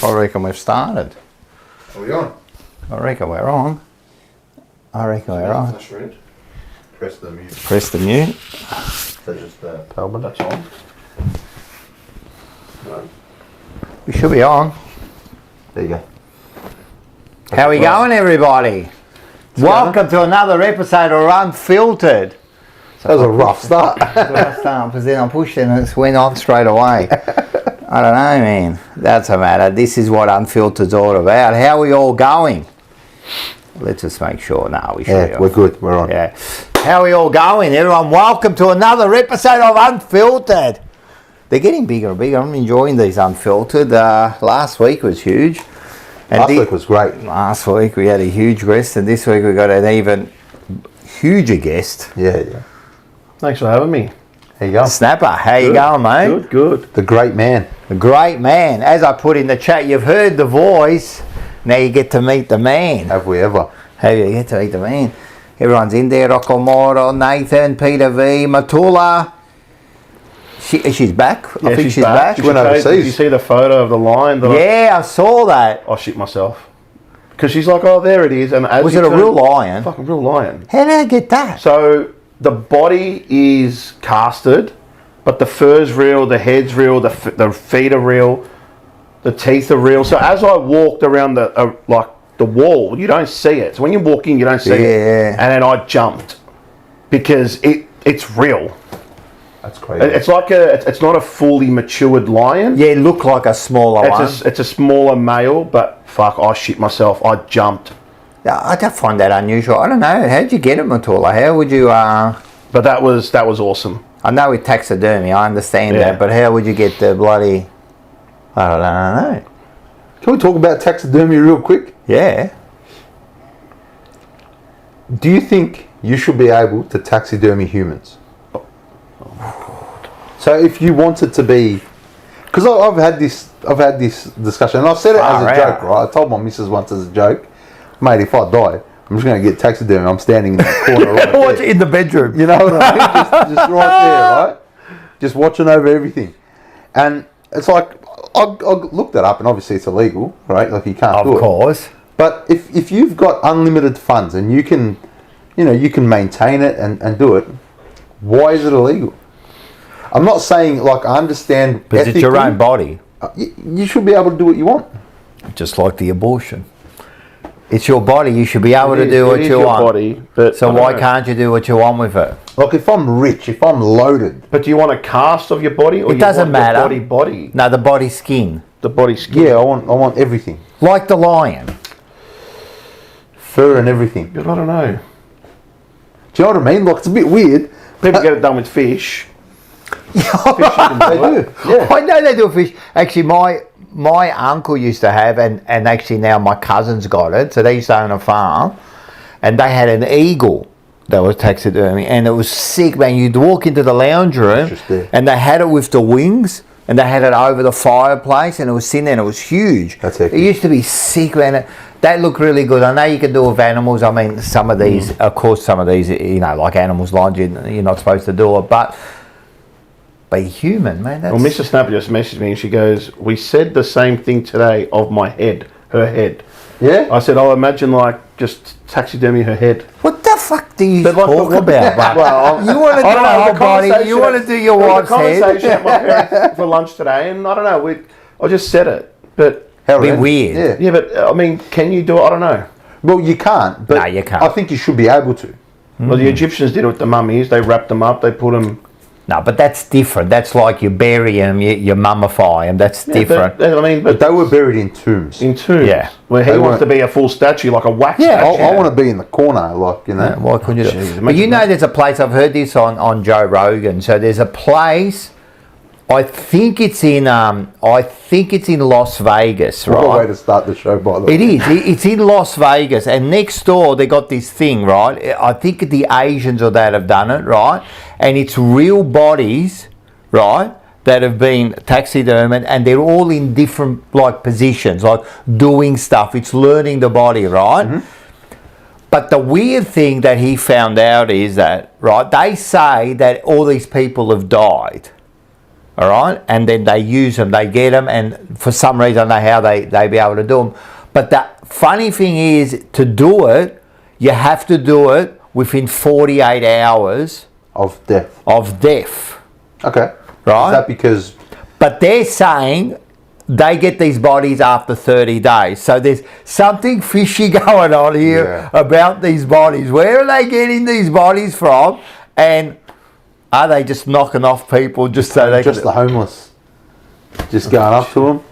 I reckon we've started. Are we on? I reckon we're on. Flash red. Press the mute. Press the mute. So just Talbot, that's on. No. We should be on. There you go. How are we going, everybody? Welcome to another episode of Unfiltered. That was a rough start. Because then I pushed it and it went on straight away. I don't know, man. That's a matter. This is what Unfiltered's all about. How are we all going? Let's just make sure. No, we should. Yeah, we're good. We're on. Yeah. How are we all going, everyone? Welcome to another episode of Unfiltered. They're getting bigger and bigger. I'm enjoying these Unfiltered. Last week was huge. And last week was great. Last week we had a huge guest, and this week we got an even huger guest. Yeah. Thanks for having me. There you go. Snapper, how you going, mate? Good. The great man. The great man. As I put in the chat, you've heard the voice. Now you get to meet the man. Have we ever? Have you get to meet the man? Everyone's in there. Rocco Moro, Nathan, Peter V, Matula. She's back. Yeah, I think she's She back. Did went overseas. Did you see the photo of the lion? Yeah, I saw that. I shit myself. Because she's like, oh, there it is. And as Was you it a turn- real lion? Fucking real lion. How did I get that? So the body is casted, but the fur's real, the head's real, the feet are real, the teeth are real. So as I walked around the wall, you don't see it. So when you walk in, you don't see it. And then I jumped because it's real. That's crazy. It's like it's not a fully matured lion. Yeah, it looked like a smaller one. It's a smaller male, but fuck, I shit myself. I jumped. Yeah, I don't find that unusual. I don't know. How'd you get it, Matula? How would you... But that was awesome. I know with taxidermy, I understand Yeah. that, but how would you get the bloody... I don't know. Can we talk about taxidermy real quick? Yeah. Do you think you should be able to taxidermy humans? So if you wanted to be, because I've had this discussion, and I've said it as a joke, right? I told my missus once as a joke, mate, if I die, I'm just going to get taxidermy. I'm standing in that corner right there. In the bedroom. You know what I mean? Just right there, right? Just watching over everything. And it's like, I looked that up, and obviously it's illegal, right? Like you can't do it. Of course. But if you've got unlimited funds and you can maintain it and do it, why is it illegal? I'm not saying, like, I understand Because it's your own body. You should be able to do what you want. Just like the abortion. It's your body. You should be able to do what you want. Body, but so why can't you do what you want with it? Like, if I'm rich, if I'm loaded. But do you want a cast of your body, or It doesn't matter. The body? No, the body skin. The body skin. Yeah, I want everything. Like the lion. Fur and everything. But I don't know. Do you know what I mean? Like, it's a bit weird. People get it done with fish. They do. Yeah. I know they do a fish. Actually, my uncle used to have, and actually now my cousins got it. So they used to own a farm, and they had an eagle that was taxidermy, and it was sick, man. You'd walk into the lounge room, and they had it with the wings, and they had it over the fireplace, and it was sitting there, and it was huge. That's epic. It used to be sick, man. That looked really good. I know you can do it with animals. I mean, some of these, of course, like animals' lines, you're not supposed to do it, but human, man. Well, Mr. Snapper just messaged me and she goes, "We said the same thing today of my head, her head." Yeah? I said, "I'll imagine like just taxidermy her head." What the fuck do you But like, talk about? Well, you want to do the your body, you want to do your wife's head. conversation at my parents for lunch today, and I don't know. I just said it, but It'd be weird. yeah, but I mean, can you do it? I don't know. Well, you can't. But No, you can't. I think you should be able to. Well, the Egyptians did it with the mummies. They wrapped them up. They put them. No, but that's different. That's like you bury them, you mummify them. That's different. But they were buried in tombs. In tombs. Yeah. Where he wants to be a full statue, like a wax Yeah, statue. I want to be in the corner, like, you know. Yeah, why couldn't you do Jeez, it? But you know there's a place, I've heard this on Joe Rogan. So there's a place, I think it's in Las Vegas, right? What a way to start the show, by the way. It is. It's in Las Vegas, and next door they got this thing, right? I think the Asians or that have done it, right? And it's real bodies, right, that have been taxidermied, and they're all in different like positions, like doing stuff. It's learning the body, right? Mm-hmm. But the weird thing that he found out is that, right, they say that all these people have died, all right, and then they use them, they get them, and for some reason, I don't know how they be able to do them. But the funny thing is, to do it, you have to do it within 48 hours Of death. of death, Okay. right? Is that because... But they're saying they get these bodies after 30 days. So there's something fishy going on here about these bodies. Where are they getting these bodies from? And are they just knocking off people just so they Just the homeless. Just going up to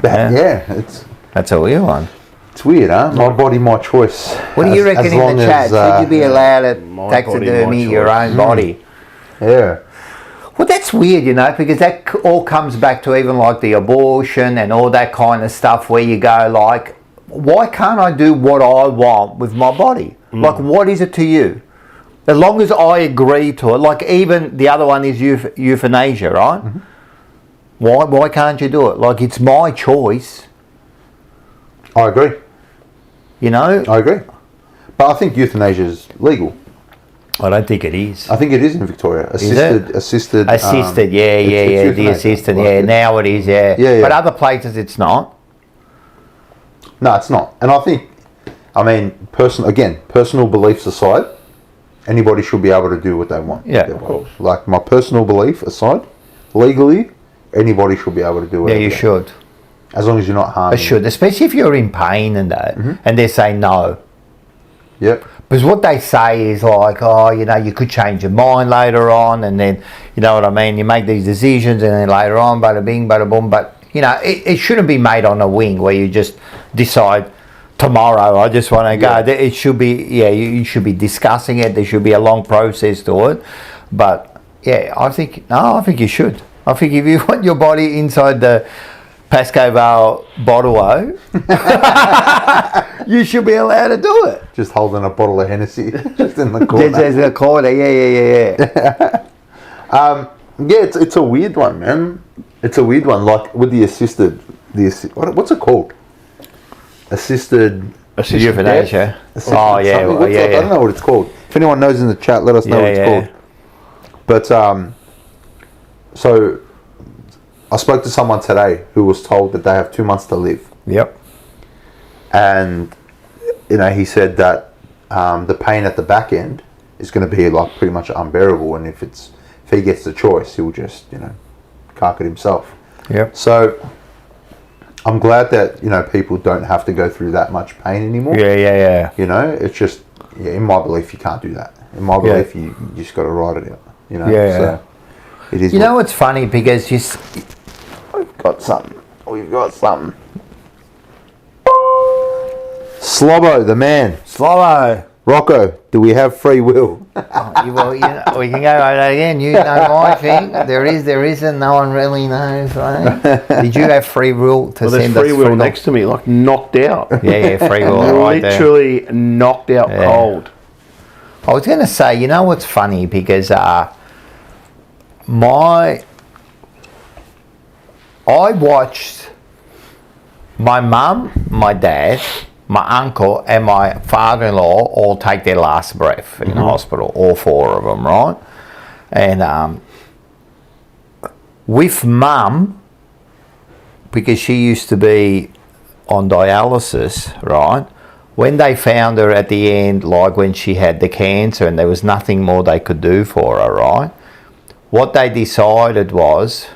them. Yeah, that's a weird one. it's weird, huh? My body, my choice. What do you reckon As in long the chat? as, Should you be allowed to my taxidermy body, my your choice. own body? Yeah. Well, that's weird, you know, because that all comes back to even like the abortion and all that kind of stuff where you go like, why can't I do what I want with my body? Like, what is it to you? As long as I agree to it, like even the other one is euthanasia, right? Why can't you do it? Like, it's my choice, I agree. you know? I agree. But I think euthanasia is legal. I don't think it is. I think it is in Victoria. it? Assisted. Assisted, it's the euthanasia. assisted, Like now it is, Yeah, yeah. But other places it's not. No, it's not. And I think, I mean, personal beliefs aside, anybody should be able to do what they want. Yeah, with their of body. Like, my personal belief aside, legally, anybody should be able to do Yeah, whatever you they should. want. As long as you're not I harming. should, especially if you're in pain and that, and they're saying no. Yep. Because what they say is like, oh, you know, you could change your mind later on, and then, you know what I mean, you make these decisions, and then later on, bada bing, bada boom. But, you know, it shouldn't be made on a wing where you just decide tomorrow, I just want to go. Yeah. It should be, you should be discussing it. There should be a long process to it. But, yeah, I think you should. I think if you want your body inside the Pasco Vale bottle, you should be allowed to do it. Just holding a bottle of Hennessy just in the corner. There's a corner, yeah. Yeah, it's a weird one, man. It's a weird one. Like with the assisted, what's it called? Assisted Euthanasia. Assisted Oh, yeah, something? well, I don't know what it's called. If anyone knows in the chat, let us know what it's called. But so I spoke to someone today who was told that they have 2 months to live. Yep. And you know, he said that the pain at the back end is going to be like pretty much unbearable, and if he gets the choice, he'll just, you know, cark it himself. Yep. So I'm glad that, you know, people don't have to go through that much pain anymore. Yeah. You know, it's just, in my belief, you can't do that. In my belief, you just got to ride it out. You know. Yeah. So it is. You know what's funny, because We've got something. Slobbo, the man. Slobbo. Rocco, do we have free will? Well, you know, we can go over that again. You know my thing. There isn't. No one really knows, right? Did you have free will to Well, there's send us free will through next to me, like knocked out. Yeah, free will right there. Literally knocked out cold. I was going to say, you know what's funny, because I watched my mum, my dad, my uncle, and my father-in-law all take their last breath in the hospital, all four of them, right? And with mum, because she used to be on dialysis, right? When they found her at the end, like when she had the cancer and there was nothing more they could do for her, right? What they decided was,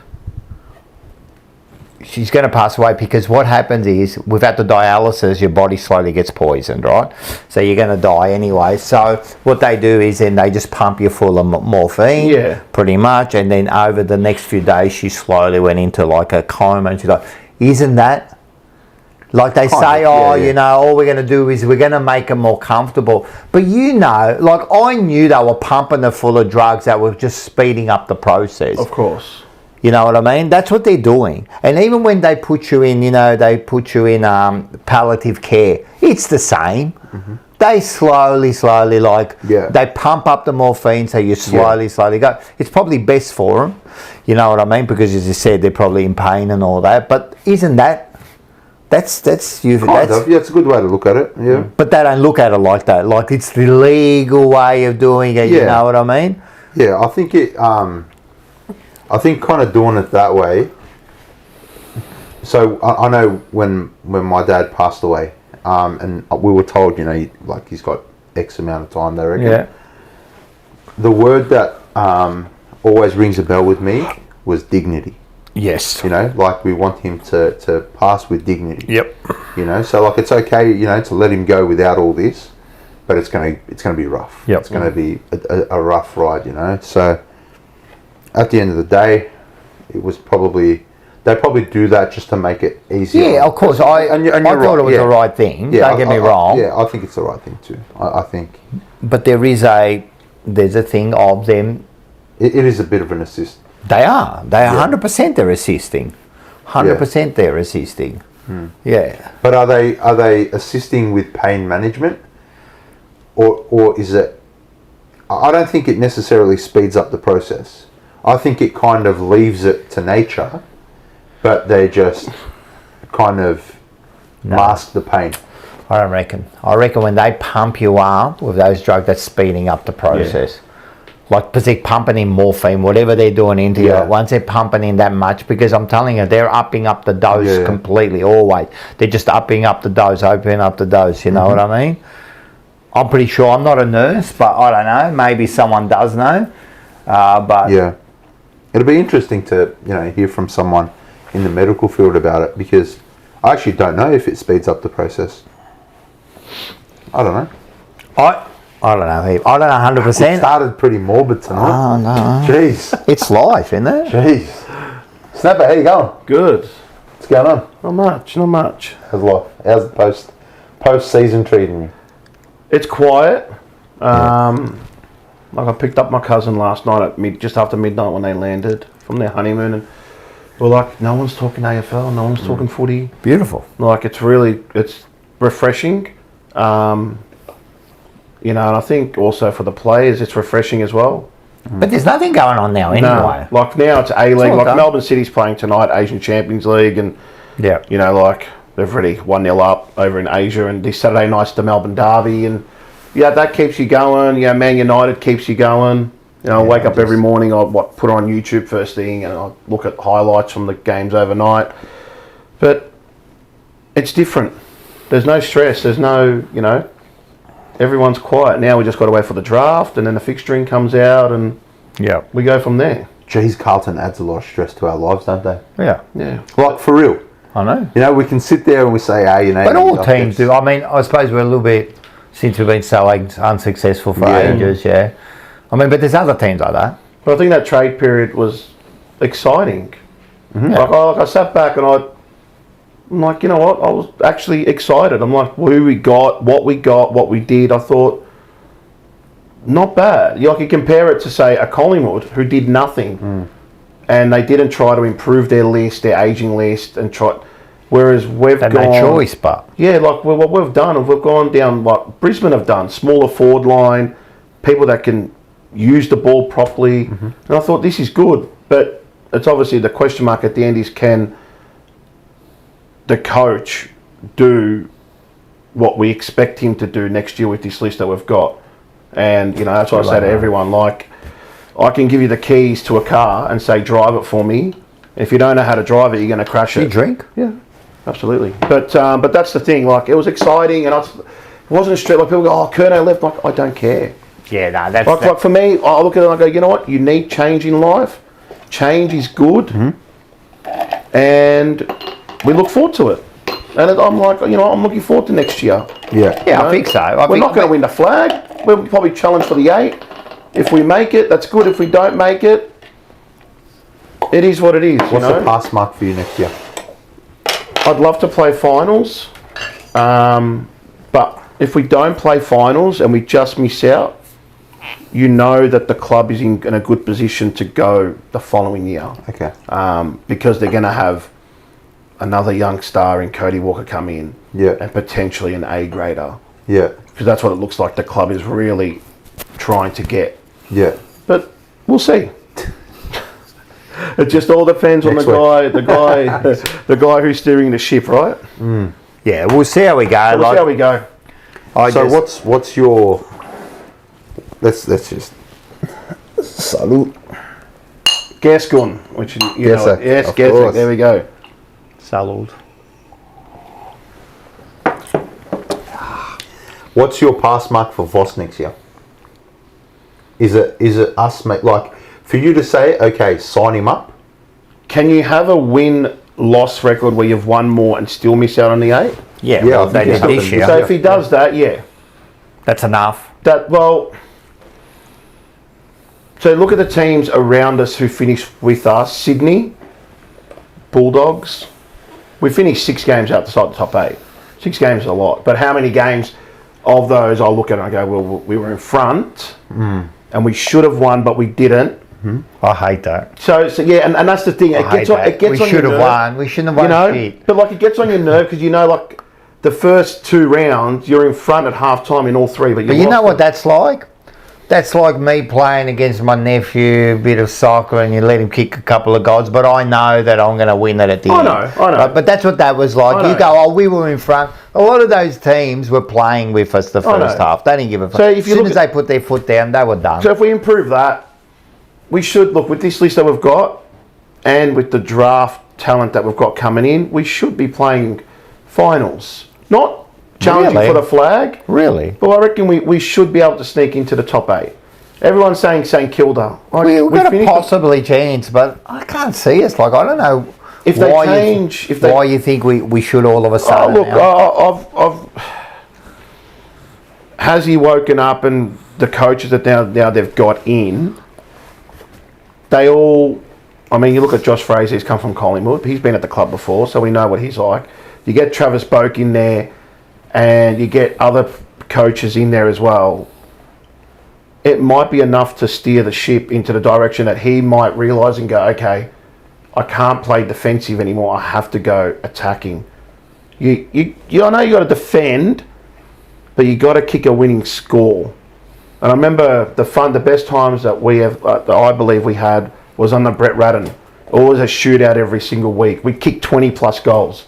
she's going to pass away, because what happens is, without the dialysis, your body slowly gets poisoned, right? So you're going to die anyway. So what they do is then they just pump you full of morphine, pretty much, and then over the next few days, she slowly went into like a coma, and she's like, isn't that... Like they say, you know, all we're going to do is we're going to make them more comfortable. But you know, like I knew they were pumping her full of drugs that were just speeding up the process. Of course. You know what I mean? That's what they're doing. And even when they put you in, you know, they put you in palliative care, it's the same. They slowly, like, they pump up the morphine so you slowly go. It's probably best for them, you know what I mean? Because as you said, they're probably in pain and all that. But isn't that... That's you. Yeah, it's a good way to look at it. Yeah, but they don't look at it like that. Like it's the legal way of doing it. You know what I mean? Yeah, I think it. I I think kind of doing it that way. So I know when my dad passed away, and we were told, you know, like he's got X amount of time, they reckon. Yeah. The word that always rings a bell with me was dignity. Yes. You know, like we want him to pass with dignity. Yep. You know, so like it's okay, you know, to let him go without all this, but it's gonna be rough. Yep. It's gonna be a rough ride, you know. So at the end of the day, it was probably they probably do that just to make it easier. Yeah, of course. I thought it was the right thing. Yeah, Don't get me wrong. Yeah, I think it's the right thing too. I think. But there's a thing of them. It is a bit of an assist. They are 100%. They're assisting. 100% they're assisting. Yeah. But are they assisting with pain management, or is it? I don't think it necessarily speeds up the process. I think it kind of leaves it to nature, but they just kind of mask the pain. I don't reckon. I reckon when they pump you up with those drugs, that's speeding up the process. Like, because they're pumping in morphine, whatever they're doing into you, once they're pumping in that much, because I'm telling you, they're upping up the dose completely, always. They're just upping up the dose, opening up the dose, you know what I mean? I'm pretty sure, I'm not a nurse, but I don't know, maybe someone does know. But yeah, it'll be interesting to, you know, hear from someone in the medical field about it, because I actually don't know if it speeds up the process. I don't know. I don't know. I don't know 100%. It started pretty morbid tonight. Oh, no. Jeez. It's life, isn't it? Jeez. Snapper, how you going? Good. What's going on? Not much. How's life? How's the post-season treating you? It's quiet. Like I picked up my cousin last night at just after midnight when they landed from their honeymoon, and we're like, no one's talking AFL, no one's talking footy. Beautiful. Like it's refreshing. You know, and I think also for the players, it's refreshing as well. But there's nothing going on now anyway. No, like now it's A-League. Like done. Melbourne City's playing tonight, Asian Champions League, and you know, like they've already 1-0 up over in Asia, and this Saturday night's the Melbourne Derby, and that keeps you going. Yeah, Man United keeps you going. You know, I wake up every morning, I put on YouTube first thing, and I look at highlights from the games overnight. But it's different. There's no stress. There's no, you know, everyone's quiet. Now we just got to wait for the draft, and then the fixturing comes out, and we go from there. Geez, Carlton adds a lot of stress to our lives, don't they? Yeah. Yeah. Like, for real. I know. You know, we can sit there and we say, hey, you know. But all teams do. I mean, I suppose we're a little bit, since we've been so unsuccessful for ages, I mean, but there's other teams like that. But I think that trade period was exciting. Like I sat back and I'm like, you know what? I was actually excited. I'm like, who we got, what we did. I thought, not bad. You compare it to, say, a Collingwood who did nothing, and they didn't try to improve their list, their aging list, and try. Whereas we've Had gone, no choice, but like what we've done, and we've gone down like Brisbane have done, smaller forward line, people that can use the ball properly, and I thought this is good. But it's obviously the question mark at the end is, can the coach do what we expect him to do next year with this list that we've got? And, you know, that's what I say to everyone. Like, I can give you the keys to a car and say, drive it for me. If you don't know how to drive it, you're going to crash it. you drink? Yeah, absolutely. But that's the thing. Like, it was exciting, and it wasn't straight. Like, people go, oh, Curnow left. Like, I don't care. Yeah, no, that's... Like for me, I look at it and I go, you know what? You need change in life. Change is good. And we look forward to it. And I'm like, you know, I'm looking forward to next year. Yeah, I think so. We're not going to win the flag. We'll probably challenge for the 8. If we make it, that's good. If we don't make it, it is what it is. What's the pass mark for you next year? I'd love to play finals. But if we don't play finals and we just miss out, you know that the club is in a good position to go the following year. Okay. Because they're going to have another young star in Cody Walker come in. Yeah. And potentially an A grader. Yeah. Because that's what it looks like the club is really trying to get. Yeah. But we'll see. It just all depends on the guy who's steering the ship, right? Yeah, we'll see how we go. We'll see how we go. What's your... Let's just salute. Gascon, which you Yes, know. sir. Yes, Of Gascon. course. There we go. Salud. What's your pass mark for Voss next year? Is it us, mate? Like, for you to say, okay, sign him up? Can you have a win-loss record where you've won more and still miss out on the 8? Yeah, Yeah, well, I they think did it's this year. So if he does that, yeah. That's enough. So look at the teams around us who finished with us. Sydney, Bulldogs. We finished 6 games outside the top 8. 6 games is a lot. But how many games of those I look at and I go, well, we were in front and we should have won, but we didn't. I hate that. So yeah, and that's the thing. It gets on We your should have nerve. won. We shouldn't have won shit. But like it gets on your nerve because you know, like the first 2 rounds, you're in front at half time in all 3, but But you know what that's like? That's like me playing against my nephew, a bit of soccer, and you let him kick a couple of goals, but I know that I'm going to win it at the end. I know. But that's what that was like. You go, oh, we were in front. A lot of those teams were playing with us the first half. They didn't give a fuck. So if you as soon look as they put their foot down, they were done. So if we improve that, we should look with this list that we've got, and with the draft talent that we've got coming in, we should be playing finals, not challenging Really? for the flag. Really? But I reckon we should be able to sneak into the top 8. Everyone's saying St Kilda. Like, We've got a finished the- possibly chance, but I can't see us. Like, I don't know If they why change- you, if they- why you think we should all of a Oh, sudden. look, now. has he woken up and the coaches that now they've got in, they all, I mean, you look at Josh Fraser, he's come from Collingwood. He's been at the club before, so we know what he's like. You get Travis Boak in there and you get other coaches in there as well. It might be enough to steer the ship into the direction that he might realise and go, okay, I can't play defensive anymore. I have to go attacking. I know you got to defend, but you got to kick a winning score. And I remember the best times that we have, that I believe we had, was under Brett Radden. Always a shootout every single week. We kicked 20 plus goals,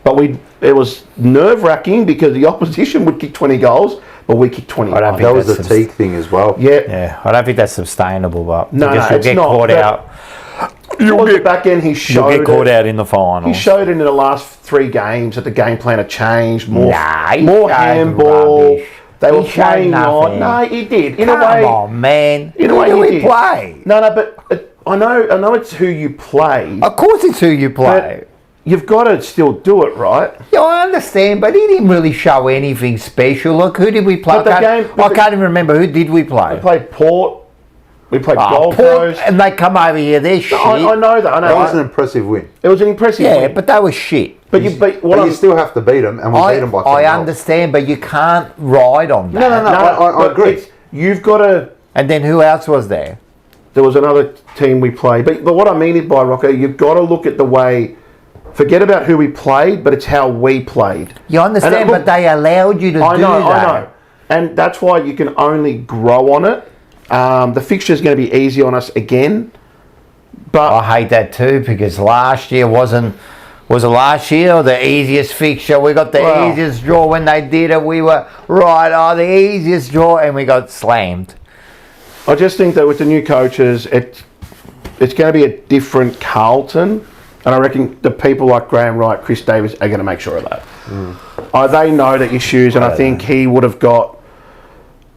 but it was nerve wracking because the opposition would kick 20 goals, but we kicked 20. I don't think That was that's the Teague thing as well. Yeah, I don't think that's sustainable, but No, because no, you'll it's get not, caught but- out. You'll get back in. He You'll showed get caught it. out in the final. He showed it in the last 3 games that the game plan had changed. More He more showed handball. rubbish. They were He showed playing on. nothing. No, he did. In Come a way, on, man. in a Who way, do he we did. play? No, but I know it's who you play. Of course, it's who you play. But you've got to still do it, right? Yeah, I understand, but he didn't really show anything special. Look, who did we play? But the I game- but the- can't even remember. Who did we play? We played Port. We played Gold Port, Coast. and they come over here. They're shit. I know that. I know. That was an impressive win. It was an impressive Yeah, win. but they were shit. But you But you still have to beat them, and we beat them by 10 I goals. understand, but you can't ride on that. No, I but agree. You've got to. And then who else was there? There was another team we played. But what I mean by Rocco, you've got to look at the way. Forget about who we played, but it's how we played. You understand, And it but they allowed you to I do know, that. I know. And that's why you can only grow on it. The fixture is going to be easy on us again. But I hate that too because last year was it last year or the easiest fixture? We got the easiest draw when they did it. We were the easiest draw and we got slammed. I just think that with the new coaches, it's going to be a different Carlton. And I reckon the people like Graham Wright, Chris Davis are going to make sure of that. They know the issues, and I think he would have got,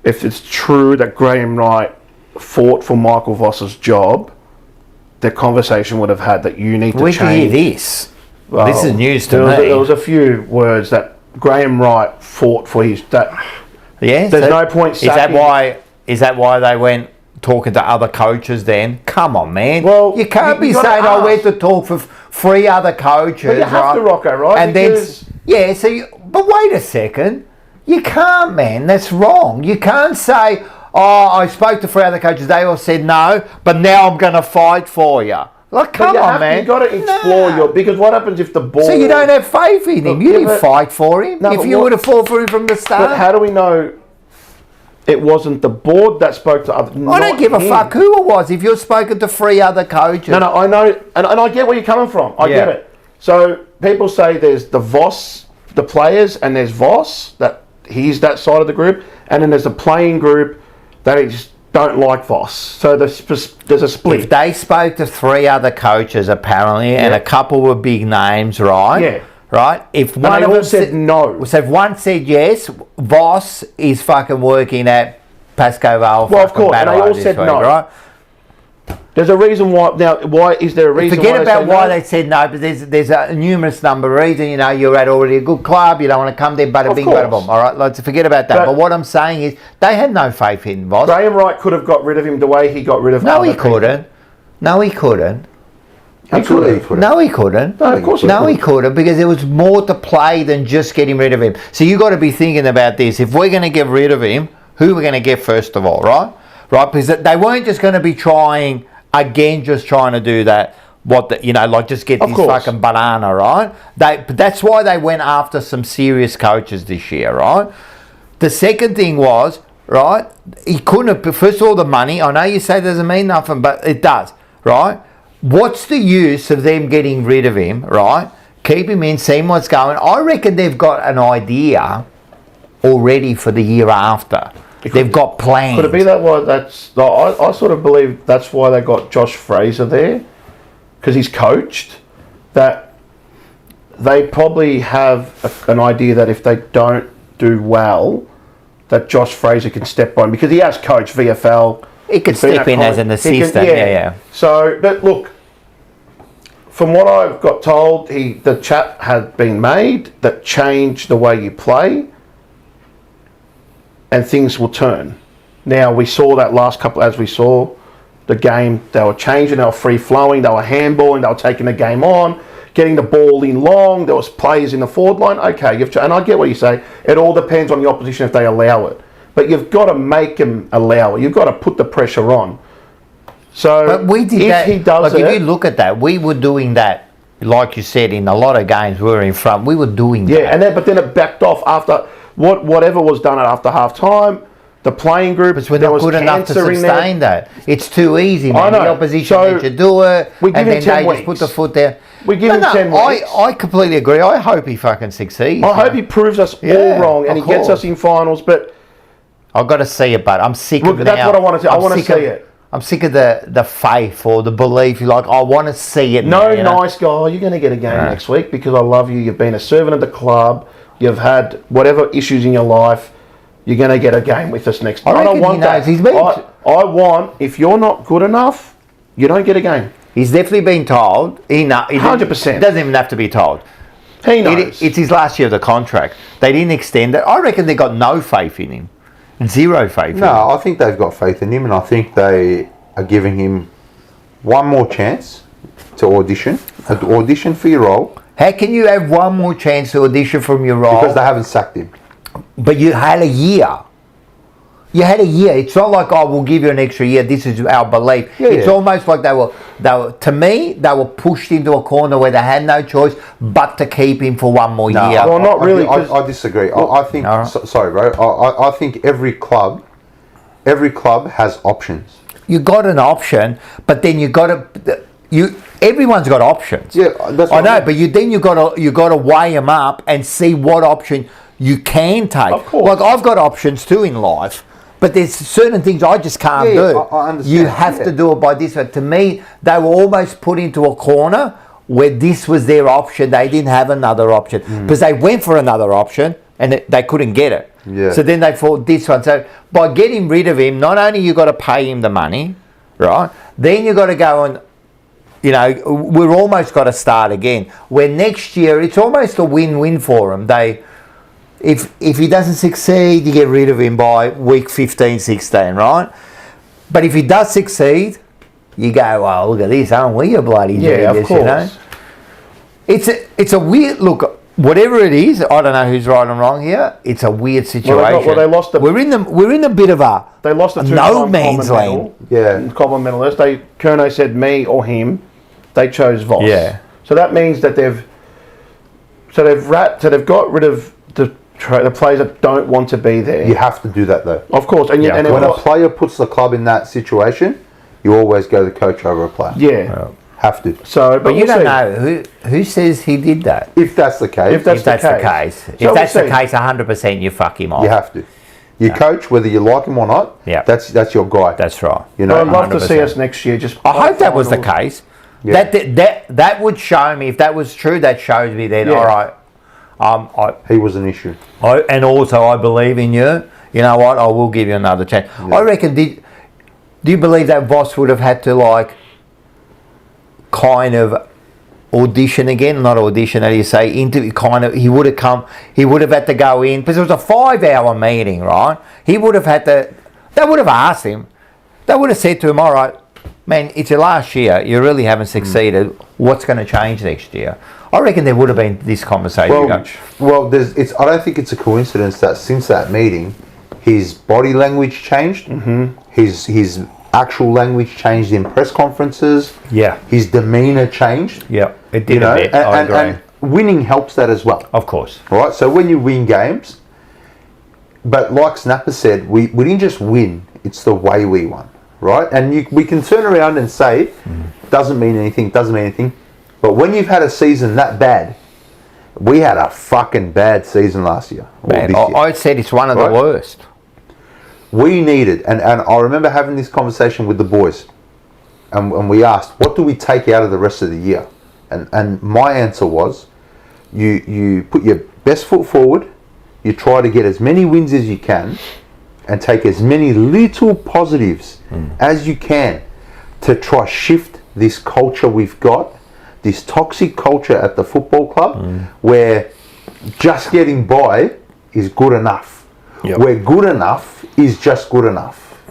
if it's true that Graham Wright fought for Michael Voss's job, the conversation would have had that you need to We change. hear this. This is news to me. There was a few words that Graham Wright fought for his. Yeah, There's no point Is that sacking- why? Is that why they went talking to other coaches? Then come on, man. Well, you can't you be gotta saying I ask. went to talk for 3 other coaches. But you have to, Rocco, right? And Because- but wait a second. You can't, man. That's wrong. You can't say, "Oh, I spoke to 3 other coaches. They all said no, but now I'm going to fight for you." Like, come on, man. You've got to explore because what happens if the ball... So you don't have faith in him. You Yeah, didn't but- fight for him. No, if but you what- would have fought for him from the start. But how do we know it wasn't the board that spoke to other... I don't give a fuck who it was. If you've spoken to 3 other coaches. No, I know, and I get where you're coming from. I get it. So people say there's the Voss, the players, and there's Voss, that he's that side of the group, and then there's the playing group that is don't like Voss. So there's a split. If they spoke to 3 other coaches apparently, and a couple were big names, right? Yeah. Right. If one they of all them said no. So if one said yes, Voss is fucking working at Pascoe Vale. Well, of course, and they all this said week, no. Right? There's a reason why. Now, why is there a reason? Forget why about why no? they said no, but there's a numerous number of reasons. You know, you're at already a good club. You don't want to come there, bada bing, bada boom. All right, let's forget about that. But what I'm saying is, they had no faith in Voss. Graham Wright could have got rid of him the way he got rid of. No, other he couldn't. people. No, he couldn't. Absolutely, he couldn't. No, he couldn't. No, of course he No, he couldn't, because there was more to play than just getting rid of him. So you got to be thinking about this. If we're going to get rid of him, who are we going to get first of all, right? Right, because they weren't just going to be trying to do that. Like just get this fucking banana, right? But that's why they went after some serious coaches this year, right? The second thing was, right, he couldn't have, first of all, the money. I know you say it doesn't mean nothing, but it does, right? What's the use of them getting rid of him, right? Keep him in, seeing what's going. I reckon they've got an idea already for the year after. They've got plans. Could it be that why that's... I sort of believe that's why they got Josh Fraser there, because he's coached, that they probably have an idea that if they don't do well, that Josh Fraser can step on, because he has coached VFL. He could step in as an assistant, yeah. So, but look, from what I've got told, the chat had been made that changed the way you play, and things will turn. Now, we saw that last couple, as we saw the game, they were changing, they were free-flowing, they were handballing, they were taking the game on, getting the ball in long, there was players in the forward line. Okay, and I get what you say, it all depends on the opposition if they allow it. But you've got to make them allow it. You've got to put the pressure on. So, but we did if that. he does if you look at that, we were doing that, like you said, in a lot of games we were in front. We were doing that. Yeah, but then it backed off after... Whatever was done after half time, the playing group, but we're not good enough to sustain that. It's too easy, man. The opposition needs to do it, we give and then him 10 they weeks. just put the foot there. We give him 10 weeks. I completely agree. I hope he fucking succeeds. I hope he proves us all wrong and he gets us in finals, but... I've got to see it, but I'm sick of it. That's what I want to see. I want to see it. I'm sick of the faith or the belief. I want to see it. No, nice guy. You're going to get a game next week because I love you. You've been a servant of the club. You've had whatever issues in your life. You're going to get a game with us next time. I don't want that. I want, if you're not good enough, you don't get a game. He's definitely been told. 100%. He doesn't even have to be told. He knows. It's his last year of the contract. They didn't extend it. I reckon they got no faith in him. Zero faith in him. No, I think they've got faith in him, and I think they are giving him one more chance to audition for your role. How can you have one more chance to audition from your role? Because they haven't sacked him. But you had a year. You had a year. It's not like, we'll give you an extra year. This is our belief. It's almost like they were, to me, they were pushed into a corner where they had no choice but to keep him for one more year. Well, not really. I disagree. I think, sorry, bro. I think every club has options. You got an option, but then you got to... Everyone's got options. Yeah, that's what I know, but you got to weigh them up and see what option you can take. Of course. Like I've got options too in life, but there's certain things I just can't do. I understand. You have to do it by this way. To me, they were almost put into a corner where this was their option. They didn't have another option because they went for another option and they couldn't get it. Yeah. So then they fought this one. So by getting rid of him, not only you got to pay him the money, right? Then you got to go and, we've almost got to start again. Where next year it's almost a win-win for them. If he doesn't succeed, you get rid of him by week 15, 16, right? But if he does succeed, you go, well, look at this, aren't we? You bloody of course. It's a weird look. Whatever it is, I don't know who's right and wrong here. It's a weird situation. They lost. We're in a bit of a they lost a no man's land. Yeah, common medalist. Kerno said me or him. They chose Voss. Yeah. So that means that they've got rid of the players that don't want to be there. You have to do that though. Of course. And when a player puts the club in that situation, you always go the coach over a player. Yeah. Have to. So, but you don't know who says he did that. If that's the case. If that's the case, 100%, you fuck him off. You have to. Your coach, whether you like him or not, Yeah. that's your guy. That's right. You But know, I'd love to see 100%. us next year. Just I hope that was the finals. case. Yeah. That would show me, if that was true, that shows me then, Yeah. all right, he was an issue. and also I believe in you. You know what? I will give you another chance. I reckon. Do you believe that Voss would have had to kind of audition again? Not audition, how do you say? Interview. Kind of. He would have come. He would have had to go in because it was a 5-hour meeting, right? He would have had to. They would have asked him. They would have said to him, "All right, man, it's your last year. You really haven't succeeded. What's going to change next year?" I reckon there would have been this conversation. Well, I don't think it's a coincidence that since that meeting, his body language changed. Mm-hmm. His actual language changed in press conferences. Yeah. His demeanour changed. Yeah, it did a bit. I agree. And winning helps that as well. Of course. Right? So when you win games, but like Snapper said, we didn't just win, it's the way we won. Right? And we can turn around and say, doesn't mean anything. But when you've had a season that bad, we had a fucking bad season last year. Man, I said it's one of the worst. We needed, and I remember having this conversation with the boys, and we asked, what do we take out of the rest of the year? And my answer was, you put your best foot forward, you try to get as many wins as you can, and take as many little positives as you can to try shift this culture we've got, this toxic culture at the football club, where just getting by is good enough. Yep. Where good enough is just good enough.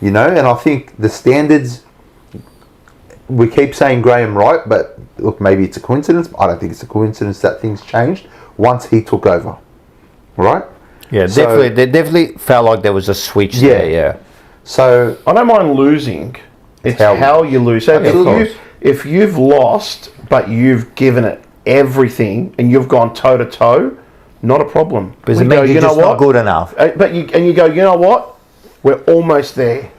You know, and I think the standards, we keep saying Graham Wright, but look, maybe it's a coincidence. I don't think it's a coincidence that things changed once he took over. Right? Yeah, So- they definitely felt like there was a switch there, yeah. So, I don't mind losing. It's How- how you lose. So Absolutely. if you've lost, but you've given it everything and you've gone toe to toe, not a problem. Because We it go, means you're just not good enough. But you go, you know what? We're almost there.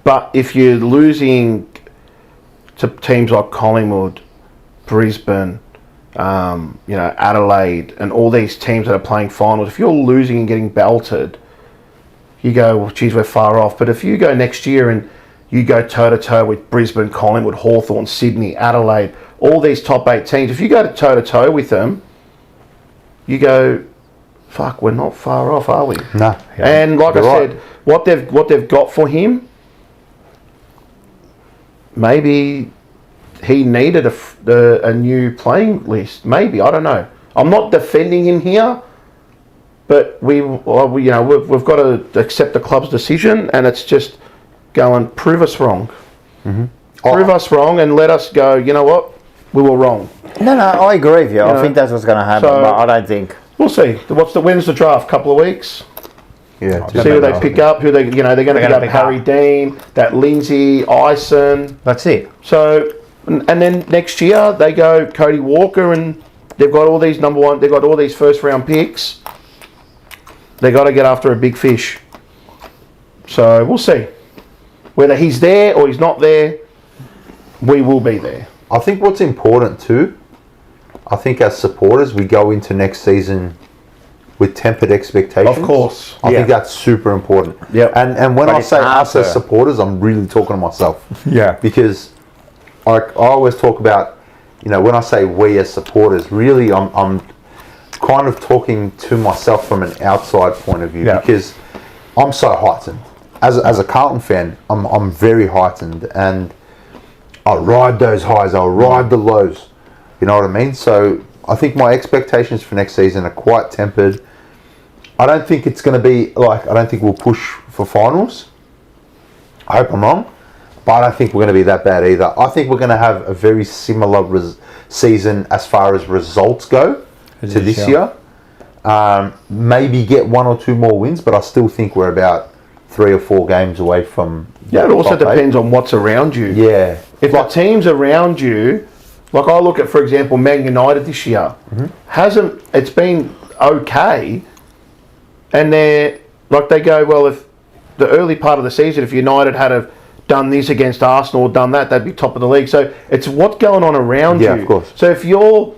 But if you're losing to teams like Collingwood, Brisbane, Adelaide, and all these teams that are playing finals, if you're losing and getting belted, you go, well, geez, we're far off. But if you go next year and you go toe-to-toe with Brisbane, Collingwood, Hawthorn, Sydney, Adelaide, all these top 8 teams, if you go toe-to-toe with them, you go, fuck, we're not far off, are we? no. And like I You're right. said, what they've got for him, maybe he needed a new playing list. Maybe, I don't know. I'm not defending him here, but we've got to accept the club's decision, and it's just go and prove us wrong. Mm-hmm. Prove us wrong and let us go, you know what, we were wrong. No, I agree with you. I know, think that's what's going to happen, so- but I don't think. We'll see. When's the draft? Couple of weeks. Yeah. See who they pick up. They're going to pick gonna up pick Harry up. Dean, that Lindsay, Ison. That's it. So, and then next year they go Cody Walker, and they've got all these they've got all these first round picks. They got to get after a big fish. So we'll see whether he's there or he's not there. We will be there. I think what's important too, I think as supporters, we go into next season with tempered expectations. Of course. I Yeah. think that's super important. Yep. And when But I it's say hard us as to- supporters, I'm really talking to myself. Yeah. Because I always talk about, when I say we as supporters, really I'm kind of talking to myself from an outside point of view, Yeah. because I'm so heightened. As a Carlton fan, I'm very heightened, and I ride those highs, I'll ride the lows. You know what I mean? So I think my expectations for next season are quite tempered. I don't think it's going to be I don't think we'll push for finals. I hope I'm wrong, but I don't think we're going to be that bad either. I think we're going to have a very similar season as far as results go to this year. Maybe get 1 or 2 more wins, but I still think we're about 3 or 4 games away from. Yeah, it also top 8. depends on what's around you. Yeah. If the teams around you, like I look at, for example, Man United this year, it's been okay, and they go, well, if the early part of the season, if United had have done this against Arsenal or done that, they'd be top of the league. So it's what's going on around you. Yeah, of course. So if you're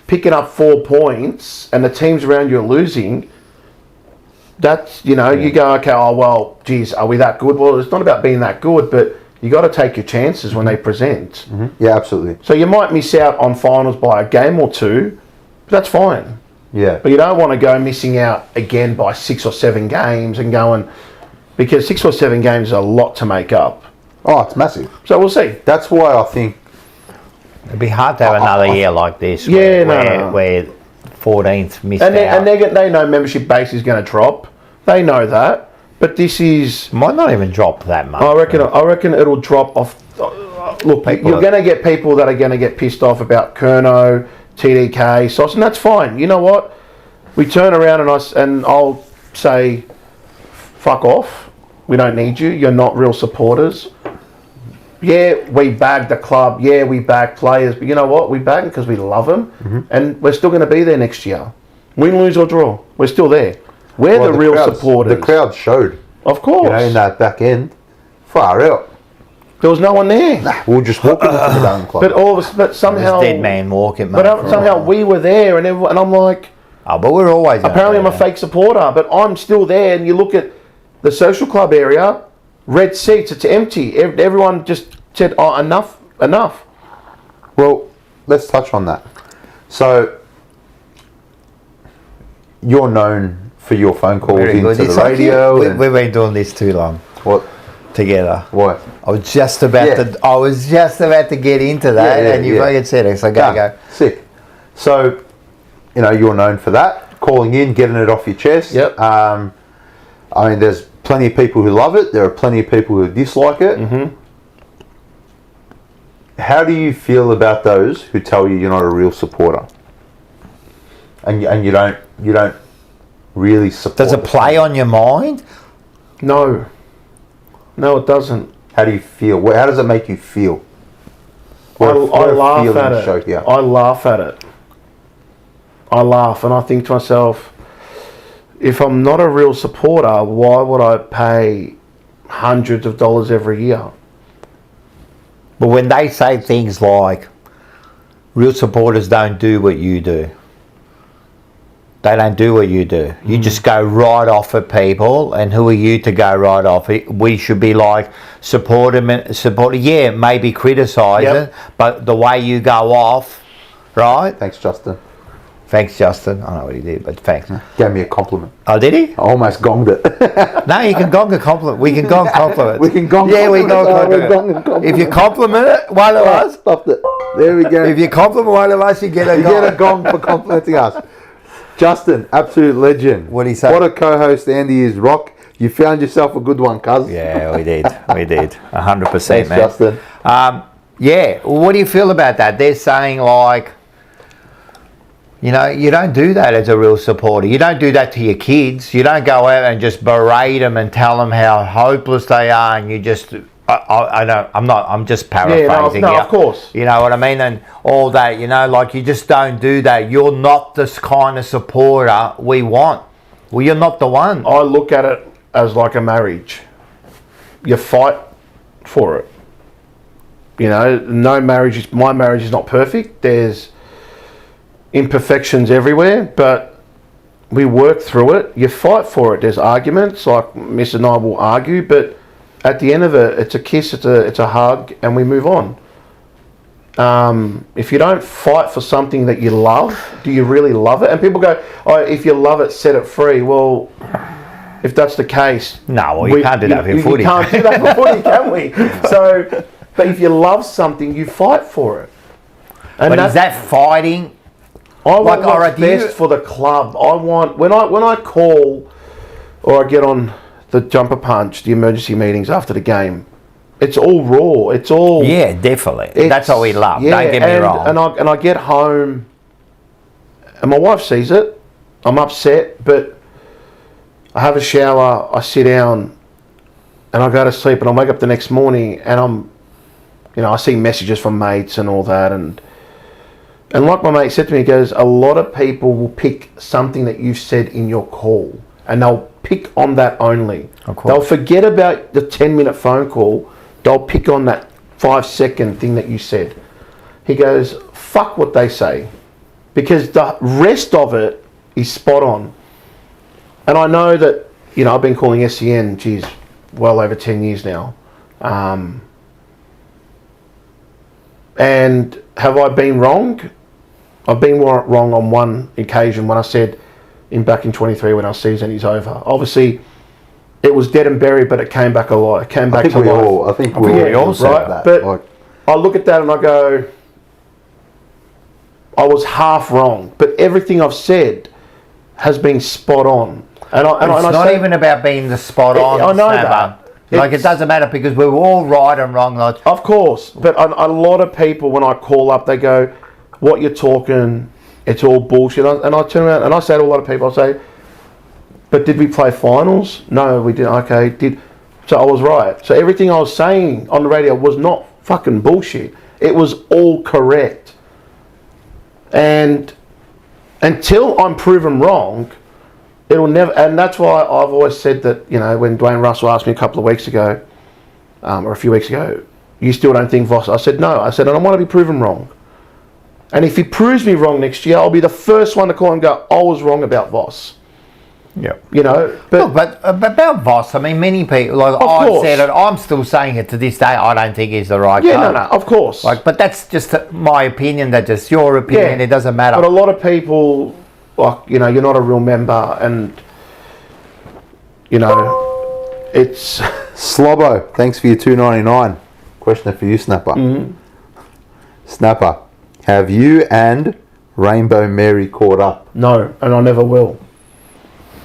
picking up 4 points and the teams around you are losing, That's, you know, you go, okay, oh, well, geez, are we that good? Well, it's not about being that good, but you got to take your chances when they present. Yeah, absolutely. So you might miss out on finals by a game or two, but that's fine. Yeah. But you don't want to go missing out again by 6 or 7 games and going, because 6 or 7 games is a lot to make up. Oh, it's massive. So we'll see. That's why I think It'd be hard to have another year like this. Yeah, where 14th missed And out. they know membership base is going to drop. They know that. But this is... Might not even drop that much. I reckon it'll drop off. Look, you're going to get people that are going to get pissed off about Kerno, TDK, Sauce, and that's fine. You know what? We turn around and I'll say, fuck off. We don't need you. You're not real supporters. Yeah, we bagged the club. Yeah, we bagged players. But you know what? We bagged them because we love them. And we're still going to be there next year. Win, lose or draw. We're still there. We're the real supporters. The crowd showed. Of course. You know, in that back end. Far out. There was no one there. Nah, we were just walking into the Darling Club. But somehow... Dead man walking, mate. But somehow we were there and I'm like... Oh, but we're always... Apparently I'm a fake supporter, but I'm still there. And you look at the social club area, red seats, it's empty. Everyone just said, oh, enough. Well, let's touch on that. So, you're known for your phone calls into the radio. We've been doing this too long. What? Together. What? I was just about to get into that, and you fucking said it. So go. Sick. So, you know, you're known for that. Calling in, getting it off your chest. Yep. I mean, there's plenty of people who love it. There are plenty of people who dislike it. Mm-hmm. How do you feel about those who tell you you're not a real supporter, and you don't really support? Does it play on your mind? No, it doesn't. How do you feel? How does it make you feel? I laugh at it. Show here. I laugh at it. I laugh and I think to myself, if I'm not a real supporter, why would I pay hundreds of dollars every year? But when they say things like, real supporters don't do what you do. They don't do what you do. You just go right off at people, and who are you to go right off? We should be like, support them, yeah, maybe criticise it, but the way you go off, right? Thanks, Justin. Thanks, Justin. I don't know what he did, but thanks. Gave me a compliment. Oh, did he? I almost gonged it. No, you can gong a compliment. We can gong compliments. We can gong yeah, we compliments. gong. If you compliment it, one of us. Stopped it. There we go. If you compliment one of us, you get a gong. You get a gong for complimenting us. Justin, absolute legend. What did he say? What a co-host Andy is, Rock. You found yourself a good one, cuz. Yeah, we did. 100%, Thanks, man. Justin. Yeah, what do you feel about that? They're saying like, you know, you don't do that as a real supporter. You don't do that to your kids. You don't go out and just berate them and tell them how hopeless they are, and you just... I know, I'm just paraphrasing. Yeah, no, of course. You know what I mean? And all that, you know, like you just don't do that. You're not this kind of supporter we want. Well, you're not the one. I look at it as like a marriage. You fight for it. You know, my marriage is not perfect. There's imperfections everywhere, but we work through it. You fight for it. There's arguments, like Miss and I will argue, but at the end of it, it's a kiss, it's a hug, and we move on. If you don't fight for something that you love, do you really love it? And people go, oh, if you love it, set it free. Well, if that's the case... No, well, you can't do that for footy. You can't do that for footy, can we? So, but if you love something, you fight for it. And but is that fighting? I want what's best for the club. I want... When I call or I get on... the jumper punch, the emergency meetings after the game, it's all raw. It's all... Yeah, definitely. That's what we love. Yeah, don't get me wrong. And I get home and my wife sees it. I'm upset, but I have a shower, I sit down and I go to sleep and I wake up the next morning and I see messages from mates and all that. And like my mate said to me, he goes, a lot of people will pick something that you've said in your call and they'll pick on that only. They'll forget about the 10-minute phone call. They'll pick on that 5-second thing that you said. He goes, fuck what they say, because the rest of it is spot on. And I know that you know, I've been calling SEN, geez, well over 10 years now. And have I been wrong? I've been wrong on one occasion when I said, back in 23 when our season is over. Obviously, it was dead and buried, but it came back alive. It came back to life. I think we all said right? that. But like, I look at that and I go, I was half wrong, but everything I've said has been spot on. And it's not even about being the spot on. I know Snapper. that. Like, it doesn't matter because we're all right and wrong. Like, of course, but a lot of people, when I call up, they go, what you're talking, it's all bullshit. And I turn around and I say to a lot of people, I say, but did we play finals? No, we didn't. Okay, so I was right. So everything I was saying on the radio was not fucking bullshit. It was all correct. And until I'm proven wrong, it'll never, and that's why I've always said that, you know, when Dwayne Russell asked me a couple of weeks ago, or a few weeks ago, you still don't think Voss? I said, no. I said, and I want to be proven wrong. And if he proves me wrong next year, I'll be the first one to call and go, I was wrong about Voss. Yeah. You know, but look, but about Voss, I mean, many people, like I said it, I'm still saying it to this day, I don't think he's the right guy. No, of course. Like, but that's just my opinion, that's just your opinion, it doesn't matter. But a lot of people, like, you know, you're not a real member, and, you know, it's... Slobbo, thanks for your $2.99. Question for you, Snapper. Mm-hmm. Snapper, have you and Rainbow Mary caught up? No, and I never will.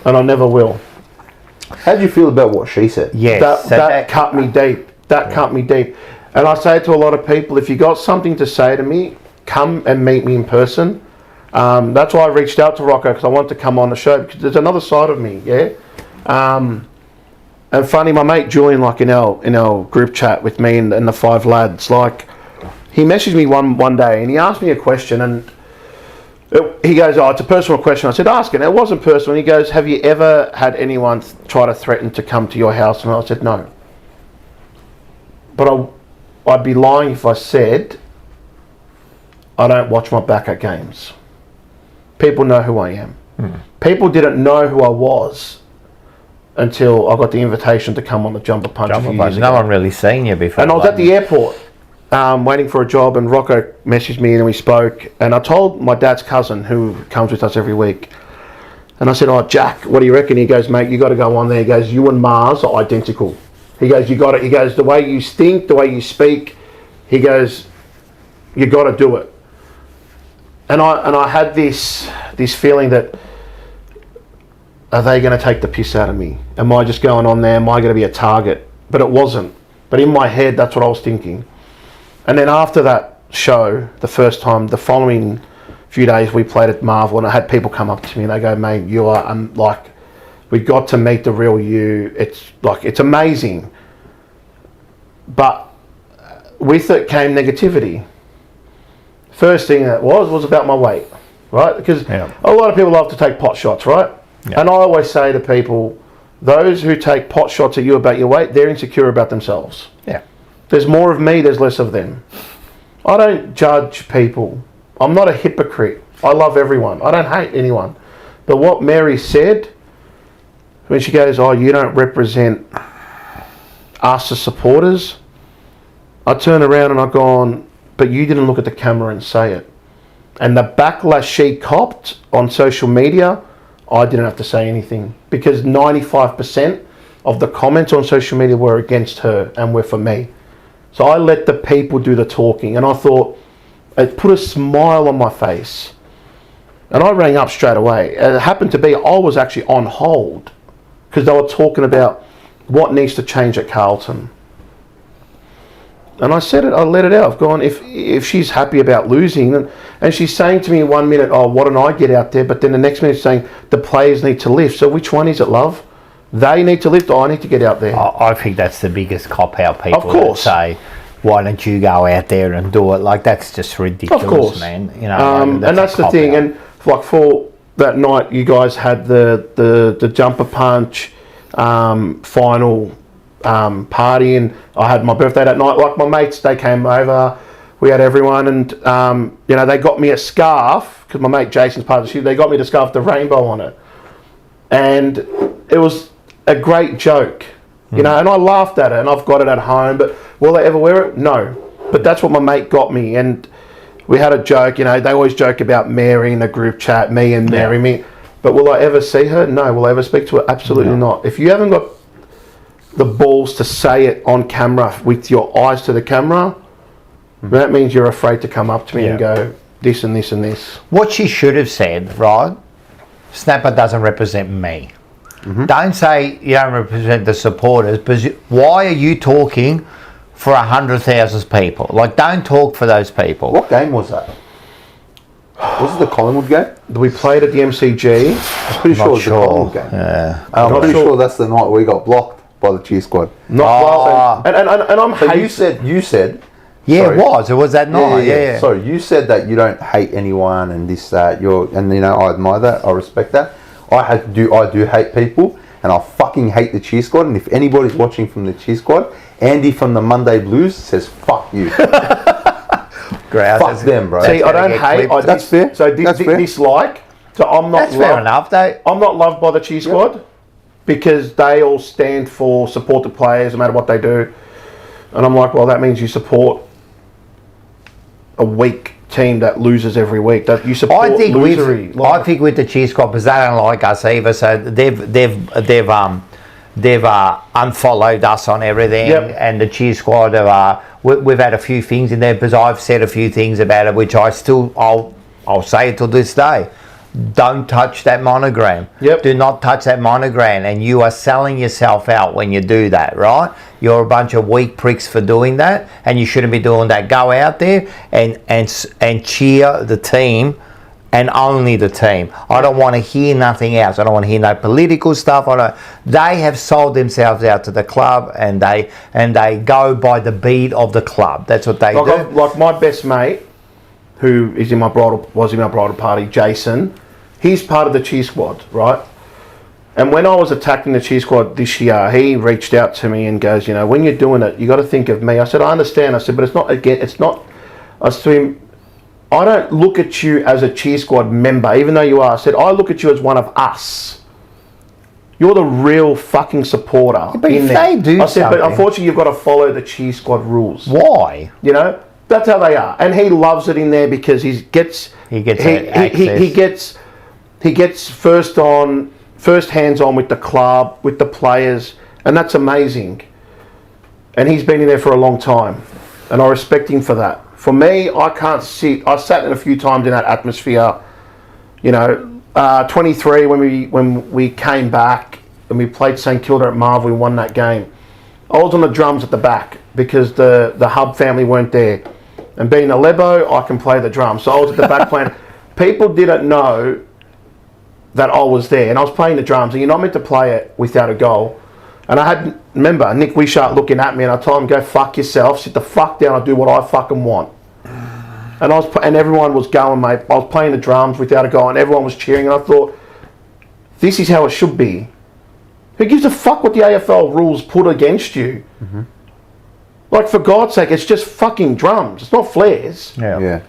And I never will. How do you feel about what she said? Yes. That cut me deep. That cut me deep. And I say to a lot of people, if you got something to say to me, come and meet me in person. That's why I reached out to Rocco, because I wanted to come on the show, because there's another side of me, yeah? And funny, my mate Julian, like in our group chat with me and the 5 lads, like, he messaged me one day and he asked me a question, and he goes, oh, it's a personal question. I said, ask it. And it wasn't personal. And he goes, have you ever had anyone try to threaten to come to your house? And I said, no. But I'd be lying if I said I don't watch my back at games. People know who I am. People didn't know who I was until I got the invitation to come on the Jumper Punch a few years ago. No one really seen you before. And I was at the airport waiting for a job, and Rocco messaged me and we spoke, and I told my dad's cousin, who comes with us every week, and I said, oh, Jack, what do you reckon? He goes, mate, you got to go on there. He goes, you and Mars are identical. He goes, you got it. He goes, the way you stink, the way you speak, he goes, you got to do it. And I had this feeling that, are they going to take the piss out of me? Am I just going on there? Am I going to be a target? But it wasn't. But in my head, that's what I was thinking. And then after that show, the first time, the following few days, we played at Marvel, and I had people come up to me and they go, mate, you are, like, we got to meet the real you. It's like, it's amazing. But with it came negativity. First thing that was about my weight, right? Because a lot of people love to take pot shots, right? Yeah. And I always say to people, those who take pot shots at you about your weight, they're insecure about themselves. Yeah. There's more of me, there's less of them. I don't judge people. I'm not a hypocrite. I love everyone. I don't hate anyone. But what Mary said, when she goes, oh, you don't represent us as supporters, I turn around and I've gone, but you didn't look at the camera and say it. And the backlash she copped on social media, I didn't have to say anything, because 95% of the comments on social media were against her and were for me. So I let the people do the talking, and I thought, it put a smile on my face. And I rang up straight away. And it happened to be, I was actually on hold, because they were talking about what needs to change at Carlton. And I said it, I let it out. I've gone, if she's happy about losing, and she's saying to me in 1 minute, oh, why don't I get out there? But then the next minute she's saying, the players need to lift. So which one is it, love? They need to lift, or I need to get out there? I think that's the biggest cop-out people that say, why don't you go out there and do it? Like, that's just ridiculous, of course, man. You know, and that's the thing. And like, for that night, you guys had the Jumper Punch final party, and I had my birthday that night. Like, my mates, they came over, we had everyone, and you know, they got me a scarf, because my mate Jason's part of the shoot. They got me the scarf with the rainbow on it, and it was a great joke, you know, and I laughed at it, and I've got it at home, but will they ever wear it? No. But that's what my mate got me, and we had a joke, you know, they always joke about Mary in the group chat, me and Mary, me. But will I ever see her? No. Will I ever speak to her? Absolutely not. If you haven't got the balls to say it on camera with your eyes to the camera, that means you're afraid to come up to me and go, this and this and this. What she should have said, right? Snapper doesn't represent me. Don't say you don't represent the supporters, but why are you talking for 100,000 people? Like, don't talk for those people. What game was that? Was it the Collingwood game? We played at the MCG. I'm pretty sure it was the Collingwood game. Yeah. I'm pretty sure that's the night we got blocked by the cheer squad. And I'm So hating. you said. Yeah, sorry. it was that night. Yeah. Sorry, you said that you don't hate anyone and this, that. And you know, I admire that. I respect that. I do hate people, and I fucking hate the cheer squad. And if anybody's watching from the cheer squad, Andy from the Monday Blues says, "Fuck you." Great. Fuck them, bro. See, I don't hate. That's fair. So That's fair. dislike. So I'm not. That's fair enough, though. I'm not loved by the cheer squad because they all stand for support the players, no matter what they do. And I'm like, well, that means you support a weak team that loses every week. That you support losery. I think with the cheer squad, because they don't like us either, so they've unfollowed us on everything, and the cheer squad we've had a few things in there, because I've said a few things about it, which I'll say it till this day. Don't touch that monogram. Do not touch that monogram, and you are selling yourself out when you do that, right? You're a bunch of weak pricks for doing that, and you shouldn't be doing that. Go out there and cheer the team, and only the team. I don't want to hear nothing else. I don't want to hear no political stuff. They have sold themselves out to the club, and they go by the beat of the club. That's what they do. Like my best mate, who was in my bridal party, Jason. He's part of the cheer squad, right? And when I was attacking the cheer squad this year, he reached out to me and goes, you know, when you're doing it, you got to think of me. I said, I understand. I said, but it's not. I said to him, I don't look at you as a cheer squad member, even though you are. I said, I look at you as one of us. You're the real fucking supporter. But if they do I said, but unfortunately, you've got to follow the cheer squad rules. Why? You know, that's how they are, and he loves it in there because he gets first hands on with the club, with the players, and that's amazing. And he's been in there for a long time, and I respect him for that. For me, I can't sit. I sat in a few times in that atmosphere. You know, 23 when we came back and we played St Kilda at Marvel, we won that game. I was on the drums at the back because the Hub family weren't there. And being a Lebo, I can play the drums. So I was at the back playing. People didn't know that I was there, and I was playing the drums, and you're not meant to play it without a goal. And remember Nick Wishart looking at me, and I told him, go fuck yourself, sit the fuck down, I'll do what I fucking want. And everyone was going, mate. I was playing the drums without a goal, and everyone was cheering, and I thought, this is how it should be. Who gives a fuck what the AFL rules put against you? Mm-hmm. Like, for God's sake, it's just fucking drums. It's not flares. Yeah.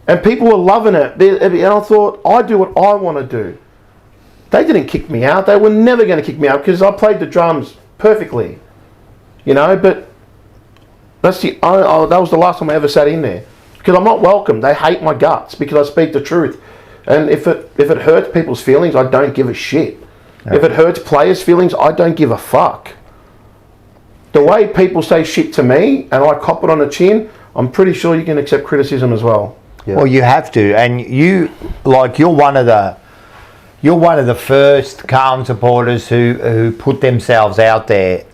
And people were loving it. And I thought, I do what I want to do. They didn't kick me out. They were never going to kick me out because I played the drums perfectly. You know, but that was the last time I ever sat in there. Because I'm not welcome. They hate my guts because I speak the truth. And if it hurts people's feelings, I don't give a shit. Okay. If it hurts players' feelings, I don't give a fuck. The way people say shit to me and I cop it on the chin, I'm pretty sure you can accept criticism as well. Yeah. Well, you have to, and you're one of the first Carlton supporters who put themselves out there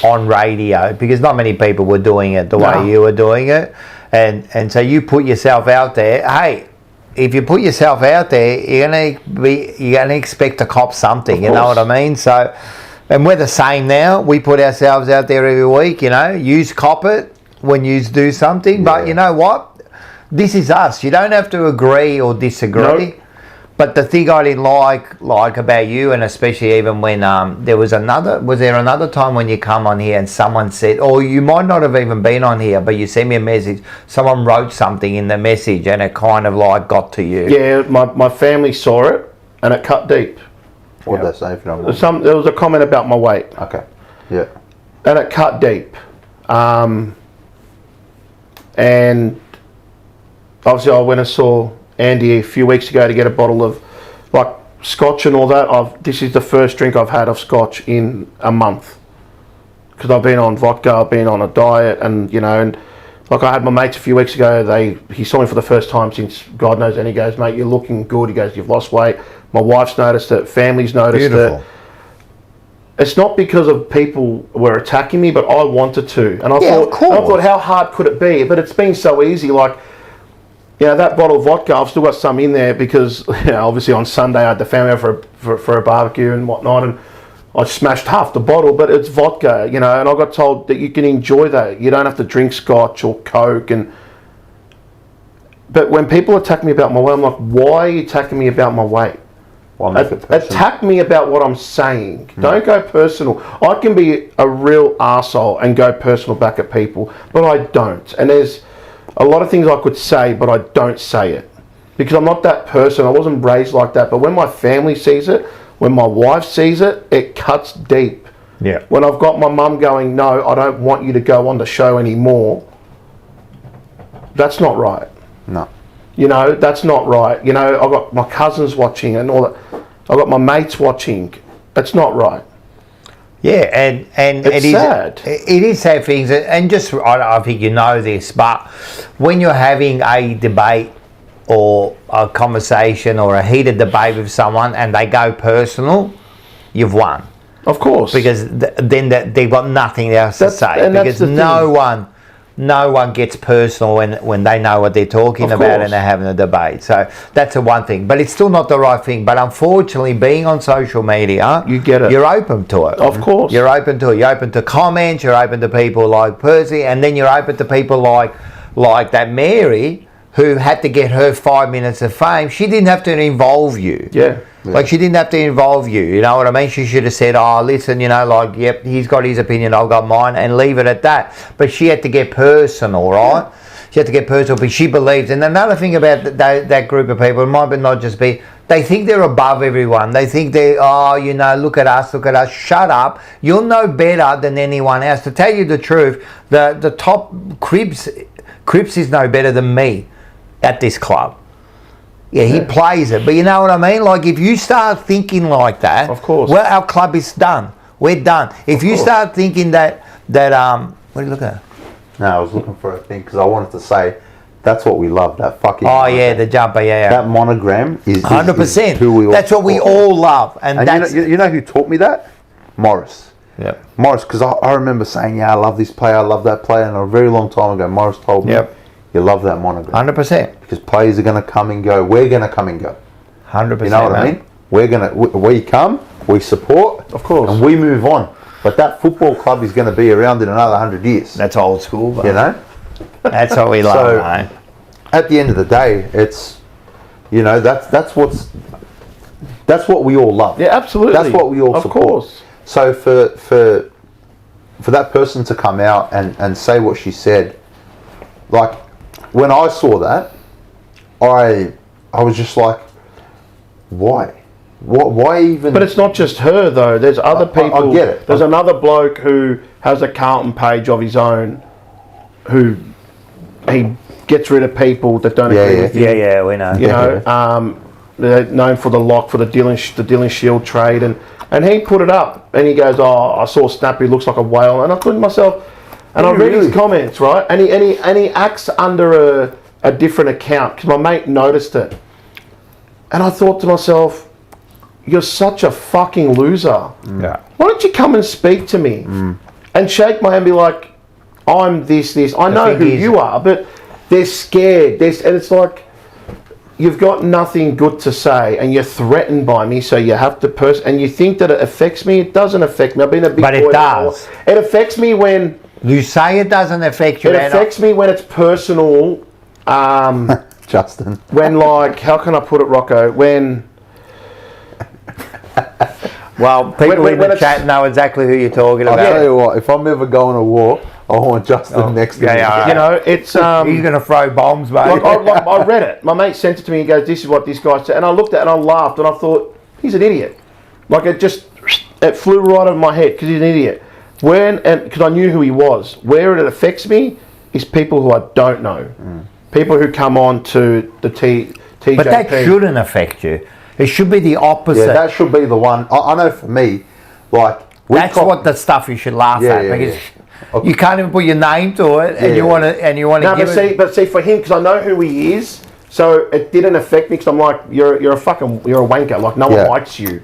on radio, because not many people were doing it the way you were doing it, and so you put yourself out there. Hey, if you put yourself out there, you're gonna expect to cop something. You know what I mean? So. And we're the same now. We put ourselves out there every week, you know. Yous cop it when yous do something. But you know what? This is us. You don't have to agree or disagree. Nope. But the thing I didn't like about you, and especially even when was there another time when you come on here and someone said, or you might not have even been on here, but you sent me a message, someone wrote something in the message and it kind of like got to you. Yeah, my family saw it and it cut deep. What Yeah. they say, if you don't mind. There was a comment about my weight, Okay. Yeah. and it cut deep. And obviously, I went and saw Andy a few weeks ago to get a bottle of like scotch and all that. This is the first drink I've had of scotch in a month because I've been on vodka, I've been on a diet, and and like I had my mates a few weeks ago. He saw me for the first time since God knows, and he goes, "Mate, you're looking good." He goes, "You've lost weight." My wife's noticed it. Family's noticed Beautiful. it. It's not because of people were attacking me, but I wanted to, and I thought, how hard could it be? But it's been so easy. Like, that bottle of vodka, I've still got some in there because, obviously on Sunday I had the family over for a barbecue and whatnot, and I smashed half the bottle. But it's vodka, and I got told that you can enjoy that. You don't have to drink scotch or Coke. But when people attack me about my weight, I'm like, why are you attacking me about my weight? Attack me about what I'm saying. Don't go personal. I can be a real arsehole and go personal back at people, but I don't. And there's a lot of things I could say, but I don't say it because I'm not that person. I wasn't raised like that. But when my family sees it, when my wife sees it, it cuts deep. Yeah. When I've got my mum going, "No, I don't want you to go on the show anymore," that's not right. No. That's not right. I've got my cousins watching and all that. I've got my mates watching. That's not right. Yeah, and It's sad. It is sad things, and just I think you know this, but when you're having a debate or a conversation or a heated debate with someone and they go personal, you've won. Of course. Because then they've got nothing else to say. Because no one gets personal when they know what they're talking about and they're having a debate. So that's the one thing. But it's still not the right thing. But unfortunately, being on social media, you get it. You're open to it. Of course. You're open to it. You're open to comments. You're open to people like Percy. And then you're open to people like that Mary, who had to get her 5 minutes of fame. She didn't have to involve you. Yeah. Like, she didn't have to involve you, you know what I mean? She should have said, "Oh, listen, yep, he's got his opinion, I've got mine," and leave it at that. But she had to get personal, right? Yeah. She had to get personal, but she believes. And another thing about that group of people, it might not just be, they think they're above everyone. They think look at us. Shut up. You'll know better than anyone else. To tell you the truth, the top Cripps is no better than me at this club. Yeah, he plays it. But you know what I mean? Like, if you start thinking like that, of course, well, our club is done. We're done. If you start thinking that what are you looking at? No, I was looking for a thing because I wanted to say that's what we love. That fucking. Oh yeah, the jumper. Yeah. That monogram is 100%. Who we all. That's what we all love, and that's you know who taught me that? Morris. Yeah. Morris, because I remember saying, "Yeah, I love this player. I love that player," and a very long time ago, Morris told me. Yep. You love that monogram. 100%. Because players are going to come and go. We're going to come and go. 100%. You know what I mean? We come, we support, of course, and we move on. But that football club is going to be around in another 100 years. That's old school, bro. You know? That's what we love, so, mate. At the end of the day, it's, that's what we all love. Yeah, absolutely. That's what we all support. Of course. So for that person to come out and say what she said, like, when I saw that, I was just like, why? Why even? But it's not just her though. There's other people. I get it. There's another bloke who has a Carlton page of his own, who he gets rid of people that don't agree with him. Yeah, we know. They're known for the Dylan Shield trade, and he put it up, and he goes, "Oh, I saw Snappy looks like a whale," and I thought to myself. And I read his comments, right? And he acts under a different account because my mate noticed it. And I thought to myself, "You're such a fucking loser. Yeah. Why don't you come and speak to me and shake my hand and be like, I'm this. I know who you are, but they're scared. And it's like, you've got nothing good to say and you're threatened by me, so you have to and you think that it affects me. It doesn't affect me. I've been a big boy. But it does. It affects me when... You say it doesn't affect you. It affects me when it's personal. Justin. When, like, how can I put it, Rocco? When... Well, people in the chat know exactly who you're talking about. I'll tell you what, if I'm ever going to war, I want Justin next to me. You know, it's... he's going to throw bombs, mate. I read it. My mate sent it to me. He goes, "This is what this guy said." And I looked at it and I laughed and I thought, he's an idiot. Like it flew right over my head because he's an idiot. Because I knew who he was. Where it affects me is people who I don't know. People who come on to the TJP. But that shouldn't affect you. It should be the opposite. Yeah, that should be the one. I know for me, like that's what the stuff you should laugh at because you can't even put your name to it, and you want to give it. But see, for him, because I know who he is, so it didn't affect me. Because I'm like, you're a wanker. Like no one likes you.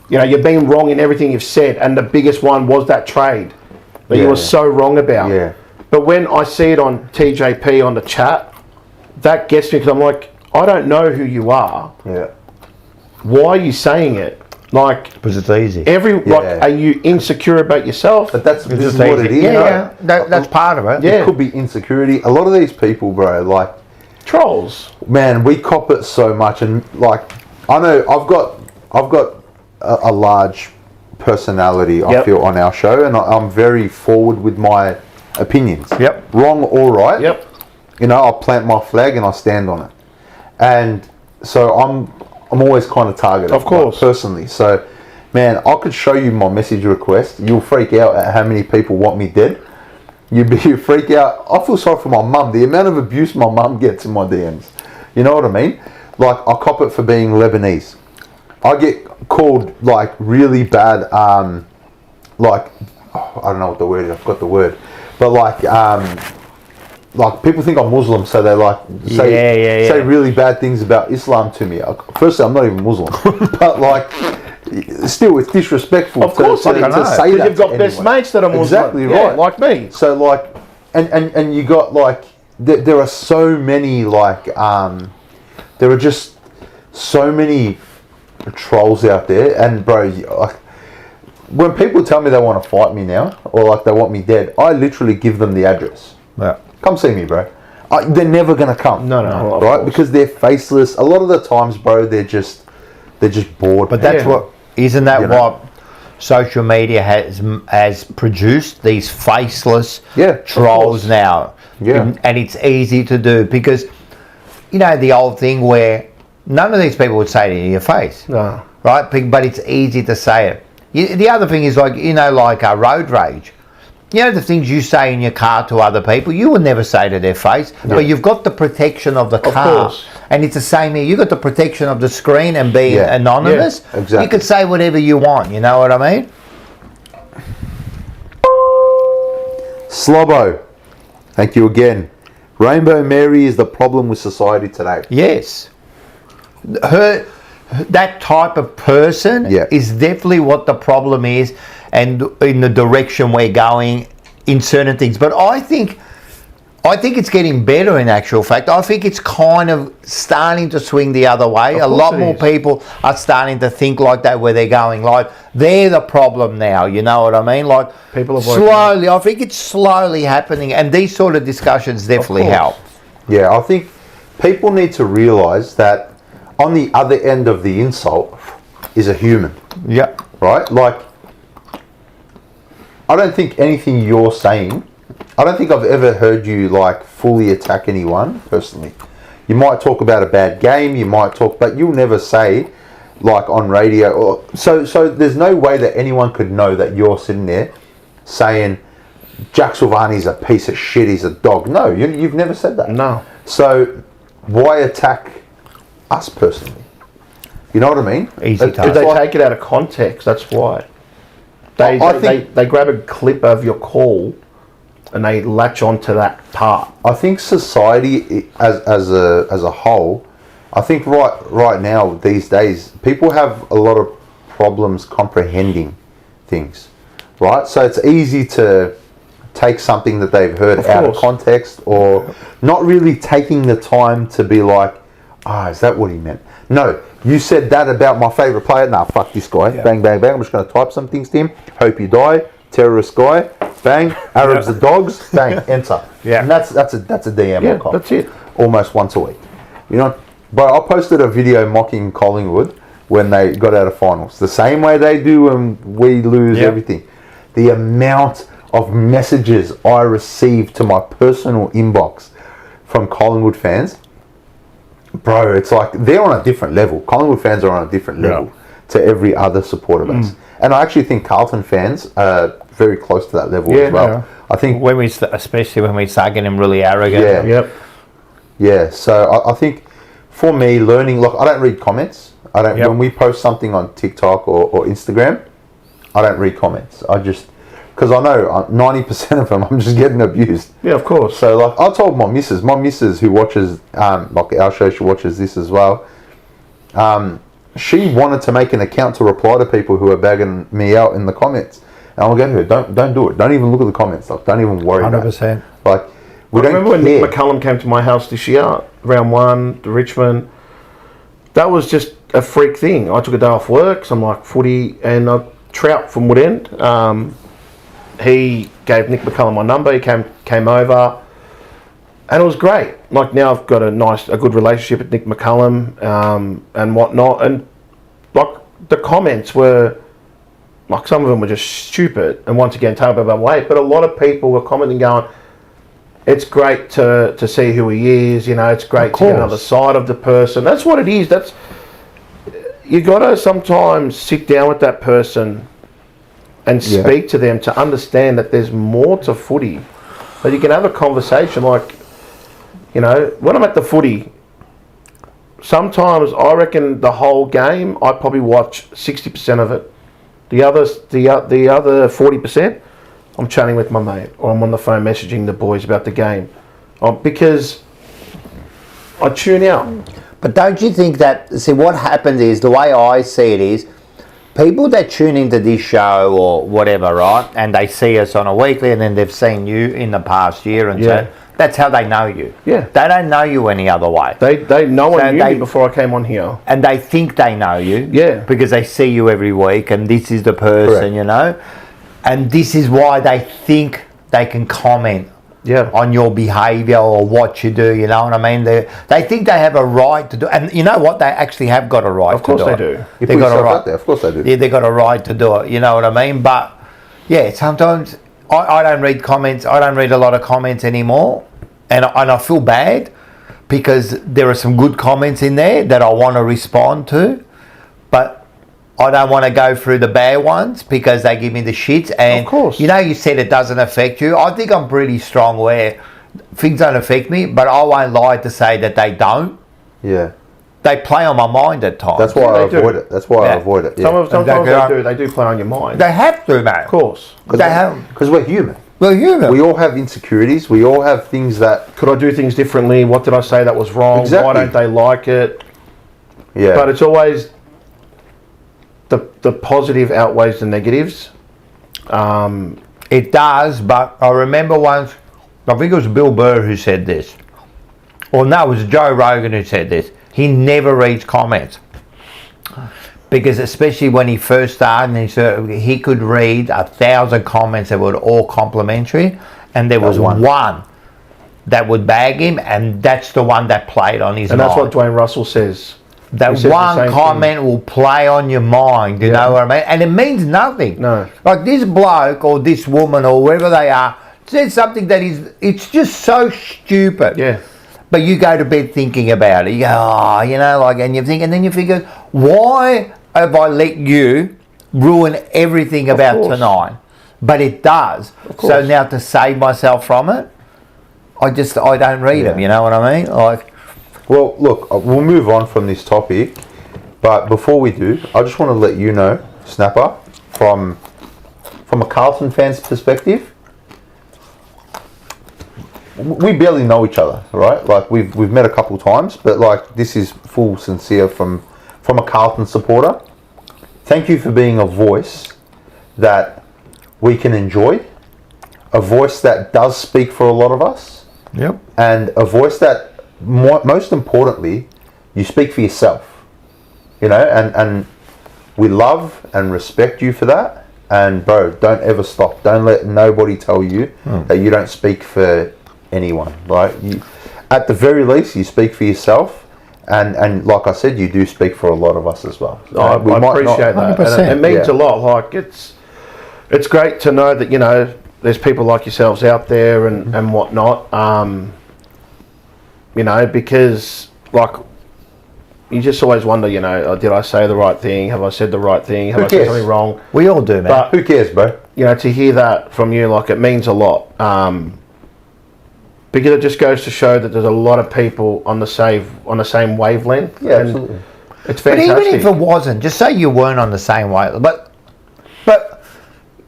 You know, you've been wrong in everything you've said, and the biggest one was that trade that you were so wrong about. Yeah. But when I see it on TJP on the chat, that gets me because I'm like, I don't know who you are. Yeah. Why are you saying it? Like, because it's easy. Are you insecure about yourself? But this is what it is. Yeah, that's part of it. Yeah. It could be insecurity. A lot of these people, bro, like trolls. Man, we cop it so much, and like I know I've got a large personality. I feel on our show, and I'm very forward with my opinions. Yep. Wrong or right. Yep. You know, I'll plant my flag and I stand on it, and so I'm always kind of targeted, of course, like, personally. So, man, I could show you my message request. You'll freak out at how many people want me dead. You freak out. I feel sorry for my mum. The amount of abuse my mum gets in my DMs. You know what I mean? Like, I cop it for being Lebanese. I get called like really bad. Like, I don't know what the word is. I forgot the word. But like people think I'm Muslim, so they like say really bad things about Islam to me. Firstly, I'm not even Muslim, but like still, it's disrespectful. Of course, to say that. You've got best mates that are Muslim, exactly right, like me. So like, and you got like there are so many like there are just so many trolls out there, and bro. When people tell me they want to fight me now, or like they want me dead, I literally give them the address. Yeah. Come see me, bro. They're never gonna come. No, right? Because they're faceless. A lot of the times, bro, they're just bored. But that's isn't that what social media has produced? These faceless trolls now. Yeah. And it's easy to do because you know the old thing where none of these people would say it in your face. No. Right? But it's easy to say it. The other thing is like road rage. You know the things you say in your car to other people, you would never say to their face, but you've got the protection of the car. Course. And it's the same here. You've got the protection of the screen and being anonymous. Yeah, exactly. You could say whatever you want, you know what I mean? Slobbo, thank you again. Rainbow Mary is the problem with society today. Yes. That type of person is definitely what the problem is and in the direction we're going in certain things. But I think it's getting better in actual fact. I think it's kind of starting to swing the other way. A lot more people are starting to think like that where they're going. Like, they're the problem now, you know what I mean? Like, people are slowly, I think it's slowly happening. And these sort of discussions definitely help. Yeah, I think people need to realise that on the other end of the insult is a human. Yeah. Right? Like, I don't think anything you're saying, I don't think I've ever heard you like fully attack anyone personally. You might talk about a bad game, but you'll never say like on radio or so there's no way that anyone could know that you're sitting there saying Jack Silvani's a piece of shit, he's a dog. No, you've never said that. No. So why attack us personally? You know what I mean? Easy Because they take it out of context, that's why. They grab a clip of your call and they latch onto that part. I think society as a whole, I think right now these days people have a lot of problems comprehending things, right? So it's easy to take something that they've heard out of context or not really taking the time to be like, is that what he meant? No, you said that about my favourite player. Nah, fuck this guy. Yeah. Bang, bang, bang. I'm just going to type some things to him. Hope you die. Terrorist guy. Bang. Arabs are dogs. Bang. Enter. Yeah. And that's a DM. Yeah, that's it. Almost once a week. You know. But I posted a video mocking Collingwood when they got out of finals. The same way they do when we lose everything. The amount of messages I received to my personal inbox from Collingwood fans. Bro, it's like they're on a different level. Collingwood fans are on a different level. to every other supporter base. And I actually think Carlton fans are very close to that level as well. Yeah. I think especially when we start getting really arrogant. Yeah. Yep. Yeah, so I think for me, learning, look, I don't read comments. I don't. Yep. When we post something on TikTok or Instagram, I don't read comments. I just, because I know 90% of them, I'm just getting abused. Yeah, of course. So like, I told my missus who watches like our show, she watches this as well. She wanted to make an account to reply to people who are bagging me out in the comments. And I'll go to her, don't do it. Don't even look at the comments. Like, don't even worry 100%. about it. Like, we I don't remember when care. Nick McCullum came to my house this year, round 1, to Richmond. That was just a freak thing. I took a day off work, some like footy, and Trout from Woodend. He gave Nick McCullum my number. He came over, and it was great. Like, now I've got a good relationship with Nick McCullum and whatnot. And like, the comments were, like, some of them were just stupid. And once again, take about weight. But a lot of people were commenting, going, "It's great to see who he is. You know, it's great to get another side of the person." That's what it is. You got to sometimes sit down with that person and speak to them to understand that there's more to footy. That you can have a conversation. Like, you know, when I'm at the footy, sometimes I reckon the whole game I probably watch 60% of it. The other 40%, I'm chatting with my mate, or I'm on the phone messaging the boys about the game, because I tune out. But don't you think that, see, what happens is, the way I see it is, people that tune into this show or whatever, right, and they see us on a weekly, and then they've seen you in the past year, and so that's how they know you. Yeah. They don't know you any other way. No one knew me before I came on here. And they think they know you. Yeah. Because they see you every week, and this is the person, Correct. you know. And this is why they think they can comment on your behaviour or what you do, you know what I mean? They think they have a right to do, and you know what? They actually have got a right to do it. Of course they do. You They've put got a yourself right. out there, of course they do. Yeah, they've got a right to do it, you know what I mean? But yeah, sometimes I don't read comments. I don't read a lot of comments anymore, and I feel bad because there are some good comments in there that I want to respond to, but I don't want to go through the bad ones because they give me the shits. And of course, you know, you said it doesn't affect you. I think I'm pretty strong where things don't affect me, but I won't lie to say that they don't. Yeah. They play on my mind at times. That's why I avoid it. That's why I avoid it. Yeah. Sometimes they do play on your mind. They have to, mate. Of course. Because we're human. We're human. We all have insecurities. We all have things that... Could I do things differently? What did I say that was wrong? Exactly. Why don't they like it? Yeah. But it's always... The positive outweighs the negatives. It does, but I remember once, I think it was Bill Burr who said this. Or no, it was Joe Rogan who said this. He never reads comments. Because especially when he first started, he could read 1,000 comments that were all complimentary, and there was one that would bag him, and that's the one that played on his mind. And that's what Dwayne Russell says. That one comment will play on your mind, you know what I mean? And it means nothing. No. Like this bloke or this woman or wherever they are said something that it's just so stupid. Yeah. But you go to bed thinking about it. You go, oh, you know, like, and you think, and then you figure, why have I let you ruin everything about tonight? But it does. So now to save myself from it, I don't read them, you know what I mean? Like, well, look, we'll move on from this topic, but before we do, I just want to let you know, Snapper, from a Carlton fan's perspective, we barely know each other, right? Like we've met a couple times, but like this is full sincere from a Carlton supporter. Thank you for being a voice that we can enjoy, a voice that does speak for a lot of us, and a voice that, most importantly, you speak for yourself, you know, and we love and respect you for that. And bro, don't ever stop. Don't let nobody tell you that you don't speak for anyone. Like, at the very least, you speak for yourself, and like I said, you do speak for a lot of us as well. I appreciate that. And it means a lot. Like, it's great to know that, you know, there's people like yourselves out there and whatnot. You know, because, like, you just always wonder, you know, did I say the right thing? Have I said the right thing? Have Who I said cares? something wrong? We all do, man. But Who cares, bro? you know, to hear that from you, like, it means a lot. Because it just goes to show that there's a lot of people on the same wavelength. Yeah, and absolutely. It's But fantastic. even if it wasn't, just say you weren't on the same wavelength, but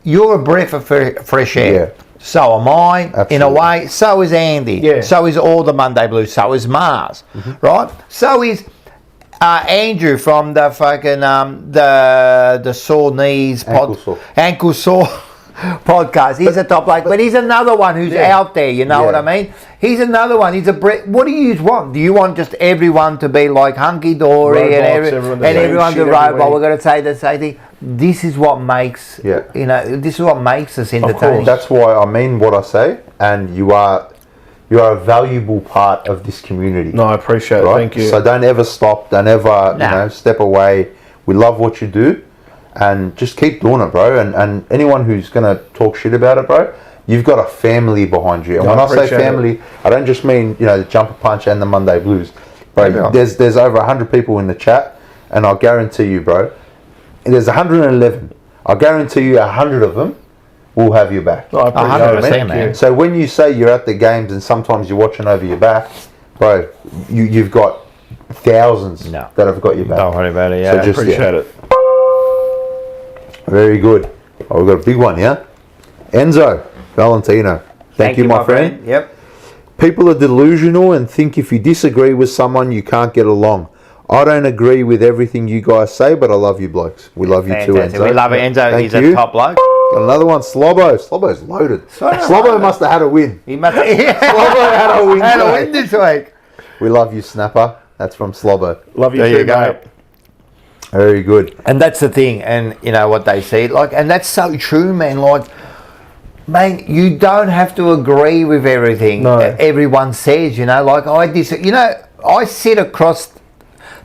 you're a breath of fresh air. Yeah. So am I, in a Absolutely. way. So is Andy. Yeah. So is all the Monday Blues. So is Mars, right? So is Andrew from the fucking the sore knees ankle sore podcast. He's a top bloke, but he's another one who's out there. You know what I mean? He's another one. He's a what do you want? Do you want just everyone to be like hunky dory and everyone to robot? We're going to say the same thing. This is what makes you know. This is what makes us entertaining. Of course, that's why I mean what I say, and you are a valuable part of this community. No, I appreciate it. Thank you. So don't ever stop. Don't ever you know, step away. We love what you do, and just keep doing it, bro. And anyone who's gonna talk shit about it, bro, you've got a family behind you. And when I say family, I don't just mean, you know, the Jumper Punch and the Monday Blues, bro. There's over 100 people in the chat, and I'll guarantee you, bro. There's 111. I'll guarantee you 100 of them will have your back. No, I appreciate it, man. So when you say you're at the games and sometimes you're watching over your back, bro, you've got thousands that have got your back. Don't worry about it. Yeah, so just, appreciate it. Very good. Oh, we've got a big one here. Enzo Valentino. Thank you, my friend. Yep. People are delusional and think if you disagree with someone, you can't get along. I don't agree with everything you guys say, but I love you blokes. We love you too, Enzo. We love it, Enzo. Thank He's you. a top bloke. Got another one, Slobbo. Slobbo's loaded. Slobbo must have had a win. He must Slobbo had a win. had a win this week. We love you, Snapper. That's from Slobbo. Love you There too, you go. mate. Very good. And that's the thing, and you know what they see, like, and that's so true, man. Like, man, you don't have to agree with everything everyone says. You know, like I sit across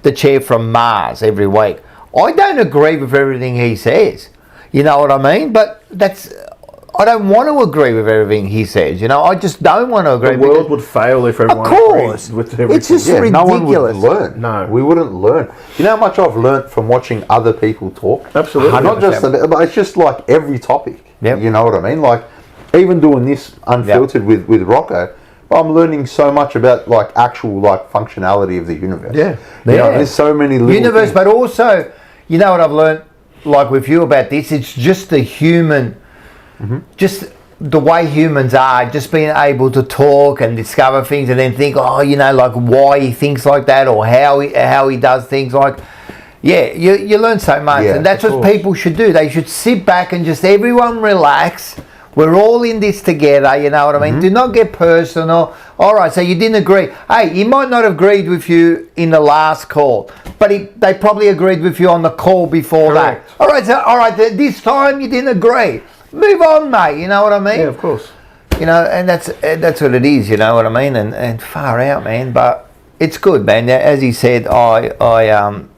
the chair from Mars every week. I don't agree with everything he says. You know what I mean? But I don't want to agree with everything he says. You know, I just don't want to agree. The world would fail if everyone agreed with everything. It's just ridiculous. No one would learn. No. We wouldn't learn. You know how much I've learnt from watching other people talk? Absolutely. Not just about, but it's just like every topic. Yep. You know what I mean? Like, even doing this unfiltered with Rocco, I'm learning so much about like actual like functionality of the universe. Yeah. You know, there's so many little universe, things. but also, you know what I've learned, like with you about this, it's just the human, just the way humans are, just being able to talk and discover things and then think, oh, you know, like why he thinks like that or how he does things like, yeah, you learn so much. Yeah, and that's of what course. people should do. They should sit back and just everyone relax. We're all in this together, you know what I mean? Do not get personal. All right, so you didn't agree. Hey, he might not have agreed with you in the last call, but they probably agreed with you on the call before Correct. that. All right, this time you didn't agree. Move on, mate, you know what I mean? Yeah, of course. You know, and that's what it is, you know what I mean? And far out, man, but it's good, man. As he said, I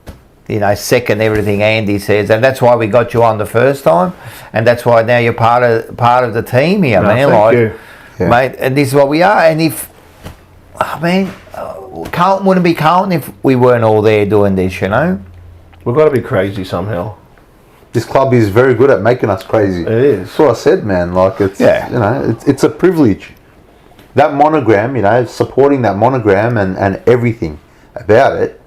you know, second everything Andy says, and that's why we got you on the first time, and that's why now you're part of the team here, man. Thank you. Yeah. Mate, and this is what we are. And if, Carlton wouldn't be Carlton if we weren't all there doing this, you know. We've got to be crazy somehow. This club is very good at making us crazy. It is. That's what I said, man. Like, it's you know, it's a privilege. That monogram, you know, supporting that monogram and everything about it.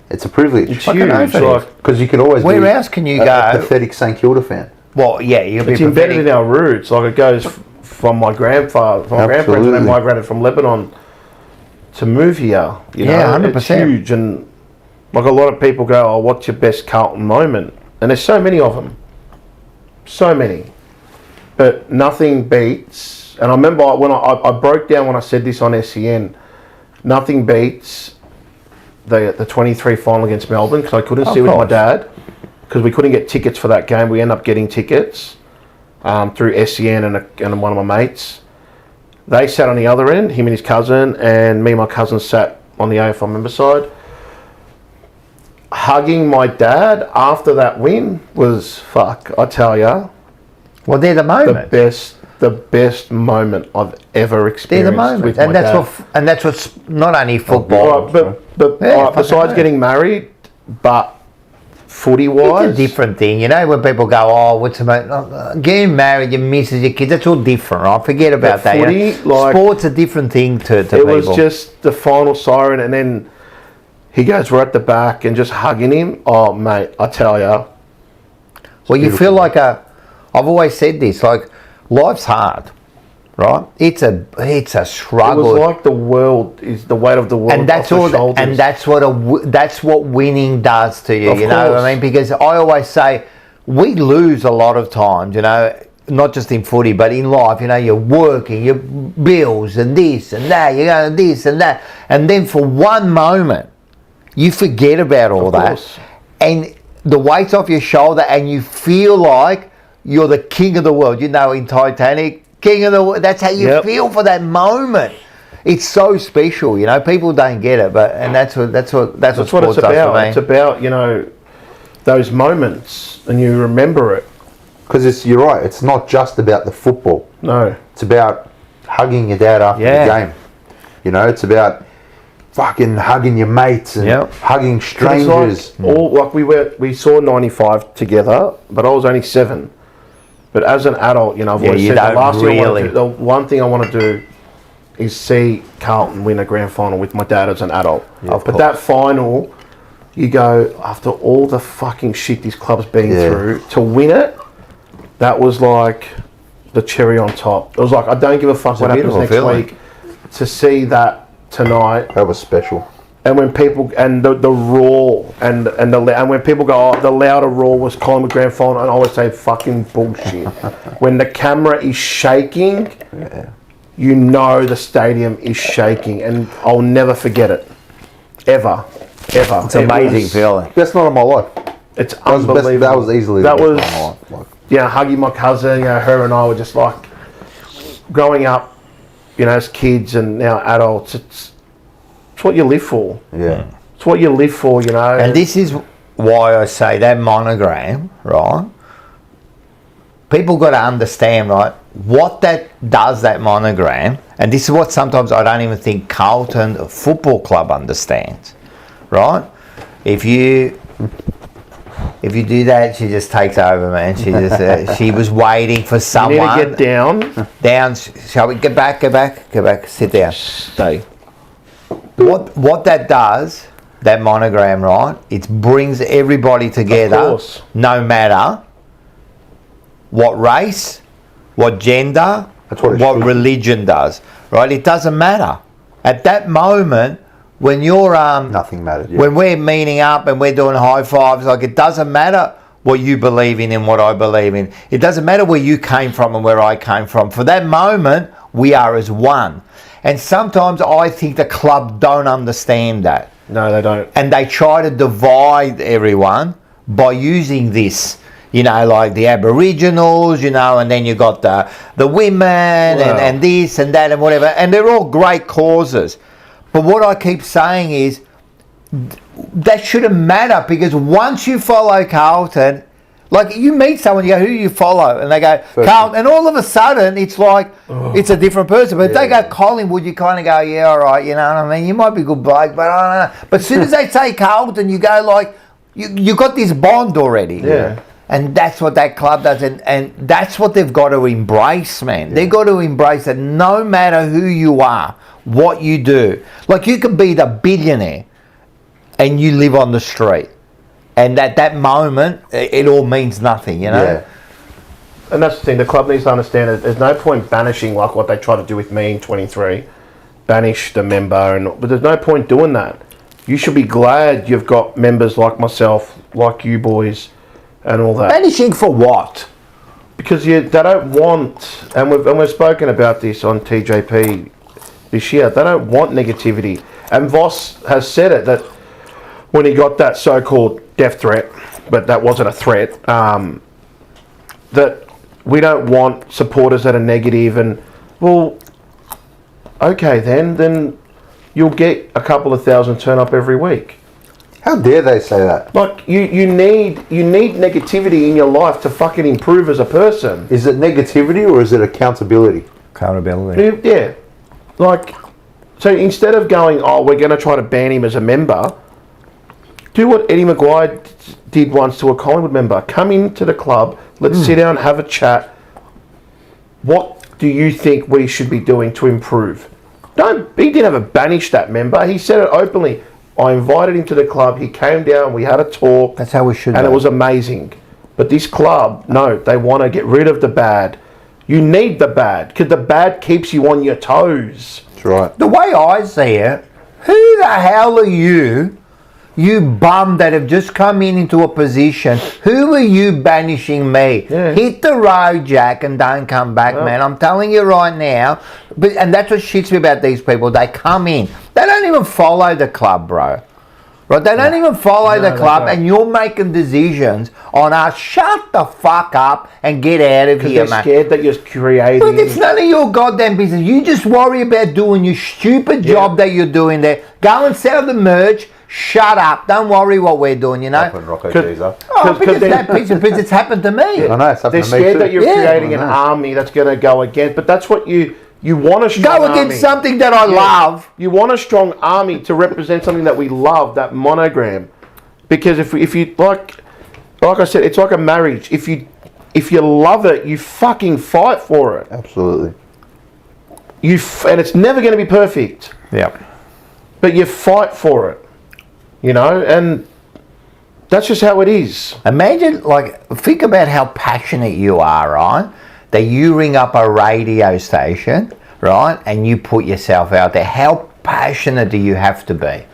It's a privilege. It's huge. Because you could always Where be else can you a go? pathetic St Kilda fan. Well, yeah, you'll be It's embedded pathetic. in our roots. Like, it goes from my grandfather, from my grandparents when they migrated from Lebanon to move here. You know, 100%. It's huge. And like a lot of people go, oh, what's your best Carlton moment? And there's so many of them. So many. But nothing beats, and I remember when I broke down when I said this on SEN, nothing beats the 23 final against Melbourne, because I couldn't see with my dad, because we couldn't get tickets for that game. We ended up getting tickets through SEN and one of my mates. They sat on the other end, him and his cousin, and me and my cousin sat on the AFL member side. Hugging my dad after that win was, fuck, I tell ya, Well, they're the moment. the best moment I've ever experienced. They're the moment, with and my that's dad. and that's what's not only football. Right, but But besides getting married, but footy-wise, it's a different thing, you know. When people go, "Oh, what's about getting married, your missus, your kids?" That's all different, right? Forget about that. Footy, You know? Sport's a different thing to it people. was just the final siren, and then he goes right at the back and just hugging him. Oh, mate, I tell ya. Well, you feel like I've always said this, like life's hard, right? It's a struggle. It was like the world is the weight of the world, and that's off all. the shoulders. And that's what winning does to you. Of You know what course. I mean? Because I always say we lose a lot of times. You know, not just in footy, but in life. You know, you're working, your bills, and this and that. You're going this and that, and then for one moment, you forget about all that, course. and the weight's off your shoulder, and you feel like you're the king of the world. You know, in Titanic, king of the world. That's how you feel for that moment. It's so special, you know. People don't get it, but that's what That's sports what it's does about. for me. It's about, you know, those moments, and you remember it. Because you're right. It's not just about the football. No, It's about hugging your dad after the game. You know, it's about fucking hugging your mates and hugging strangers. It's like, we saw 95 together, but I was only 7. But as an adult, you know, I've always you said don't the one thing I want to do is see Carlton win a grand final with my dad as an adult. But that final, you go, after all the fucking shit this club's been through, to win it, that was like the cherry on top. It was like, I don't give a fuck what happens next week. To see that tonight, That was special. and when people and the roar and when people go, oh, the louder roar was Collingwood grand final, and I always say fucking bullshit. When the camera is shaking, you know the stadium is shaking, and I'll never forget it, ever. It's an amazing feeling. Best night of my life. It's That was, unbelievable. that was easily that the was best night of my life. hugging my cousin. You know, her and I were just like growing up. You know, as kids and now adults, it's what you live for. Yeah. It's what you live for, you know. And this is why I say that monogram, right? People got to understand, right, what that does, that monogram, and this is what sometimes I don't even think Carlton Football Club understands, right? If you do that, she just takes over, man. She just she was waiting for someone. You need to get down. Shall we get back? Sit down. Stay. What that does, that monogram, right? It brings everybody together, Of course. no matter what race, what gender, That's what it what should. religion does, right? It doesn't matter. At that moment, when you're Nothing mattered. Yeah. when we're meeting up and we're doing high fives, like it doesn't matter what you believe in and what I believe in. It doesn't matter where you came from and where I came from. For that moment, we are as one. And sometimes I think the club don't understand that. No, they don't. And they try to divide everyone by using this. You know, like the Aboriginals, you know, and then you got the women and this and that and whatever. And they're all great causes. But what I keep saying is that shouldn't matter, because once you follow Carlton, like you meet someone, you go, who do you follow? And they go, Carlton. And all of a sudden, it's like, it's a different person. But if they go Collingwood, you kind of go, yeah, all right, you know what I mean? You might be a good bloke, but I don't know. But as soon as they say Carlton, you go like, you got this bond already. Yeah. And that's what that club does. And that's what they've got to embrace, man. They've got to embrace that no matter who you are, what you do. Like you could be the billionaire and you live on the street. And at that moment, it all means nothing, you know? Yeah. And that's the thing, the club needs to understand that there's no point banishing like what they tried to do with me in 23. Banish the member, but there's no point doing that. You should be glad you've got members like myself, like you boys, and all that. Banishing for what? Because they don't want, and we've spoken about this on TJP this year, they don't want negativity. And Voss has said it, that when he got that so-called death threat, but that wasn't a threat, that we don't want supporters that are negative. And well, okay, then you'll get a couple of thousand turn up every week. How dare they say that? Like you need negativity in your life to fucking improve as a person. Is it negativity or is it accountability? Accountability. Yeah, like So instead of going, oh, we're going to try to ban him as a member, do what Eddie Maguire did once to a Collingwood member. Come into the club, let's sit down, have a chat. What do you think we should be doing to improve? He didn't ever banish that member. He said it openly. I invited him to the club. He came down. We had a talk. That's how we should. And it was amazing. But this club, no, they want to get rid of the bad. You need the bad because the bad keeps you on your toes. That's right. The way I see it, who the hell are you? You bum that have just come into a position. Who are you banishing me? Yeah. Hit the road, Jack, and don't come back, man. I'm telling you right now. And that's what shits me about these people. They come in. They don't even follow the club, bro. Right? They don't even follow the club, and you're making decisions on us. Shut the fuck up and get out of here, They're man. scared that you're creating. But it's none of your goddamn business. You just worry about doing your stupid job that you're doing there. Go and sell the merch. Shut up. Don't worry what we're doing, you know. Rocco Cheeser. Because that piece of business happened to me. I know, it's happened They're to me scared too. that you're creating an army that's going to go against. But that's what you want a strong Go army. against something that I love. You want a strong army to represent something that we love, that monogram. Because if you like I said, it's like a marriage. If you love it, you fucking fight for it. Absolutely. And it's never going to be perfect. Yeah. But you fight for it. You know, and that's just how it is. Imagine, think about how passionate you are, right? That you ring up a radio station, right? And you put yourself out there. How passionate do you have to be?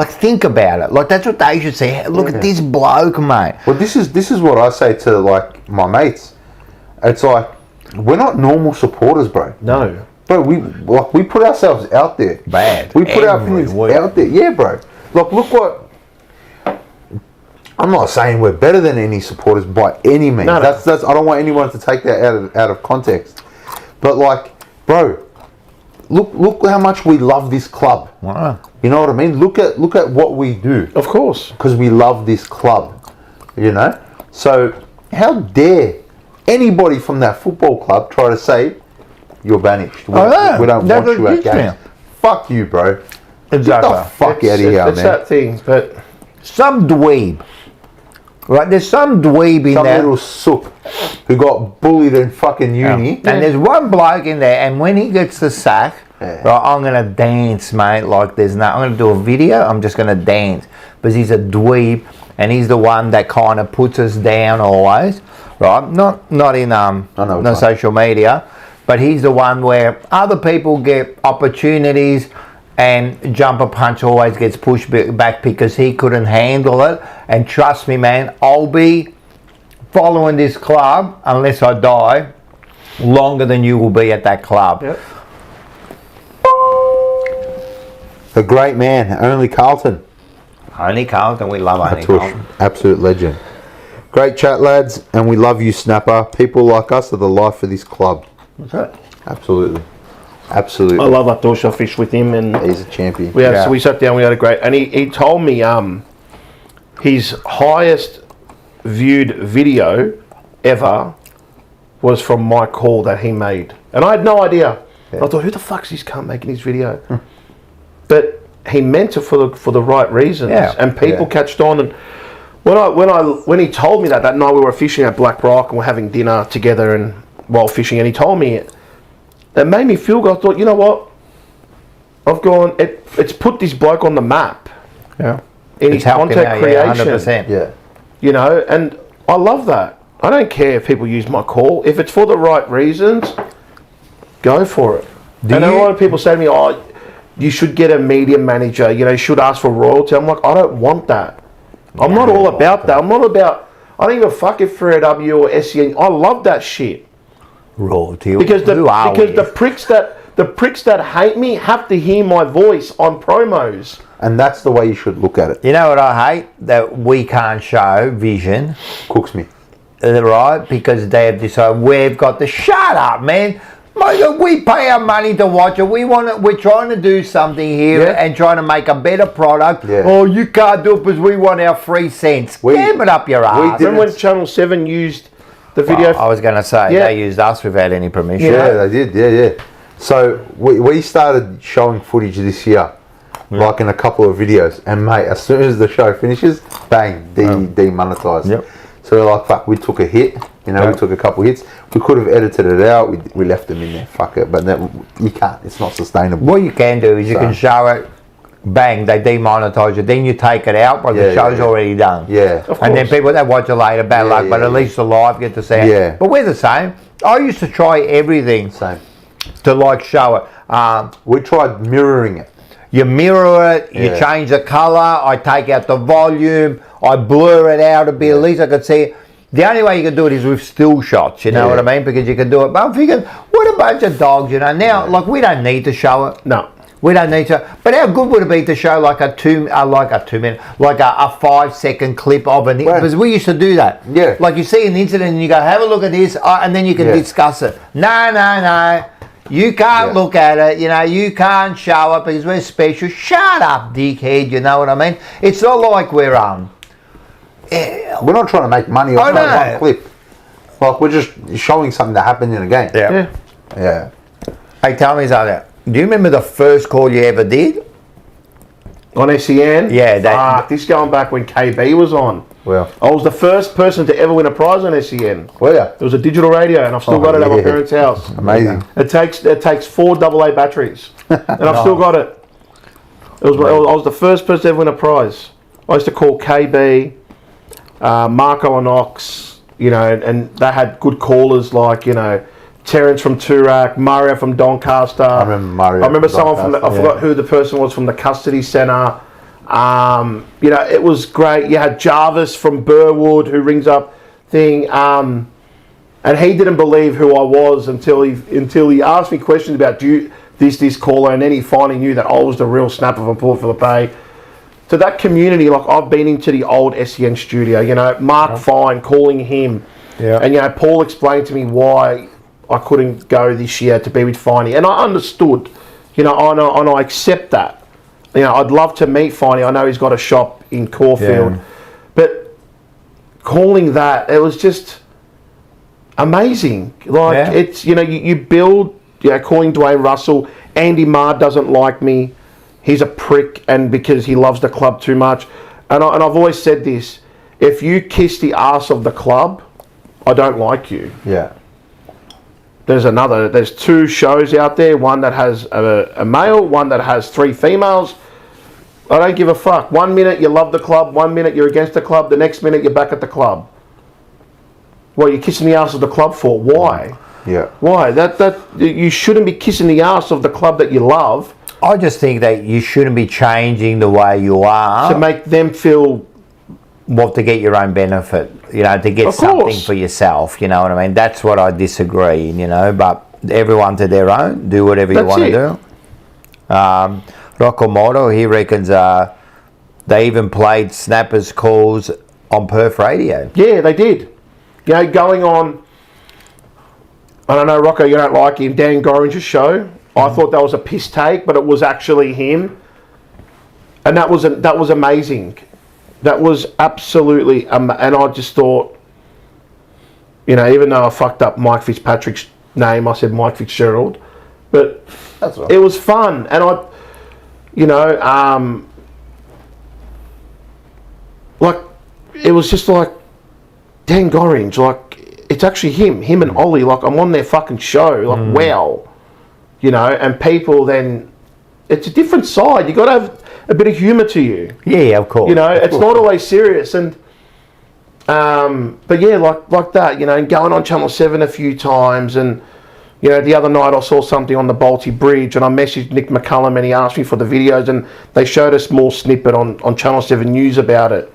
Think about it. That's what they should say. Look at this bloke, mate. Well, this is what I say to my mates. It's like we're not normal supporters, bro. No. Bro, we put ourselves out there. Bad. We put our Every opinions week. out there. Yeah, bro. Look what. I'm not saying we're better than any supporters by any means. No. That's. I don't want anyone to take that out of context. But bro, look how much we love this club. Wow. You know what I mean? Look at what we do. Of course. Because we love this club. You know? So how dare anybody from that football club try to say you're banished. We don't want you at games. Fuck you, bro. Exactly. Get the fuck out of here, It's man. that thing, but Some dweeb. Right? There's some dweeb in Some there. little sook who got bullied in fucking uni. And there's one bloke in there, and when he gets the sack, right, I'm going to dance, mate, I'm going to do a video, I'm just going to dance. Because he's a dweeb, and he's the one that kind of puts us down always, right? Not in no social media, but he's the one where other people get opportunities, and Jumper Punch always gets pushed back because he couldn't handle it. And trust me, man, I'll be following this club unless I die longer than you will be at that club. Yep. A great man, only Carlton. Only Carlton, we love only Carlton. Absolute legend. Great chat, lads, and we love you, Snapper. People like us are the life of this club. That's it. Absolutely. I Absolutely. love Atosha fish with him, and He's a champion. so we sat down, we had a great, and he told me his highest viewed video ever was from my call that he made, and I had no idea. I thought, who the fuck's this cunt making his video? But he meant it for the right reasons, and people catched on. And when he told me that night we were fishing at Black Rock and we're having dinner together and while fishing, and he told me it, that made me feel good. I thought, you know what? I've gone. It's put this bloke on the map. Yeah. In his content creation. 100%. Yeah. You know, and I love that. I don't care if people use my call. If it's for the right reasons, go for it. A lot of people say to me, "Oh, you should get a media manager. You know, you should ask for royalty." I'm like, I don't want that. I'm not all about that. I'm not about. I don't even fuck if 3AW or SEN. I love that shit. Royalty. Because the pricks that hate me have to hear my voice on promos. And that's the way you should look at it. You know what I hate? That we can't show vision. Cooks me. Right? Because they have decided we've got to shut up, man. We pay our money to watch it. We're trying to do something here and trying to make a better product. Yeah. Oh, you can't do it because we want our 3 cents. Damn it up your ass. Remember when Channel 7 used the video? I was going to say, they used us without any permission. Yeah, they did. Yeah. So we started showing footage this year, like in a couple of videos, and mate, as soon as the show finishes, bang, demonetized. Yep. So we're like, fuck, we took a hit, we took a couple hits. We could have edited it out, we left them in there, fuck it, but you can't, it's not sustainable. What you can do is you can show it, bang, they demonetize it, then you take it out, but the show's already done. Yeah. And then people that watch it later, bad luck, but at least the live get to see it. Yeah. But we're the same. I used to try everything Same. to like show it. We tried mirroring it. You mirror it, you change the colour, I take out the volume, I blur it out a bit, at least I could see it. The only way you can do it is with still shots, you know what I mean? Because you can do it. But I'm thinking, what a bunch of dogs, you know. Now, like, we don't need to show it. No. We don't need to. But how good would it be to show like a 5-second clip of an incident? Because we used to do that. Yeah. Like you see an incident and you go, have a look at this, and then you can discuss it. No. You can't look at it, you know, you can't show it because we're special. Shut up, dickhead, you know what I mean? It's not like we're we're not trying to make money off one clip. Like, we're just showing something that happened in a game. Yeah. Hey, tell me something. Do you remember the first call you ever did? On SEN? Yeah. This going back when KB was on. Well, I was the first person to ever win a prize on SEN. well, yeah. It was a digital radio, and I've still got it at my parents' house. Amazing. It takes 4 AA batteries, and I've still got it. I was the first person to ever win a prize. I used to call KB, Marco and Ox, you know, and they had good callers like, you know, Terence from Toorak, Mario from Doncaster. I remember Mario. I remember someone from I forgot who the person was from the custody centre. You know, it was great. You had Jarvis from Burwood who rings up thing, and he didn't believe who I was until he asked me questions about this caller, and then he finally knew that I was the real snapper from Port Phillip Bay. To that community, like, I've been into the old SEN studio, you know, Mark Fine, calling him, and, you know, Paul explained to me why I couldn't go this year to be with Finey, and I understood, you know, and I accept that. You know, I'd love to meet Finey. I know he's got a shop in Caulfield, but calling that, it was just amazing. Like, it's, you know, you build, you know, calling Dwayne Russell, Andy Marr doesn't like me. He's a prick, and because he loves the club too much. And I've always said this, if you kiss the arse of the club, I don't like you. Yeah. There's 2 shows out there, one that has a male, one that has 3 females. I don't give a fuck. 1 minute you love the club, 1 minute you're against the club, the next minute you're back at the club. What are you kissing the arse of the club for? Why? Yeah. Why? That you shouldn't be kissing the arse of the club that you love. I just think that you shouldn't be changing the way you are to make them feel, well, to get your own benefit, you know, to get something for yourself, you know what I mean? That's what I disagree, you know, but everyone to their own, do whatever you want to do. Rocco Moto, he reckons they even played snappers calls on Perth radio. Yeah, they did. You know, going on, I don't know, Rocco, you don't like him, Dan Gorringe's show. I thought that was a piss take, but it was actually him. And that was amazing. That was absolutely, and I just thought, you know, even though I fucked up Mike Fitzpatrick's name, I said Mike Fitzgerald, but that's right. It was fun, and I, you know, like, it was just like Dan Gorringe, like, it's actually him and Ollie, like, I'm on their fucking show, like, wow, you know, and people then, it's a different side, you got to have a bit of humour to you. Yeah, of course. You know, it's not always serious, and but yeah, like that, you know, and going on Channel 7 a few times, and you know, the other night I saw something on the Balti Bridge, and I messaged Nick McCullum, and he asked me for the videos, and they showed a small snippet on Channel 7 News about it.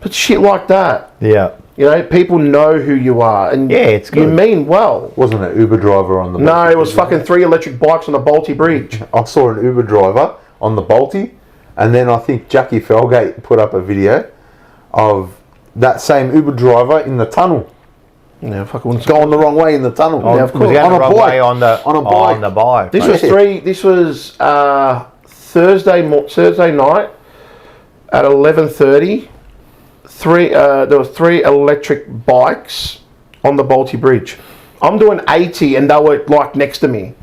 But shit like that. Yeah. You know, people know who you are, and it's good. You mean well. Wasn't an Uber driver on the Balti? No, it was fucking 3 electric bikes on the Balti Bridge. I saw an Uber driver on the Balti, and then I think Jackie Felgate put up a video of that same Uber driver in the tunnel. Yeah, fucking going the wrong way in the tunnel. Yeah, of course. On a bike. On the bike. This was This was Thursday night at 11:30. There were 3 electric bikes on the Balti Bridge. I'm doing 80, and they were like next to me.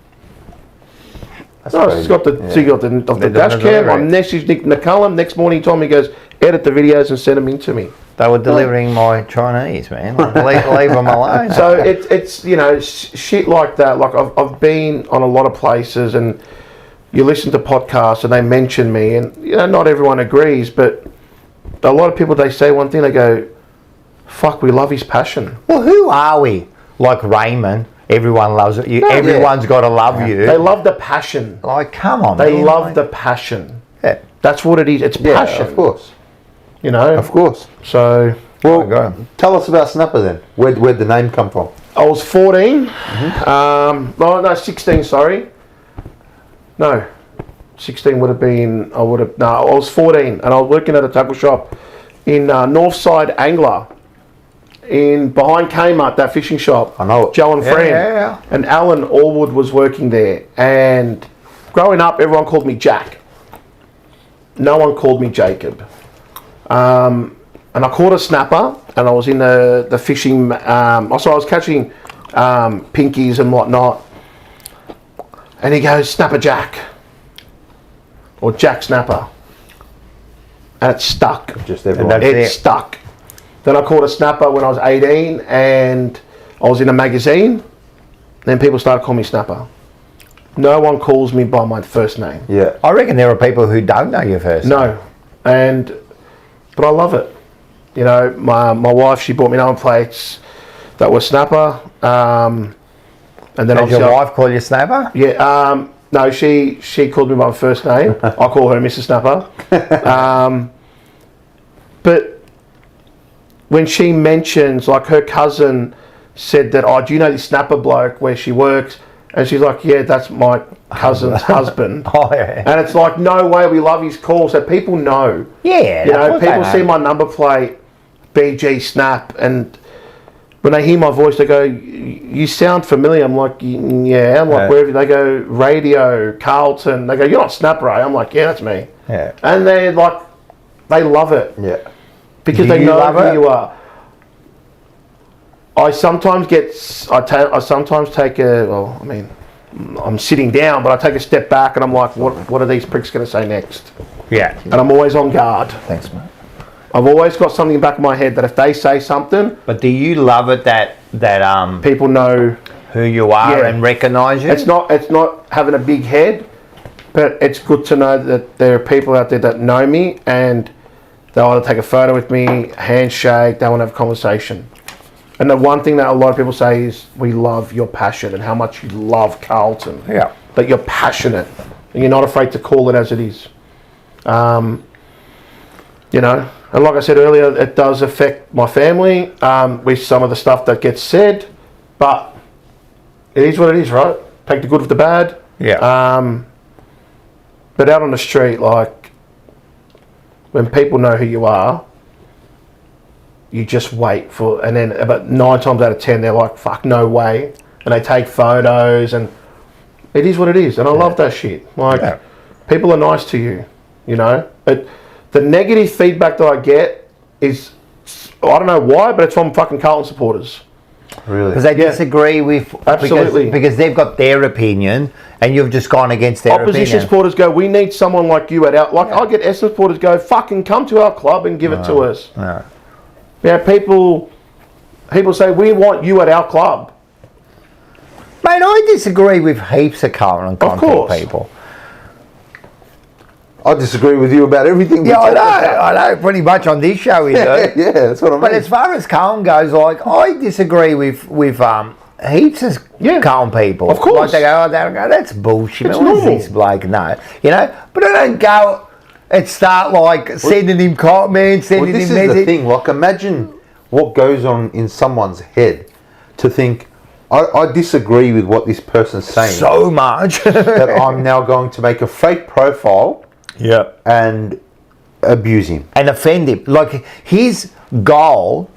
No, it's got the dash cam. I messaged Nick McCullum. Next morning he told me, he goes, edit the videos and send them in to me. They were delivering my Chinese, man. Like, leave them alone. So it's you know, shit like that. Like I've been on a lot of places, and you listen to podcasts and they mention me, and you know, not everyone agrees, but a lot of people, they say one thing, they go, fuck, we love his passion. Well, who are we? Like Raymond, everyone loves it. Everyone's got to love you. They love the passion. Like, come on, They man. love the passion. Yeah. That's what it is. It's passion. Of course. You know? Of course. So... Well, tell us about Snapper then. Where'd the name come from? I was 14. No, 16, sorry. No. 16 would have been... I was 14, and I was working at a tackle shop in Northside, Angler. Behind Kmart, that fishing shop. I know it. Joe and Fran. Yeah. And Alan Allwood was working there. And growing up, everyone called me Jack. No one called me Jacob. And I caught a snapper, and I was in the fishing. I was catching pinkies and whatnot. And he goes, Snapper Jack. Or Jack Snapper. And it stuck. Just everyone. It stuck. Then I caught a snapper when I was 18, and I was in a magazine. Then people started calling me Snapper. No one calls me by my first name. Yeah. I reckon there are people who don't know your first name. No. But I love it. You know, my wife, she bought me number plates that were Snapper. And then Did your wife call you Snapper? Yeah. No, she called me by my first name. I call her Mrs. Snapper. But when she mentions, like, her cousin said that, do you know this Snapper bloke where she works? And she's like, yeah, that's my cousin's husband. Oh, yeah. And it's like, no way, we love his call. So people know. Yeah. You know, people see my number plate, BG Snap, and when they hear my voice, they go, you sound familiar. I'm like, yeah. I'm like, wherever. They go, radio, Carlton. They go, you're not Snapper, eh? I'm like, yeah, that's me. Yeah. And they're like, they love it. Yeah. Because they know who you are. I sometimes take I'm sitting down, but I take a step back and I'm like, what are these pricks going to say next? Yeah. And I'm always on guard. Thanks, mate. I've always got something in the back of my head that if they say something... But do you love it that people know... who you are and recognise you? It's not having a big head, but it's good to know that there are people out there that know me, and they'll either take a photo with me, handshake, they want to have a conversation. And the one thing that a lot of people say is, we love your passion and how much you love Carlton. Yeah. That you're passionate and you're not afraid to call it as it is. You know, and like I said earlier, it does affect my family with some of the stuff that gets said, but it is what it is, right? Take the good with the bad. Yeah. But out on the street, like, when people know who you are, you just wait for, and then about 9 times out of 10, they're like, fuck, no way. And they take photos, and it is what it is. And I love that shit. Like, people are nice to you, you know? The negative feedback that I get is, I don't know why, but it's from fucking Carlton supporters. Really? Because they disagree with... Absolutely. Because they've got their opinion, and you've just gone against their Opposition opinion. supporters go, we need someone like you at our... Like, I get Essendon supporters go, fucking come to our club and give it to us. No. Yeah, people say, we want you at our club. Mate, I disagree with heaps of Carlton content people. I disagree with you about everything. Yeah, I know, pretty much on this show we do. Yeah, that's what I mean. But as far as Carlton goes, like, I disagree with heaps of Carlton people. Of course. Like, they go, that's bullshit. It's What is normal. this bloke? No. You know? But I don't go and start, like, sending him comments, sending this him is the messages. thing. Like, imagine what goes on in someone's head to think, I disagree with what this person's saying. So much. that I'm now going to make a fake profile and abuse him. And offend him. Like, his goal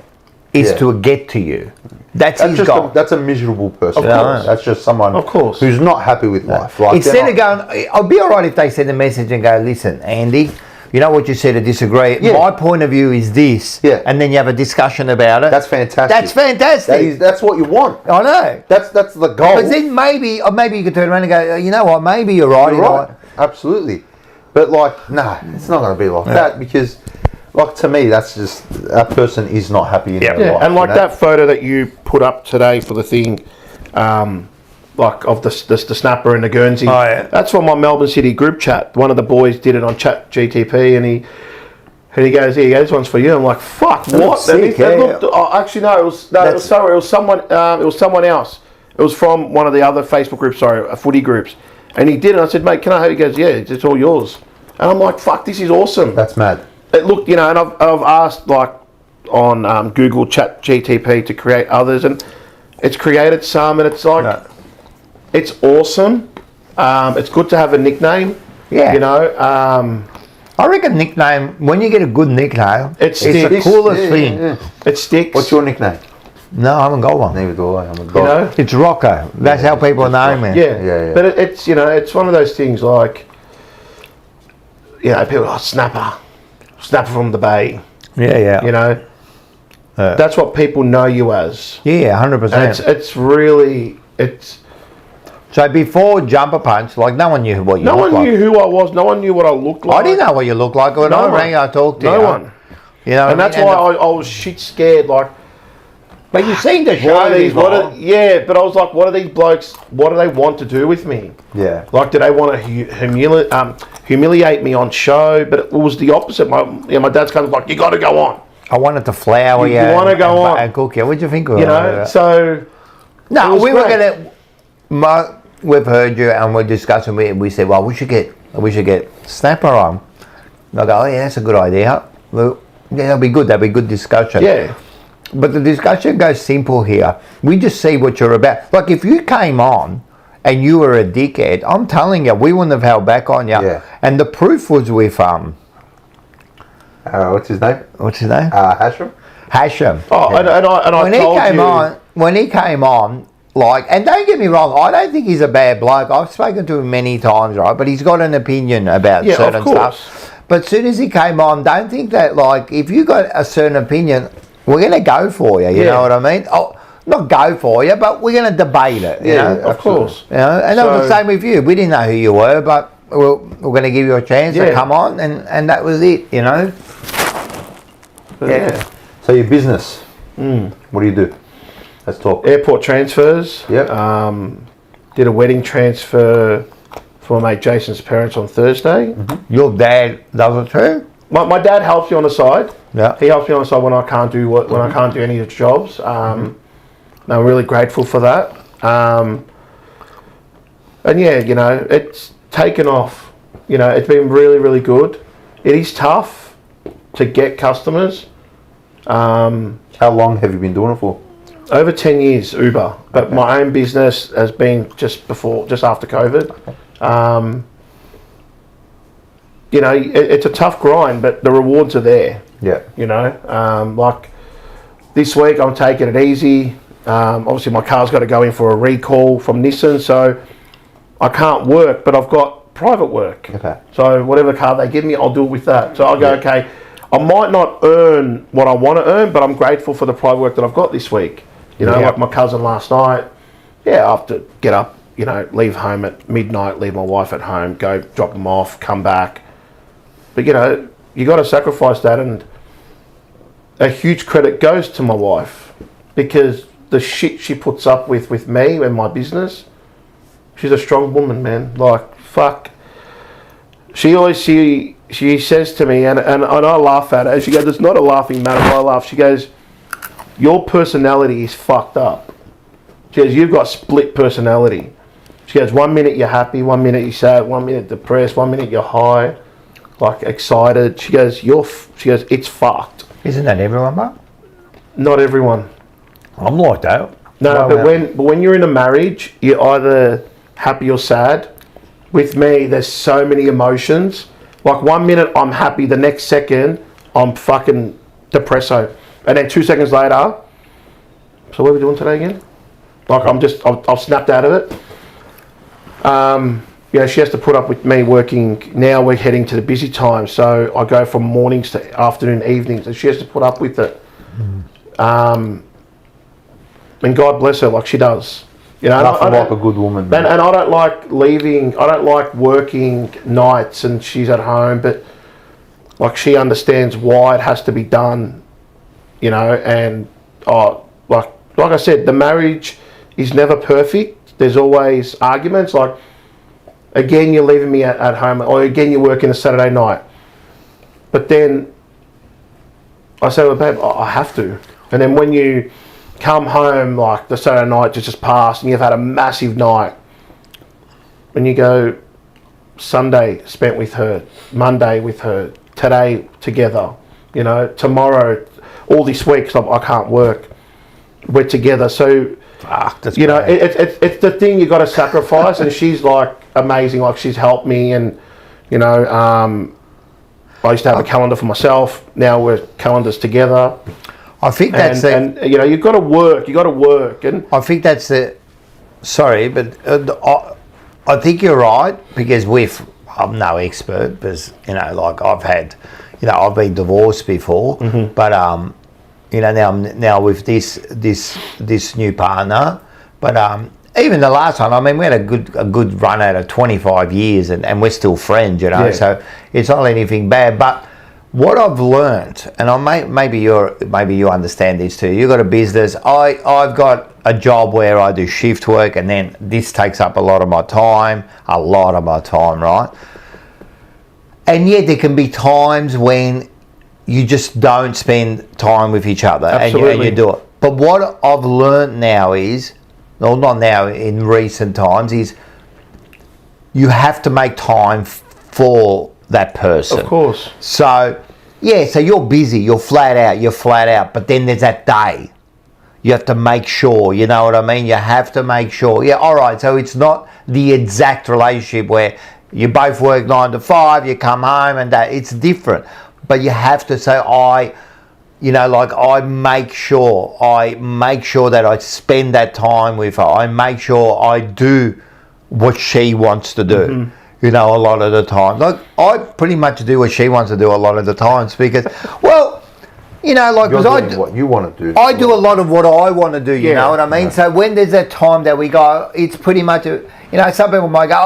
is to get to you. That's his goal. That's a miserable person. Of course. That's just someone who's not happy with life. Like, instead of going, I'd be all right if they send a message and go, listen, Andy, you know what you said, to disagree. Yeah. My point of view is this. Yeah. And then you have a discussion about it. That's fantastic. That's fantastic. That's what you want. I know. That's the goal. But then maybe you could turn around and go, you know what, maybe you're right. You're right. Absolutely. But like, no, it's not going to be like that, because like, to me, that's just, that person is not happy in their life. And like that photo that you put up today for the thing, like of the snapper and the Guernsey. Oh, yeah. That's from my Melbourne City group chat. One of the boys did it on Chat GTP, and he goes, "Here, this one's for you." I'm like, "Fuck, what?" Sick, Actually, no, it was someone. It was someone else. It was from one of the other Facebook groups, footy groups. And he did it. I said, "Mate, can I have it?" He goes, "Yeah, it's all yours." And I'm like, "Fuck, this is awesome." That's mad. It looked, and I've asked like on Google Chat GTP to create others, and it's created some, and it's like. No. It's awesome. It's good to have a nickname. Yeah. I reckon nickname, when you get a good nickname, it's the coolest thing. Yeah. It sticks. What's your nickname? No, I haven't got one. Neither do I. I'm a dog. It's Rocco. That's how people know me. Yeah. But it's it's one of those things like, people snapper from the bay. Yeah. That's what people know you as. Yeah, 100%. And it's really. So before Jumper Punch, like, no one knew what you looked like. No one knew who I was. No one knew what I looked like. I didn't know what you looked like. When I rang, I talked to you. No one. And that's why I was shit scared. Like, but you seen the show. But I was like, what are these blokes? What do they want to do with me? Yeah. Like, do they want to humiliate me on show? But it was the opposite. My dad's kind of like, you got to go on. I wanted to flower you. You want to go on and cook you. What do you think of So. No, we were gonna. We've heard you, and we're discussing. We said, well, we should get Snapper on. And I go, oh yeah, that's a good idea. Well, yeah, that'll be good. That'll be good discussion. Yeah. But the discussion goes simple here. We just see what you're about. Like, if you came on and you were a dickhead, I'm telling you, we wouldn't have held back on you. Yeah. And the proof was with what's his name? Hashem. Hashem. Oh, yeah. and I when told he came you. on, when he came on, like, and don't get me wrong, I don't think he's a bad bloke. I've spoken to him many times, right? But he's got an opinion about certain stuff. But as soon as he came on, don't think that, like, if you got a certain opinion, we're going to go for you. You know what I mean? Oh, not go for you, but we're going to debate it. You know? Of course. You know, and that was the same with you. We didn't know who you were, but we're going to give you a chance to come on, and that was it. You know. Yeah. So your business. What do you do? Let's talk. Airport transfers. Yep. Did a wedding transfer for my mate Jason's parents on Thursday. Mm-hmm. Your dad does it too? My dad helps me on the side. Yeah. He helps me on the side when I can't do I can't do any of the jobs. I'm really grateful for that. And it's taken off. It's been really, really good. It is tough to get customers. How long have you been doing it for? Over 10 years, Uber. But my own business has been just after COVID. It's a tough grind, but the rewards are there. Yeah. Like this week, I'm taking it easy. Obviously, my car's got to go in for a recall from Nissan, so I can't work, but I've got private work. Okay. So whatever car they give me, I'll do it with that. So I'll go, okay, I might not earn what I want to earn, but I'm grateful for the private work that I've got this week. Like my cousin last night, I have to get up, leave home at midnight, leave my wife at home, go drop them off, come back. But, you got to sacrifice that, and a huge credit goes to my wife, because the shit she puts up with me and my business, she's a strong woman, man. Like, fuck. She always, she says to me, and I laugh at her, she goes, it's not a laughing matter, I laugh. She goes, your personality is fucked up. She goes, you've got split personality. She goes, 1 minute you're happy, 1 minute you're sad, 1 minute depressed, 1 minute you're high, like excited. She goes, it's fucked. Isn't that everyone, Mark? Not everyone. I'm like that. No, but when you're in a marriage, you're either happy or sad. With me, there's so many emotions. Like 1 minute I'm happy, the next second I'm fucking depresso. And then 2 seconds later, so what are we doing today again? Like I've snapped out of it. she has to put up with me working. Now we're heading to the busy time, so I go from mornings to afternoon, evenings, and she has to put up with it. And God bless her, like she does. Nothing like a good woman. And I don't like leaving. I don't like working nights and she's at home, but like she understands why it has to be done. And like I said, the marriage is never perfect. There's always arguments. Like, again, you're leaving me at home, or again, you're working a Saturday night. But then I say, well, babe, I have to. And then when you come home, like the Saturday night just passed, and you've had a massive night, and you go, Sunday spent with her, Monday with her, today together, tomorrow, all this week, so I can't work. We're together, so that's it's the thing you got to sacrifice. And she's like amazing, like she's helped me, and I used to have a calendar for myself. Now we're calendars together. I think that's you've got to work, and I think that's the. Sorry, but I think you're right, because I'm no expert, because like I've been divorced before, but now with this new partner, but even the last time, I mean, we had a good run out of 25 years, and we're still friends, so it's not anything bad. But what I've learnt, and maybe you understand this too. You've got a business. I've got a job where I do shift work, and then this takes up a lot of my time, right? And yet there can be times when you just don't spend time with each other, and you do it. But what I've learnt now is, well, not now, in recent times, is you have to make time for that person. Of course. So you're busy, you're flat out, but then there's that day. You have to make sure, you know what I mean? You have to make sure. Yeah, all right, so it's not the exact relationship where you both work 9 to 5, you come home and that. It's different. But you have to say, I make sure that I spend that time with her. I make sure I do what she wants to do. A lot of the time. Like, I pretty much do what she wants to do a lot of the times, because, well, because I do what you want to do. I do a lot of what I want to do, you know what I mean? Yeah. So when there's that time that we go, it's pretty much, some people might go,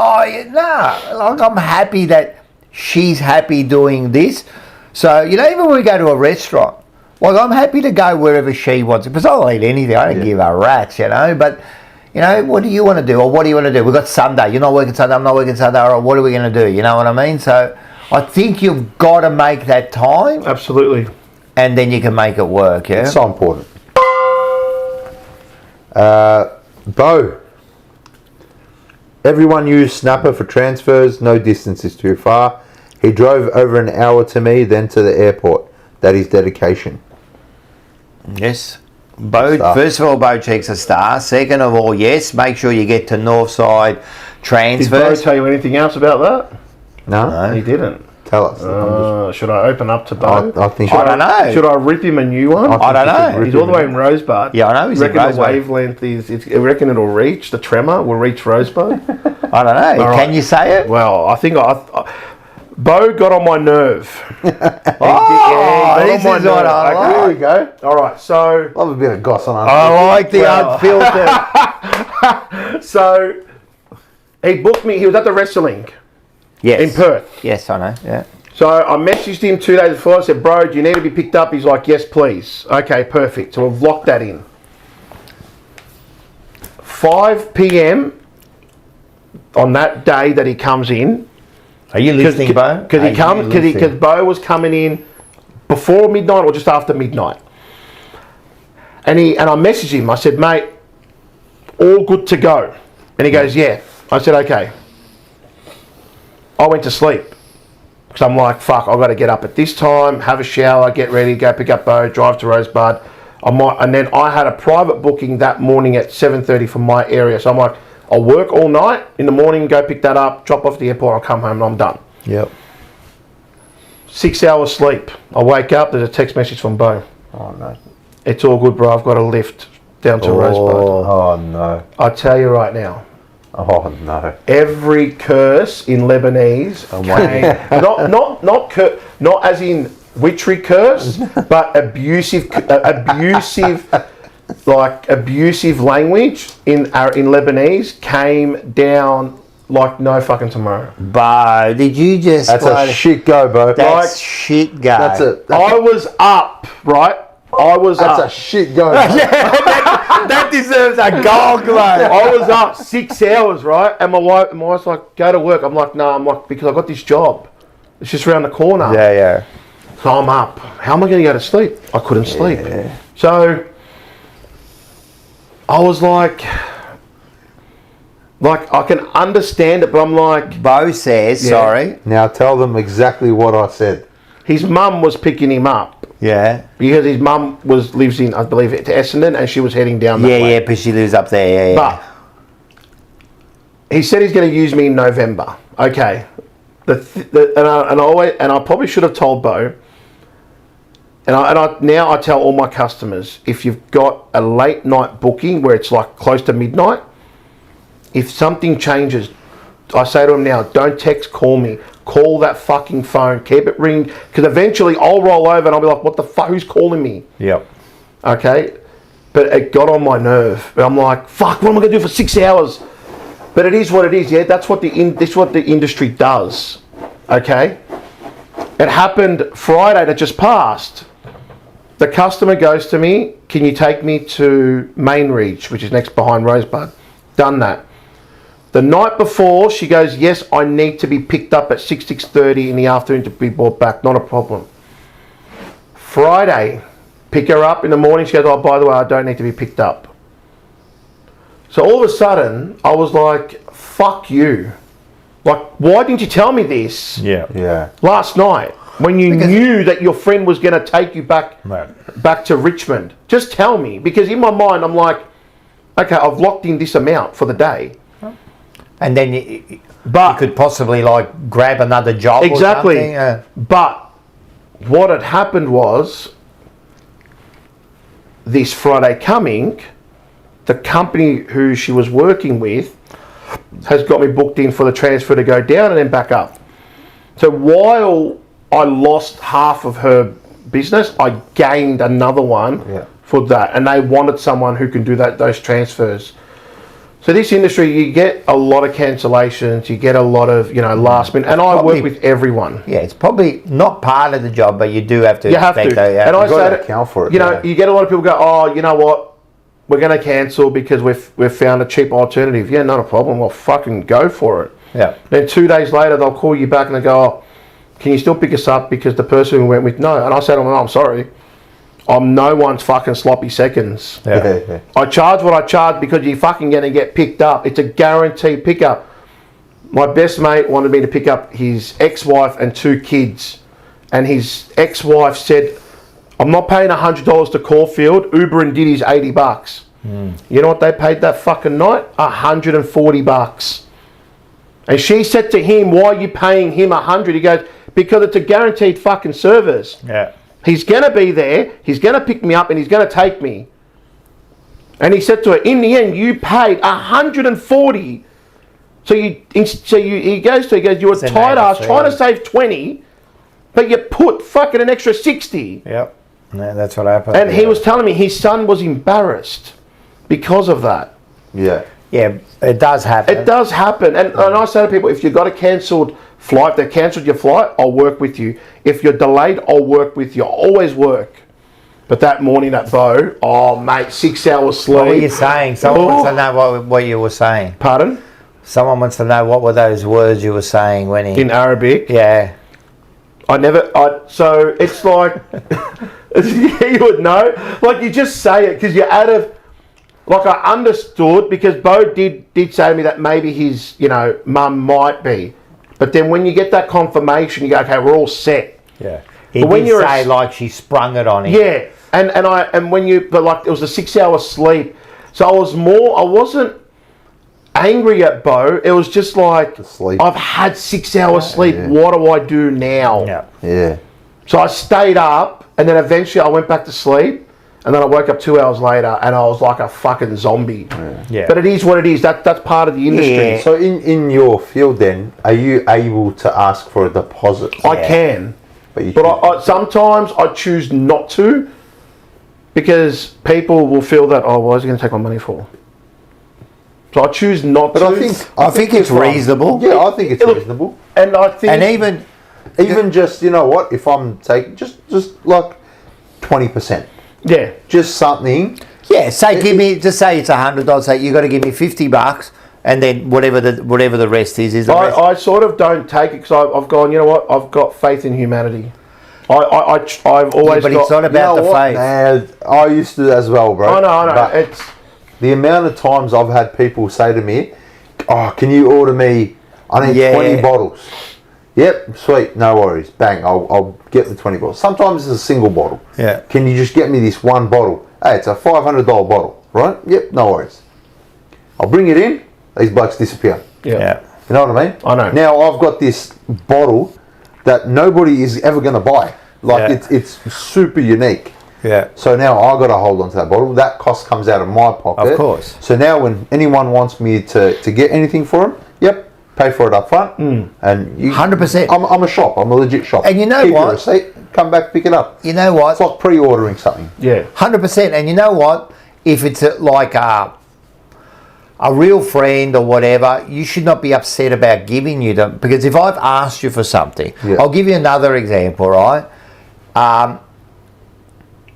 like, I'm happy that she's happy doing this. So, even when we go to a restaurant, like, I'm happy to go wherever she wants it, because I'll eat anything. I don't give a rat's, but... what do you want to do, or what do you want to do? We've got Sunday. You're not working Sunday, I'm not working Sunday. All right, what are we going to do? You know what I mean? So I think you've got to make that time. Absolutely. And then you can make it work, yeah? It's so important. Bo. Everyone used Snapper for transfers. No distance is too far. He drove over an hour to me, then to the airport. That is dedication. Yes. Bo, first of all, Bo Cheek's a star. Second of all, yes, make sure you get to Northside transfers. Did Bo tell you anything else about that? No. He didn't. Tell us. Should I open up to Bo? I think I don't know. Should I rip him a new one? I don't know. He's all the way in Rosebud. Yeah, I know. He's in reckon Rosebud. The wavelength is... I reckon it'll reach, the tremor will reach Rosebud. I don't know. All Can you say it? Well, I think Bo got on my nerve. This is what I like. Here we go. All right, so... Love a bit of goss on I like the unfiltered. So, he booked me. He was at the wrestling in Perth. Yes, I know, yeah. So, I messaged him 2 days before. I said, bro, do you need to be picked up? He's like, yes, please. Okay, perfect. So, we've locked that in. 5 p.m. on that day that he comes in. Are you listening, Bo? Because Bo was coming in before midnight or just after midnight. And I messaged him. I said, mate, all good to go. And he goes, yeah. I said, okay. I went to sleep. Because I'm like, fuck, I've got to get up at this time, have a shower, get ready, go pick up Bo, drive to Rosebud. And then I had a private booking that morning at 7:30 from my area. So I'm like, I'll work all night, in the morning, go pick that up, drop off at the airport, I'll come home and I'm done. Yep. 6 hours sleep. I wake up, there's a text message from Bo. Oh, no. It's all good, bro, I've got a lift down to Rosebud. Oh, no. I tell you right now, Oh no. Every curse in Lebanese came, not as in witchery curse, but abusive language in Lebanese came down like no fucking tomorrow. Bo, did you just... That's a shit go, bro. That's shit go. That's it. I was up, right? That's a shit go. That deserves a gold glow. I was up 6 hours, right? And my wife's like, go to work. I'm like, no, because I got this job. It's just around the corner. Yeah. So I'm up. How am I going to go to sleep? I couldn't sleep. So I was like I can understand it, but I'm like... Bo says, sorry. Now tell them exactly what I said. His mum was picking him up. Yeah. Because his mum lives in, I believe, to Essendon, and she was heading down that way. Yeah, because she lives up there, But he said he's going to use me in November. Okay. And I probably should have told Bo, now I tell all my customers, if you've got a late night booking where it's like close to midnight, if something changes, I say to them now, don't text, call me. Call that fucking phone. Keep it ringing. Because eventually I'll roll over and I'll be like, what the fuck? Who's calling me? Yep. Okay? But it got on my nerve. And I'm like, fuck, what am I going to do for 6 hours? But it is what it is, yeah? That's what the industry does. Okay? It happened Friday that just passed. The customer goes to me, can you take me to Mainreach, which is next behind Rosebud? Done that. The night before, she goes, yes, I need to be picked up at 6:30 in the afternoon to be brought back. Not a problem. Friday, pick her up in the morning. She goes, oh, by the way, I don't need to be picked up. So all of a sudden, I was like, fuck you. Like, why didn't you tell me this last night when you knew that your friend was going to take you back to Richmond? Just tell me. Because in my mind, I'm like, okay, I've locked in this amount for the day. And then you could possibly like grab another job exactly. or something. But what had happened was this Friday coming, the company who she was working with has got me booked in for the transfer to go down and then back up. So while I lost half of her business, I gained another one for that. And they wanted someone who can do those transfers. So this industry, you get a lot of cancellations, you get a lot of, last minute, and I work with everyone. Yeah, it's probably not part of the job, but you do have to. You have to. And I say to account for it. You get a lot of people go, oh, you know what, we're going to cancel because we've found a cheap alternative. Yeah, not a problem. Well, fucking go for it. Yeah. Then 2 days later, they'll call you back and they go, oh, can you still pick us up because the person we went with, no. And I say to them, oh, I'm sorry. I'm no one's fucking sloppy seconds. Yeah. I charge what I charge because you're fucking going to get picked up. It's a guaranteed pickup. My best mate wanted me to pick up his ex-wife and 2 kids. And his ex-wife said, I'm not paying $100 to Caulfield. Uber and Diddy's $80. You know what they paid that fucking night? $140. And she said to him, why are you paying him $100? He goes, because it's a guaranteed fucking service. Yeah. He's going to be there, he's going to pick me up, and he's going to take me. And he said to her, in the end, you paid $140. He goes, you're a tight ass trying to save 20, but you put fucking an extra 60. Yep. Yeah, that's what happened. And he was telling me his son was embarrassed because of that. Yeah. Yeah, it does happen. It does happen. And I say to people, if you've got a cancelled flight, they've cancelled your flight, I'll work with you. If you're delayed, I'll work with you. I'll always work. But that morning at Bo, oh mate, 6 hours sleep. What were you saying? Someone wants to know what you were saying. Pardon? Someone wants to know what were those words you were saying when he... In Arabic? Yeah. So it's like, you would know. Like you just say it because you're out of... Like I understood because Bo did say to me that maybe his, mum might be. But then when you get that confirmation, you go, okay, we're all set. Yeah. He did say like she sprung it on him. Yeah. But it was a 6 hour sleep. So I wasn't angry at Bo. It was just like, I've had 6 hours sleep. Yeah. What do I do now? Yeah. Yeah. So I stayed up and then eventually I went back to sleep. And then I woke up 2 hours later and I was like a fucking zombie. Yeah. But it is what it is. That's part of the industry. Yeah. So in your field then, are you able to ask for a deposit? I can. But I sometimes I choose not to because people will feel that, oh, why is he going to take my money for? So I choose not to. I think it's reasonable. Yeah, I think it's reasonable. And I think... And even just, you know what, if I'm taking just like 20%. Yeah. Just something. Yeah, say just say it's $100. Say you got to give me $50, and then whatever the rest is the rest. I sort of don't take it because I've gone. You know what? I've got faith in humanity. I've always. But got, it's not about the faith. Man, I used to as well, bro. I know. But It's the amount of times I've had people say to me, "Oh, can you order me? I need 20 bottles." Yep, sweet, no worries. Bang, I'll get the 20 bottles. Sometimes it's a single bottle. Yeah. Can you just get me this one bottle? Hey, it's a $500 bottle, right? Yep, no worries. I'll bring it in. These blokes disappear. Yeah. You know what I mean? I know. Now I've got this bottle that nobody is ever going to buy. Like it's super unique. Yeah. So now I got to hold on to that bottle. That cost comes out of my pocket. Of course. So now when anyone wants me to get anything for them, yep, pay for it up front. And you 100%. I'm a shop. I'm a legit shop. And you know Keep what? your receipt, come back, pick it up. You know what? It's like pre-ordering something. yeah. 100%. And you know what? If it's like a real friend or whatever, you should not be upset about giving you them. Because if I've asked you for something, I'll give you another example, right?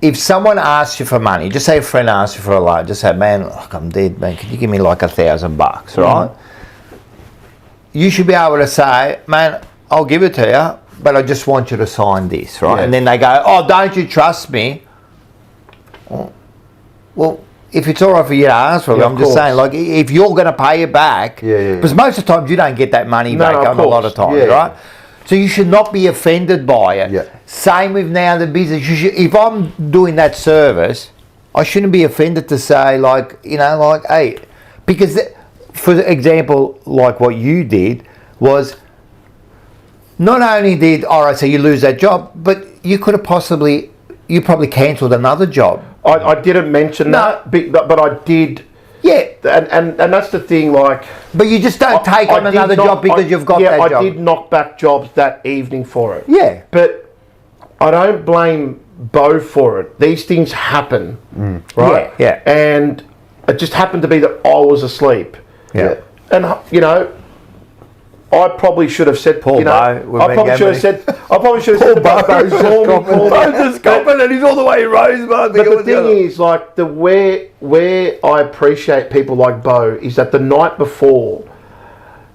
If someone asks you for money, just say a friend asks you for a loan, just say, man, look, I'm dead, man. Can you give me like $1,000, right? You should be able to say, man, I'll give it to you, but I just want you to sign this, right? Yeah. And then they go, oh, don't you trust me? Well, if it's all right for you to ask for it, Yeah, I'm just saying, like, if you're going to pay it back, because most of the times you don't get that money back of a lot of course. times, right? So you should not be offended by it. Yeah. Same with now the business. You should, if I'm doing that service, I shouldn't be offended to say, like, you know, like, hey, because for example, like what you did was not only did, all right, so you lose that job, but you could have you probably cancelled another job. I didn't mention that, but I did. Yeah. And that's the thing, like... But you just don't take on another job because you've got that job. I did knock back jobs that evening for it. Yeah. But I don't blame Bo for it. These things happen, right? Yeah. And it just happened to be that I was asleep. Yeah. And, you know, I probably should have said, Paul you know, Bo, I probably should have said to Bo, call me. just copping and he's all the way in Rosebud. But the thing is, like, where I appreciate people like Bo is that the night before,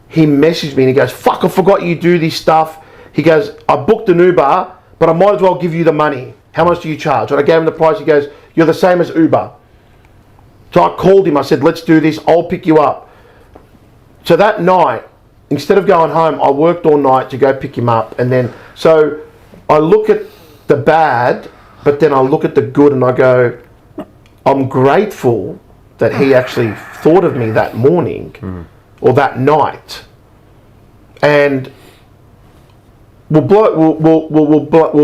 he messaged me and he goes, fuck, I forgot you do this stuff. He goes, I booked an Uber, but I might as well give you the money. How much do you charge? And I gave him the price. He goes, you're the same as Uber. So I called him. I said, let's do this. I'll pick you up. So that night, instead of going home, I worked all night to go pick him up. And then, so I look at the bad, but then I look at the good and I go, I'm grateful that he actually thought of me that morning or that night. And we'll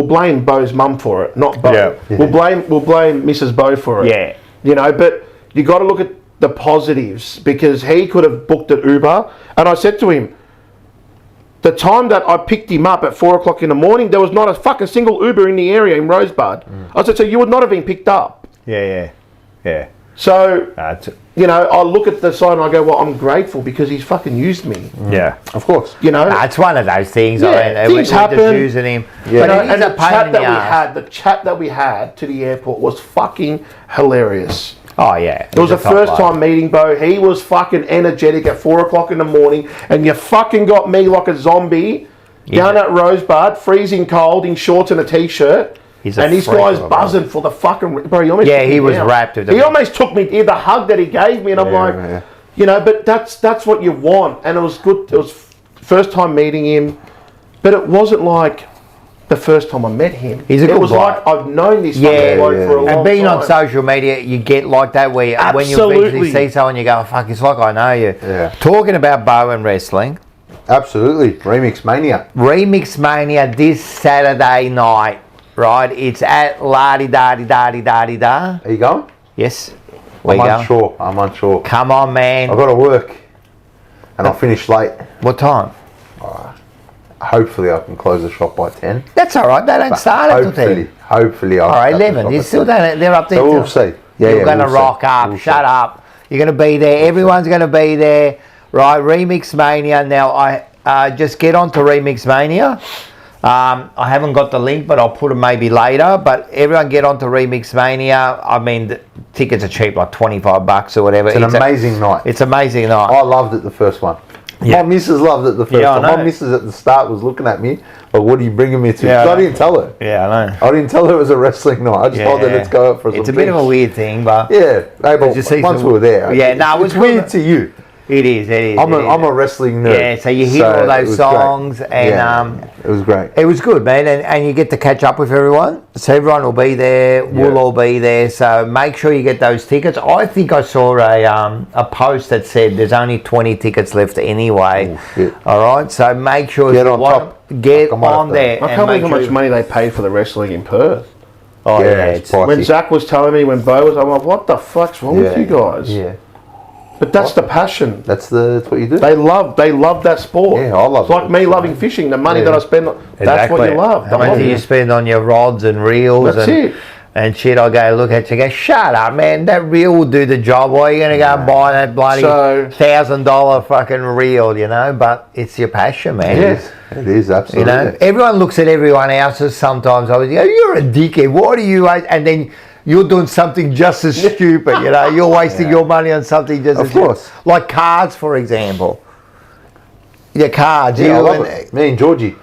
blame Bo's mum for it, not Bo. Yeah. We'll blame Mrs. Bo for it. Yeah. You know, but you got to look at the positives because he could have booked an Uber. And I said to him, the time that I picked him up at 4 o'clock in the morning, there was not a fucking single Uber in the area in Rosebud. I said, so you would not have been picked up. Yeah. So, you know, I look at the side and I go, well, I'm grateful because he's fucking used me. Yeah. Of course. You know? It's one of those things. Yeah, things happen. We're just using him. Yeah. But And the chat that we had to the airport was fucking hilarious. Oh, yeah. It was the first time meeting Bo. He was fucking energetic at 4 o'clock in the morning, and you fucking got me like a zombie down at Rosebud, freezing cold, in shorts and a t-shirt. And this guy's buzzing for the fucking... Bro, he almost he was wrapped. He almost took me... The hug that he gave me, and I'm like... You know, but that's what you want. And it was good. It was first time meeting him, but it wasn't like the first time I met him. He's a good It was bloke. like I've known this fucking bloke for a long time. And being on social media, you get like that where when you eventually see someone, you go, fuck, it's like I know you. Yeah. Talking about Bo and wrestling. Absolutely. Remix Mania. Remix Mania this Saturday night. right? It's at la-di-da-di-da-di-da-di-da. Are you going? Yes. Where I'm you going? unsure. I'm unsure. Come on, man. I've got to work. And I'll finish late. What time? Hopefully I can close the shop by 10. That's all right. They don't start until 10. Hopefully I'll... All right, 11. You still don't... They're up there. So we'll see. You're going to rock up. We'll Shut see. up. You're going to be there. Everyone's going to be there. Right, Remix Mania. Now, I just get on to Remix Mania. I haven't got the link, but I'll put it maybe later. But everyone get on to Remix Mania. I mean, the tickets are cheap, like $25 or whatever. It's an amazing night. It's an amazing night. I loved it the first one. Yeah. My missus loved it the first Yeah, I one. My know. missus at the start was looking at me, like, what are you bringing me to? Yeah, 'Cause I I know. didn't tell her. Yeah, I know. I didn't tell her it was a wrestling night. I just told her let's go out for some It's a bit of a drinks. weird thing, but... Yeah, hey, but you see once some- we were there, Yeah, no, it was it's weird good. to you. It is. I'm a wrestling nerd. Yeah, so you hear all it those was songs great. and Yeah, it was great. it was good, man, and you get to catch up with everyone. So everyone will be there. We'll all be there. So make sure you get those tickets. I think I saw a post that said there's only 20 tickets left anyway. Oh, shit. All right, so make sure Get if you on want top. get I might have on to- there. I and can't believe make how much sure- money they paid for the wrestling in Perth. Oh Yeah, yeah, it's pricey. When Zach was telling me, when Bo was, I'm like, what the fuck's wrong with you guys? Yeah, But that's the passion. that's what you do. They love that sport. Yeah, I love It's like it. me loving fishing. The money Yeah. that I spend, that's what you love. How much do you spend on your rods and reels That's and, it. and shit? I go look at you, go, shut up, man. That reel will do the job. Why are you going to go and buy that bloody So- $1,000 fucking reel, you know? But it's your passion, man. Yes. It is You absolutely. know, everyone looks at everyone else's sometimes. I was go, you're a dickhead. Why do you? And then you're doing something just as stupid. You know, you're wasting your money on something just Of as course. stupid. Like cards, for example. Your cards. Yeah, I you love and, it. Me and Georgie.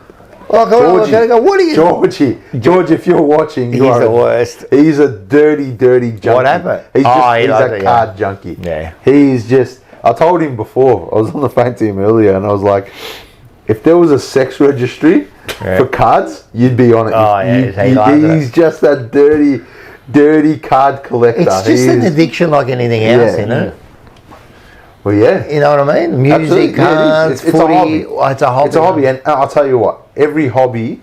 Oh, Georgie. I go, what are you? George, if you're watching, you He's are the worst. He's a dirty junkie. What happened? He's, Oh, he he's loves a it, card junkie. Yeah. He's just. I told him before. I was on the phone to him earlier, and I was like, if there was a sex registry for cards, you'd be on it. Oh, yeah, he loves he's it. just a dirty card collector. It's just an addiction like anything else, Yeah. isn't it? Well, yeah. You know what I mean? Music, Absolutely, yeah, it cards, is. It's a footy. hobby. It's a hobby. It's a hobby, and I'll tell you what. Every hobby,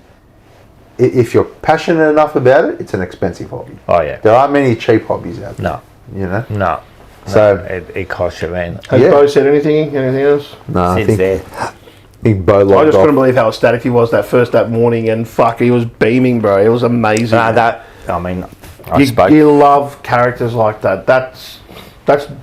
if you're passionate enough about it, it's an expensive hobby. Oh, yeah. There aren't many cheap hobbies out there. No. You know. No. So It costs you, man. Has Yeah. Bo said anything? Anything else? no, I Since think there. big Bo I logged just couldn't off. believe how ecstatic he was that morning, and fuck, he was beaming, bro. It was amazing. You love characters like that. That's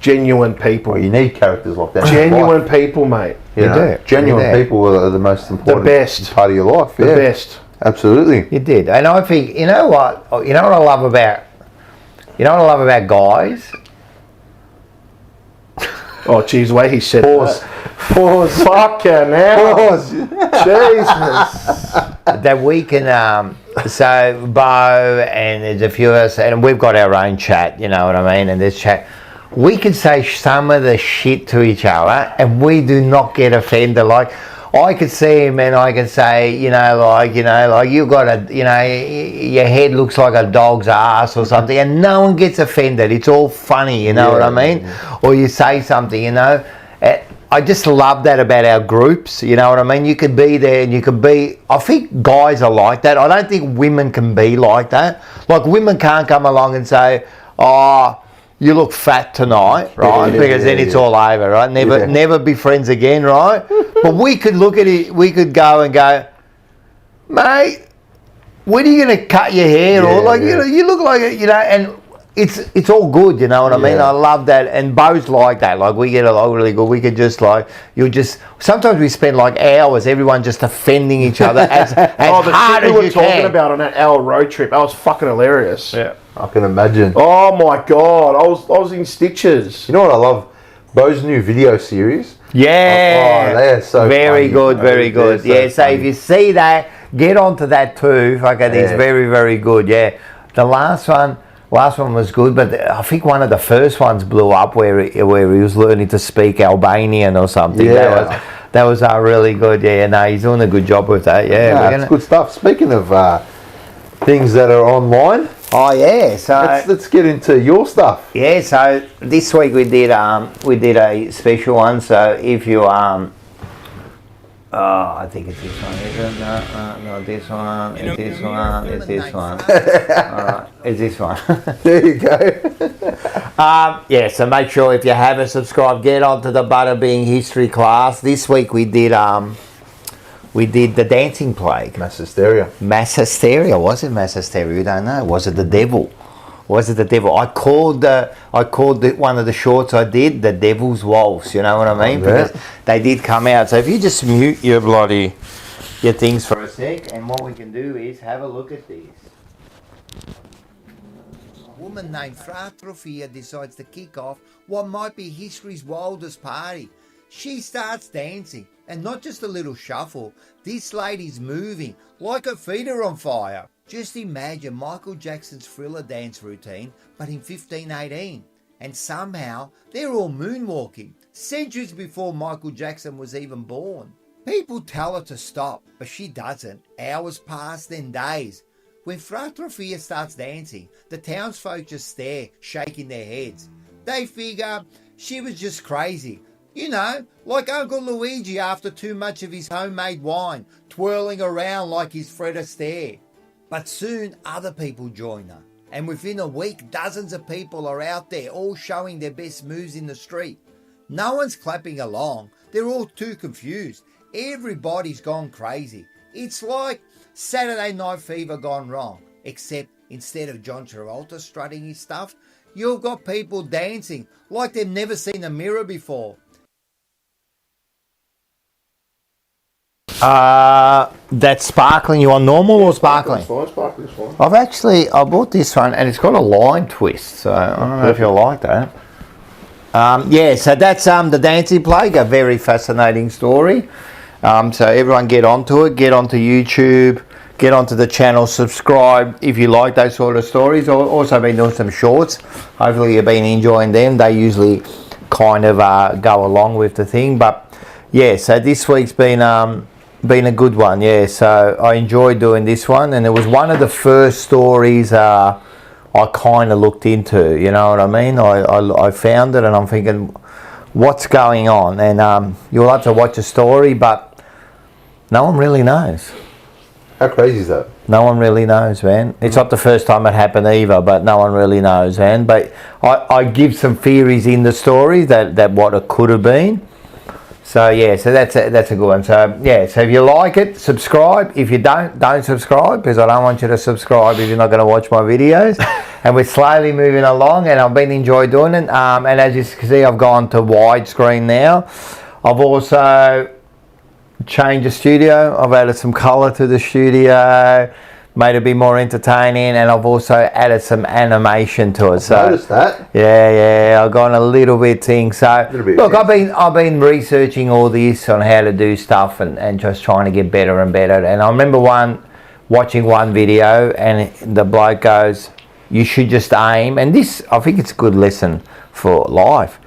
genuine people. Well, you need characters like that. in Genuine life, people, mate. you know? do. Genuine You do. people are the most important best. part of your life. The yeah. best. Absolutely. You did, and I think you know what I love about guys. Oh, geez, the way he said Pause. that. Pause. Fucking hell. Pause. Jesus. That we can so Bo and there's a few of us and we've got our own chat, you know what I mean, and this chat we can say some of the shit to each other and we do not get offended. Like I could see him and I could say, you got your head looks like a dog's ass or something, and no one gets offended. It's all funny, you know what I mean? Or you say something, you know. I just love that about our groups, you know what I mean? You could be there and you could be... I think guys are like that. I don't think women can be like that. Like, women can't come along and say, oh, you look fat tonight, right? Because then it's all over, right? Never be friends again, right? But we could look at it, we could go and go, mate, when are you going to cut your hair? Or like, you know, you look like it, you know, and... It's all good, you know what I mean? I love that, and Bo's like that. Like we get along really good. We could just sometimes we spend like hours, everyone just offending each other as The hard shit as we were you talking can. about on that hour road trip, that was fucking hilarious. Yeah. I can imagine. Oh my god, I was in stitches. You know what I love? Bo's new video series. Yeah. Oh, they're so very funny, good, bro. very good. They're so So if funny. you see that, get onto that too. Fucking, it's Yeah. very, very good. Yeah. The last one was good, but I think one of the first ones blew up where he was learning to speak Albanian or something. Yeah. That was really good. Yeah, no, he's doing a good job with that. Yeah, Yeah, it's good stuff. Speaking of things that are online, Oh yeah, so let's get into your stuff. yeah, so this week we did a special one. So if you I think it's this one, isn't it? No, this one. It's this one. It's this one. Alright, it's this one. There you go. Yeah, so make sure if you haven't subscribed, get onto the Butterbean history class. This week we did the dancing plague. Mass hysteria. Mass hysteria. Was it mass hysteria? You don't know. Was it the devil? Was it the devil? I called one of the shorts I did the Devil's Waltz. You know what I mean? Yeah. Because they did come out. So if you just mute your things for a sec, and what we can do is have a look at these. A woman named Fra Trofia decides to kick off what might be history's wildest party. She starts dancing, and not just a little shuffle. This lady's moving like her feet are on fire. Just imagine Michael Jackson's Thriller dance routine, but in 1518. And somehow, they're all moonwalking, centuries before Michael Jackson was even born. People tell her to stop, but she doesn't. Hours pass, then days. When Fra Trofia starts dancing, the townsfolk just stare, shaking their heads. They figure she was just crazy. You know, like Uncle Luigi after too much of his homemade wine, twirling around like his Fred Astaire. But soon other people join her, and within a week dozens of people are out there all showing their best moves in the street. No one's clapping along, they're all too confused. Everybody's gone crazy. It's like Saturday Night Fever gone wrong, except instead of John Travolta strutting his stuff, you've got people dancing like they've never seen a mirror before. That's sparkling. You want normal or sparkling? Sparkling's fine. I bought this one and it's got a lime twist, so I don't know if you'll like that. Yeah, so that's the Dancing Plague, a very fascinating story. So everyone get onto it, get onto YouTube, get onto the channel, subscribe if you like those sort of stories. I've also been doing some shorts. Hopefully you've been enjoying them. They usually kind of go along with the thing. But yeah, so this week's been a good one. Yeah, so I enjoyed doing this one, and it was one of the first stories I kind of looked into. You know what I mean? I found it and I'm thinking, what's going on? And you'll have to watch a story, but no one really knows. How crazy is that? No one really knows, man. It's not the first time it happened either, but no one really knows, man. But I give some theories in the story that what it could have been. So yeah, so that's a good one. So yeah, so if you like it, subscribe. If you don't subscribe, because I don't want you to subscribe if you're not going to watch my videos. And we're slowly moving along, and I've been enjoying doing it. And as you can see, I've gone to widescreen now. I've also changed the studio. I've added some colour to the studio, made it a bit more entertaining, and I've also added some animation to it. So noticed that. Yeah, I've gone a little bit thing. So look, I've been researching all this on how to do stuff and just trying to get better and better. And I remember watching one video, and the bloke goes, "You should just aim," and this, I think it's a good lesson for life.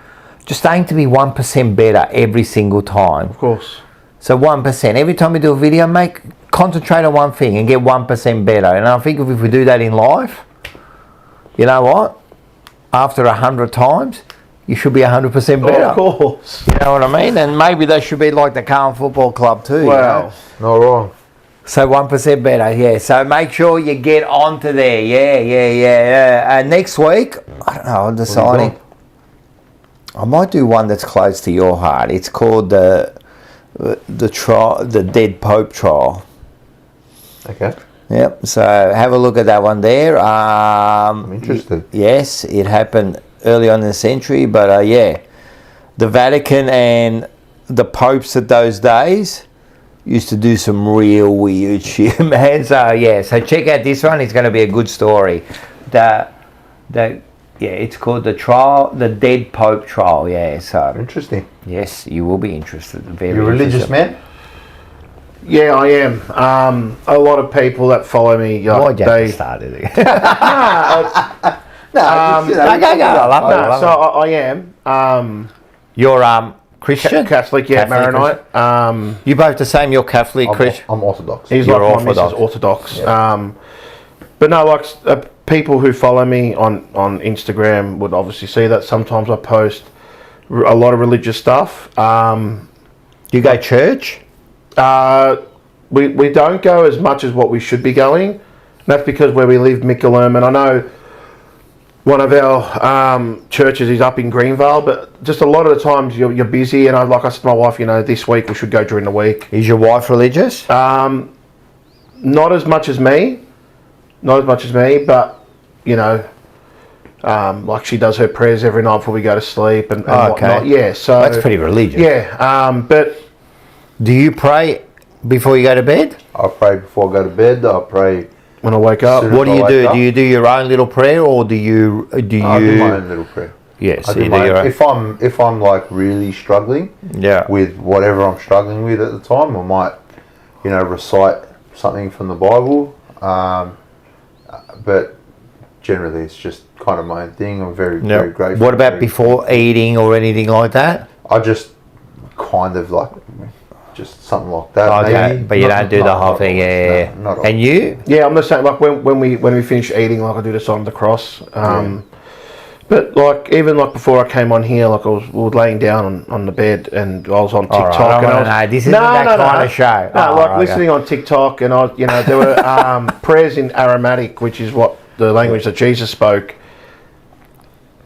Just aim to be 1% better every single time. Of course. So 1%. Every time we do a video, concentrate on one thing and get 1% better. And I think if we do that in life, you know what? After 100 times, you should be 100% better. Of course. You know what I mean? And maybe they should be like the Carlton Football Club too. Wow. You know? Not wrong. So 1% better, yeah. So make sure you get onto there. Yeah. And next week, I don't know, I'm deciding. I might do one that's close to your heart. It's called the Dead Pope trial. Okay. Yep. So have a look at that one there. I'm interested. Yes, it happened early on in the century, but yeah, the Vatican and the popes at those days used to do some real weird shit, man. So yeah, so check out this one. It's going to be a good story. It's called the Dead Pope trial. Yeah. So Interesting. yes, you will be interested. Very. You're a religious man? Yeah, I am. A lot of people that follow me, Why'd you have to start it again? No, So I am. You're Christian? Catholic, yeah, Catholic, Maronite. You both the same. You're Catholic, Christian. I'm Orthodox. He's You're like Orthodox. my missus, Orthodox. Yeah. But no, like people who follow me on Instagram would obviously see that sometimes I post a lot of religious stuff. You go church? We don't go as much as what we should be going. And that's because where we live, Mickleham, and I know one of our churches is up in Greenvale, but just a lot of the times you're busy, and like I said to my wife, this week we should go during the week. Is your wife religious? Not as much as me, but like she does her prayers every night before we go to sleep and whatnot. Yeah, so that's pretty religious. Yeah, but do you pray before you go to bed? I pray before I go to bed. I pray when I wake up. What do you do? Do you do your own little prayer, or do you? I do my own little prayer. Yes, if I'm like really struggling, with whatever I'm struggling with at the time, I might, recite something from the Bible. But generally, it's just kind of my own thing. I'm very grateful. What about before eating or anything like that? I just kind of like just something like that. Okay, maybe. But you don't do the whole thing. Yeah. No, and you? Yeah, I'm the same. Like when we finish eating, like I do the sign of the cross. But like even like before I came on here, like we were laying down on the bed and I was on TikTok. This isn't that kind of show. Listening on TikTok, and there were prayers in Aramaic, which is what the language that Jesus spoke.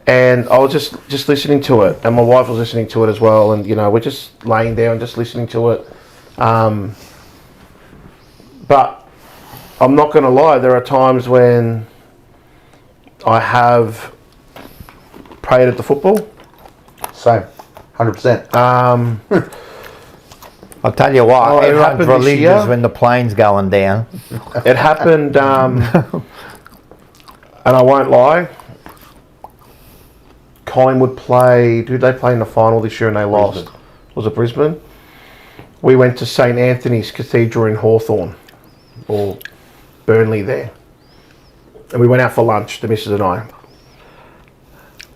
And I was just listening to it, and my wife was listening to it as well. And we're just laying there and just listening to it. But I'm not going to lie, there are times when I have prayed at the football. Same, 100%. I'll tell you what, it everyone's happened this religious year. when the plane's going down. It happened, and I won't lie, Collingwood played, who did they play in the final this year and they lost? Was it Brisbane? We went to St Anthony's Cathedral in Hawthorn, or Burnley there. And we went out for lunch, the missus and I.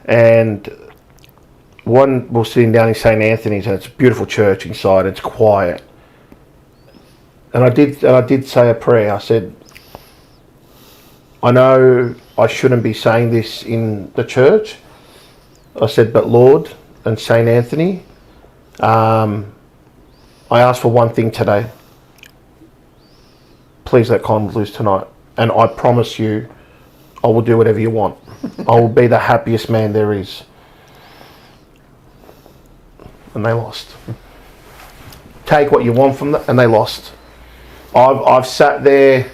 And we're sitting down in St Anthony's, and it's a beautiful church inside, it's quiet. And I did say a prayer. I said, I know I shouldn't be saying this in the church. I said, but Lord and St Anthony, I ask for one thing today. Please let Collingwood lose tonight. And I promise you, I will do whatever you want. I will be the happiest man there is. And they lost. Take what you want from them, and they lost. I've sat there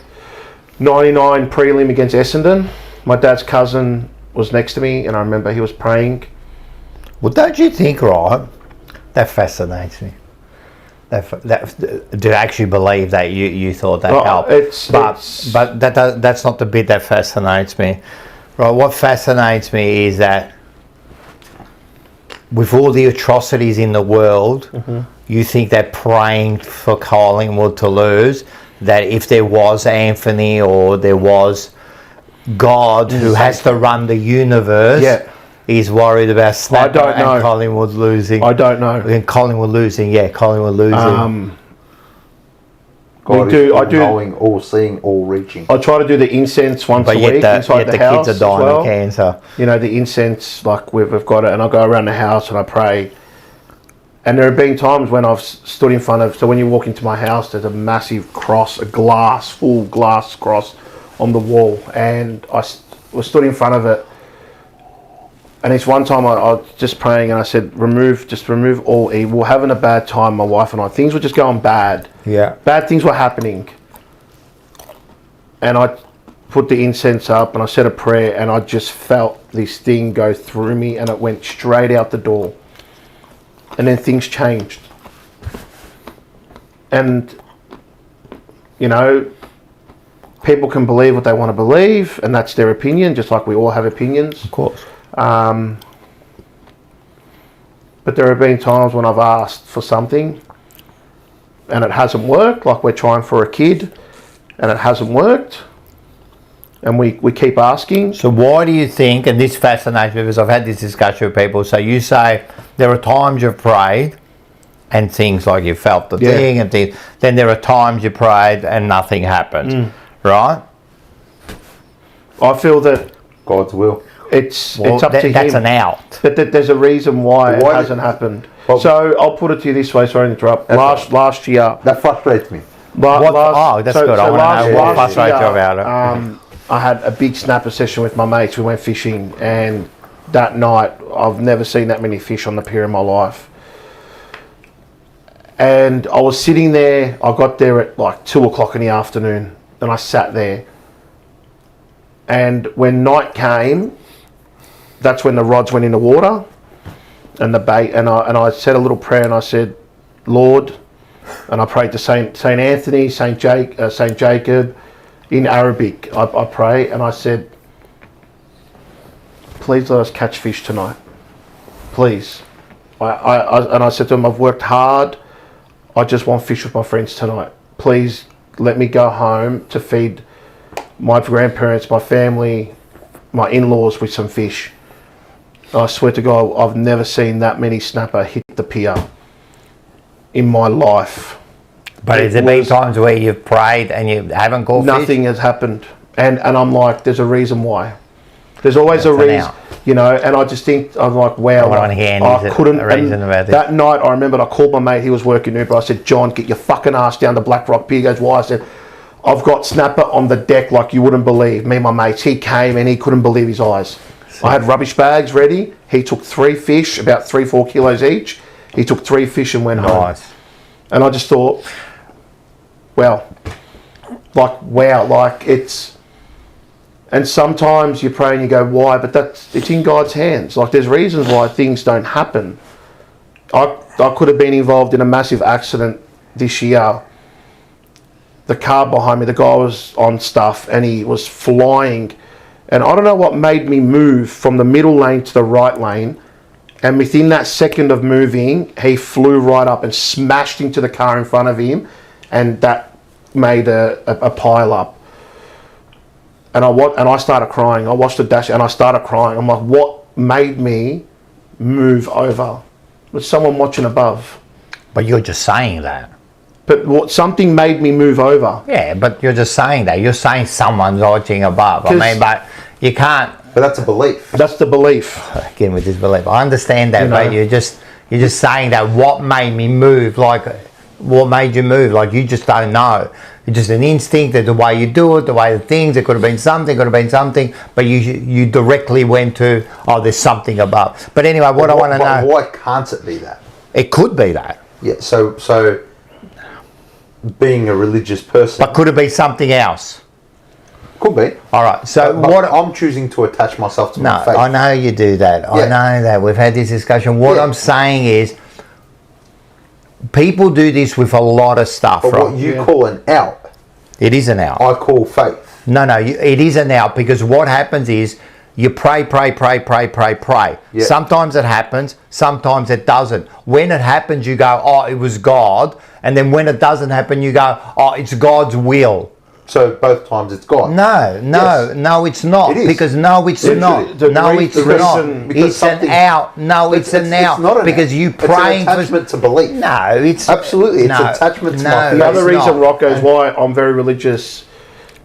99 prelim against Essendon. My dad's cousin was next to me, and I remember he was praying. Well, don't you think, right? That fascinates me. That to actually believe that you thought that helped. But that's not the bit that fascinates me. Right, what fascinates me is that with all the atrocities in the world, you think that praying for Collingwood to lose, that if there was Anthony or there was God who has to run the universe, he's worried about Snapper and Collingwood losing. I don't know. And Collingwood losing, Collingwood losing. God is all-knowing, all-seeing, all-reaching. I try to do the incense once a week inside the house. Kids are dying of cancer. The incense, like we've got it, and I go around the house and I pray. And there have been times when I've stood in front of, so when you walk into my house, there's a massive cross, full glass cross on the wall. And I was stood in front of it. And it's one time I was just praying and I said, remove all evil. We're having a bad time, my wife and I. Things were just going bad. Yeah. Bad things were happening. And I put the incense up and I said a prayer, and I just felt this thing go through me, and it went straight out the door. And then things changed. And, people can believe what they want to believe, and that's their opinion, just like we all have opinions. Of course. But there have been times when I've asked for something and it hasn't worked, like we're trying for a kid and it hasn't worked, and we keep asking. So why do you think, and this fascinates me because I've had this discussion with people, so you say there are times you've prayed and things like you felt the thing and things, then there are times you prayed and nothing happened, right? I feel that God's will. It's up to him. That's an out. But there's a reason why it hasn't happened. Well, So I'll put it to you this way. Sorry to interrupt. Last year. that frustrates me. That's good. I want to know what frustrates you about it. I had a big snapper session with my mates. We went fishing, and that night I've never seen that many fish on the pier in my life. And I was sitting there. I got there at like 2 o'clock in the afternoon, and I sat there. And when night came, that's when the rods went in the water, and the bait. And I said a little prayer, and I said, Lord, and I prayed to Saint Anthony, Saint Jacob, in Arabic. I pray, and I said, please let us catch fish tonight, please. I said to him, I've worked hard. I just want fish with my friends tonight. Please let me go home to feed my grandparents, my family, my in-laws with some fish. I swear to God, I've never seen that many snapper hit the pier in my life. But has there been times where you've prayed and you haven't caught fish? Nothing has happened. And I'm like, there's a reason why. There's always a reason, you know, and I just think, I'm like, wow. I couldn't, a reason about this. That night, I remember I called my mate, he was working Uber. I said, John, get your fucking ass down to Black Rock Pier. He goes, why? I said, I've got snapper on the deck like you wouldn't believe. Me and my mates, he came and he couldn't believe his eyes. I had rubbish bags ready. He took 3 fish, about 3-4 kilos each. He took 3 fish and went home. And I just thought, wow, like it's, and sometimes you pray and you go, why? But it's in God's hands. Like there's reasons why things don't happen. I could have been involved in a massive accident this year. The car behind me, the guy was on stuff and he was flying. And I don't know what made me move from the middle lane to the right lane. And within that second of moving, he flew right up and smashed into the car in front of him. And that made a pile up. And I started crying. I watched the dash and I started crying. I'm like, what made me move over? Was someone watching above? But you're just saying that. But something made me move over. Yeah, but you're just saying that. You're saying someone's watching above. I mean, but you can't. But that's a belief. That's the belief. Again, with this belief, I understand that, but you're just saying that. What made me move? Like, what made you move? Like, you just don't know. It's just an instinct. That the way you do it, the way the things. It could have been something. But you directly went to, oh, there's something above. But anyway, what I want to know. Why can't it be that? It could be that. Yeah. So being a religious person. But could it be something else? Could be. All right. So but what I'm choosing to attach myself to my faith. I know you do that. Yeah. I know that. We've had this discussion. What I'm saying is, people do this with a lot of stuff, but right? What you call an out. It is an out. I call faith. No, it is an out, because what happens is you pray. Yeah. Sometimes it happens, sometimes it doesn't. When it happens, you go, oh, it was God. And then when it doesn't happen, you go, oh, it's God's will. So both times it's God. No, it's not. It is. Because no, it's not. It's an out. No, it's an out. Not an because out. you praying it's an attachment to belief. No, it's absolutely. It's attachment to my faith. The other reason, Rocco, is why I'm very religious.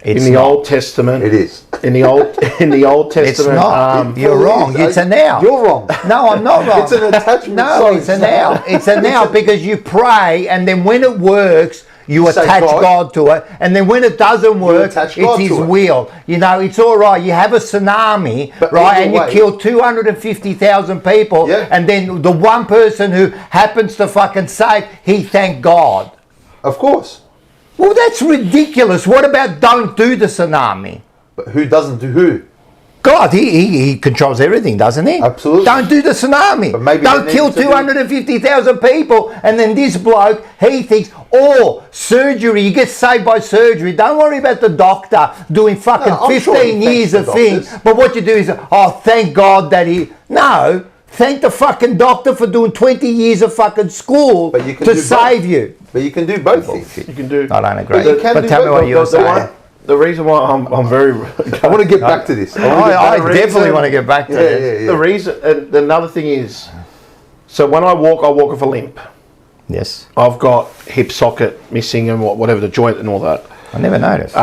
In the Old Testament, it is. In the Old Testament, it's not. You're wrong. It's an out. You're wrong. No, I'm not wrong. It's an attachment. No, it's an out. It's an out because you pray, and then when it works, you attach God to it, and then when it doesn't work, it's His will. You know, it's all right. You have a tsunami, right, and you kill 250,000 people, and then the one person who happens to fucking save, he thanked God. Of course. Well, that's ridiculous. What about don't do the tsunami? But who doesn't do who? God, he controls everything, doesn't he? Absolutely. Don't do the tsunami. But maybe don't kill 250,000 people. And then this bloke, he thinks, surgery, you get saved by surgery. Don't worry about the doctor doing fucking 15 years of things. But what you do is, thank God that he... No, thank the fucking doctor for doing 20 years of fucking school to save you. But you can do both things. You can do... I don't agree. But tell me what you're saying. The reason why I'm very... I want to get back to this. I definitely want to get back to this. The reason... And another thing is... So when I walk with a limp. Yes. I've got hip socket missing and whatever, the joint and all that. I never noticed.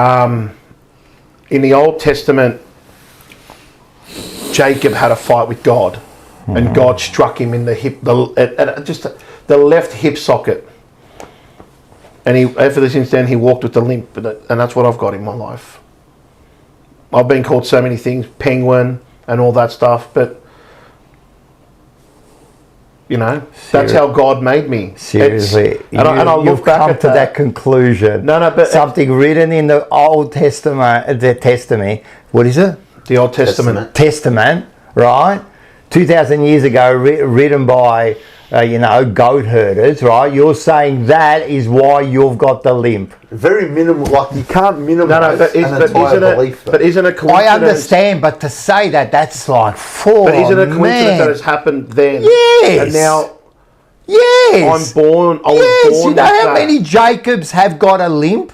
In the Old Testament, Jacob had a fight with God. and God struck him in the hip, just the left hip socket. And ever since then, he walked with a limp, and that's what I've got in my life. I've been called so many things, penguin and all that stuff, but that's how God made me. Seriously, and I look you've back come at to that conclusion. No, but something written in the Old Testament, what is it? The Old Testament. Testament, right? 2,000 years ago, written by goat herders, right? You're saying that is why you've got the limp. Very minimal, like you can't minimize but isn't a coincidence? I understand, but to say that's like But isn't it a coincidence that has happened then? Yes. And now, yes. I was born you know how that. many Jacobs have got a limp?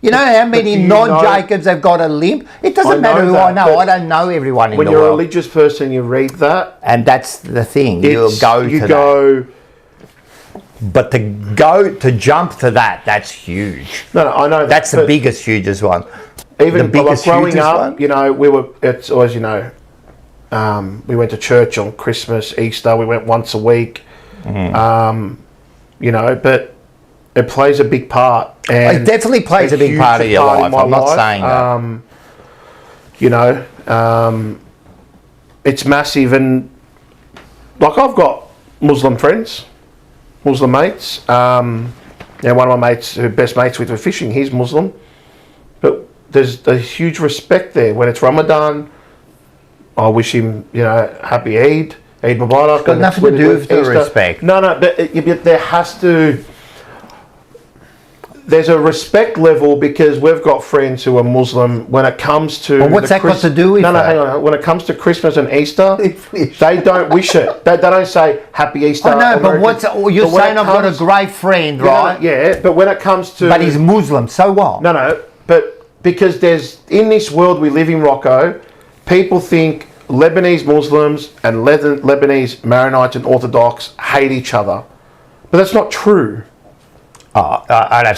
You know how many non-Jacobs have got a limp? It doesn't matter who I know. I don't know everyone in the world. When you're a religious person, you read that. And that's the thing. You go. But to jump to that, that's huge. No, I know. That's the biggest, hugest one. Even growing up, we were, it's always, we went to church on Christmas, Easter, we went once a week, but it plays a big part. And it definitely plays a big part of your life. I'm not saying that. It's massive, and like I've got Muslim friends, Muslim mates. One of my mates, who best mates with fishing, he's Muslim. But there's a huge respect there. When it's Ramadan, I wish him, happy Eid Mubarak. Got nothing to do with the respect. No, but there has to. There's a respect level because we've got friends who are Muslim. When it comes to what's that got to do with hang on. When it comes to Christmas and Easter, they don't wish it. They don't say Happy Easter. I know, but you're saying I've got a great friend, right? Yeah, but when it comes to... But he's Muslim, so what? No, but because in this world we live in, Rocco, people think Lebanese Muslims and Lebanese Maronites and Orthodox hate each other. But that's not true. I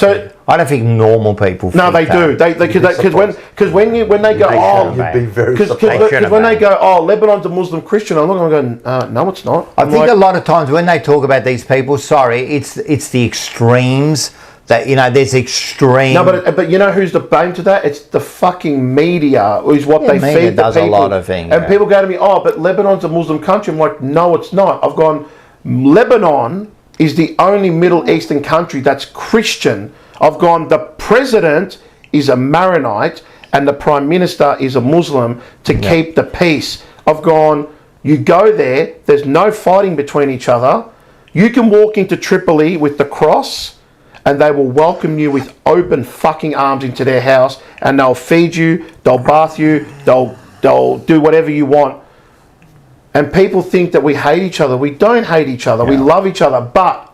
don't think normal people. No, they do. Because when they go, you'd be very because when they go, Lebanon's a Muslim Christian, I'm looking, no, it's not. I think a lot of times when they talk about these people, it's the extremes that there's extreme. No, but you know who's the blame to that? It's the fucking media. Who's what they feed the people. A lot of things. And people go to me, but Lebanon's a Muslim country. I'm like, no, it's not. I've gone, Lebanon is the only Middle Eastern country that's Christian. I've gone, the president is a Maronite and the prime minister is a Muslim to keep the peace. I've gone, you go there, there's no fighting between each other. You can walk into Tripoli with the cross and they will welcome you with open fucking arms into their house, and they'll feed you, they'll bath you, they'll do whatever you want. And people think that we hate each other. We don't hate each other. We love each other. But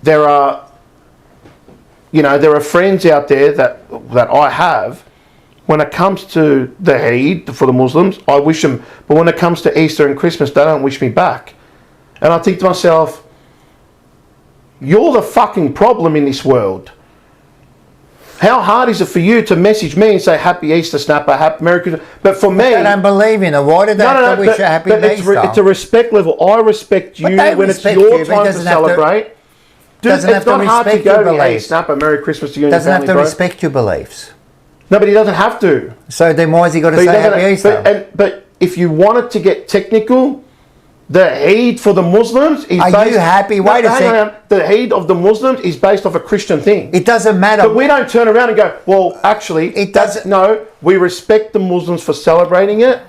there are friends out there that I have. When it comes to the Eid for the Muslims, I wish them. But when it comes to Easter and Christmas, they don't wish me back. And I think to myself, you're the fucking problem in this world. How hard is it for you to message me and say Happy Easter, Snapper, Happy Merry Christmas? But for me, I don't believe in it. Why did they have to wish a Happy Easter? It's a respect level. I respect you when it's your time to celebrate. Dude, it's not hard to go to hey, Snapper, Merry Christmas to you and your family, doesn't have to respect your beliefs. No, but he doesn't have to. So then why has he got to say Happy Easter? But if you wanted to get technical, the Eid for the Muslims is based... Are you happy? Wait a second. The Eid of the Muslims is based off a Christian thing. It doesn't matter. But we don't turn around and go, well, actually... It doesn't... No, we respect the Muslims for celebrating it.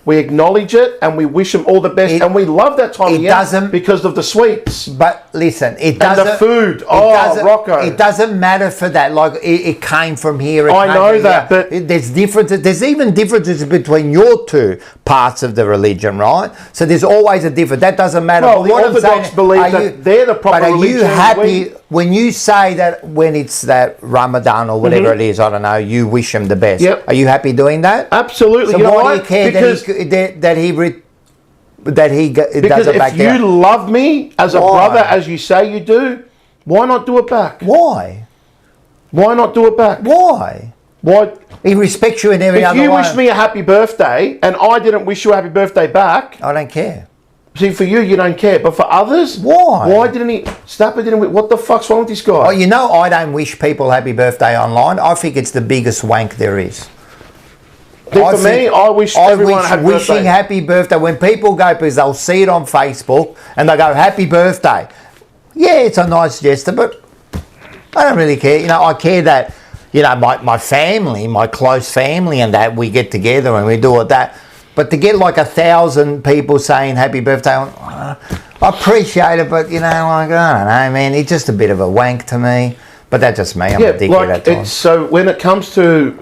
We acknowledge it and we wish them all the best. And we love that time of year because of the sweets. But listen, it doesn't... And the food. Rocco. It doesn't matter for that. Like, it came from here. I know that, but... There's differences. There's even differences between your two parts of the religion, right? So there's always a difference. That doesn't matter. Well, the Orthodox believe that they're the proper religion. But are you happy... When you say that when it's that Ramadan or whatever it is, I don't know, you wish him the best. Yep. Are you happy doing that? Absolutely. So why do you care that he does it back there? If you love me as a brother, as you say you do, why not do it back? Why? Why not do it back? Why? Why? He respects you in every If other way. you wish me a happy birthday and I didn't wish you a happy birthday back, I don't care. see, for you don't care, but for others, Why? Why didn't he? Snapper didn't. What the fuck's wrong with this guy? Oh, you know, I don't wish people happy birthday online. I think it's the biggest wank there is. For me, I wish everyone a happy wishing birthday. happy birthday. When people go, because they'll see it on Facebook and they go, happy birthday. Yeah, it's a nice gesture, but I don't really care. You know, I care that, you know, my family, my close family and that, we get together and we do all that. But to get like 1,000 people saying happy birthday, I appreciate it, but, you know, like, I don't know, man, it's just a bit of a wank to me. But that's just me. I'm a dickhead at times. So when it comes to...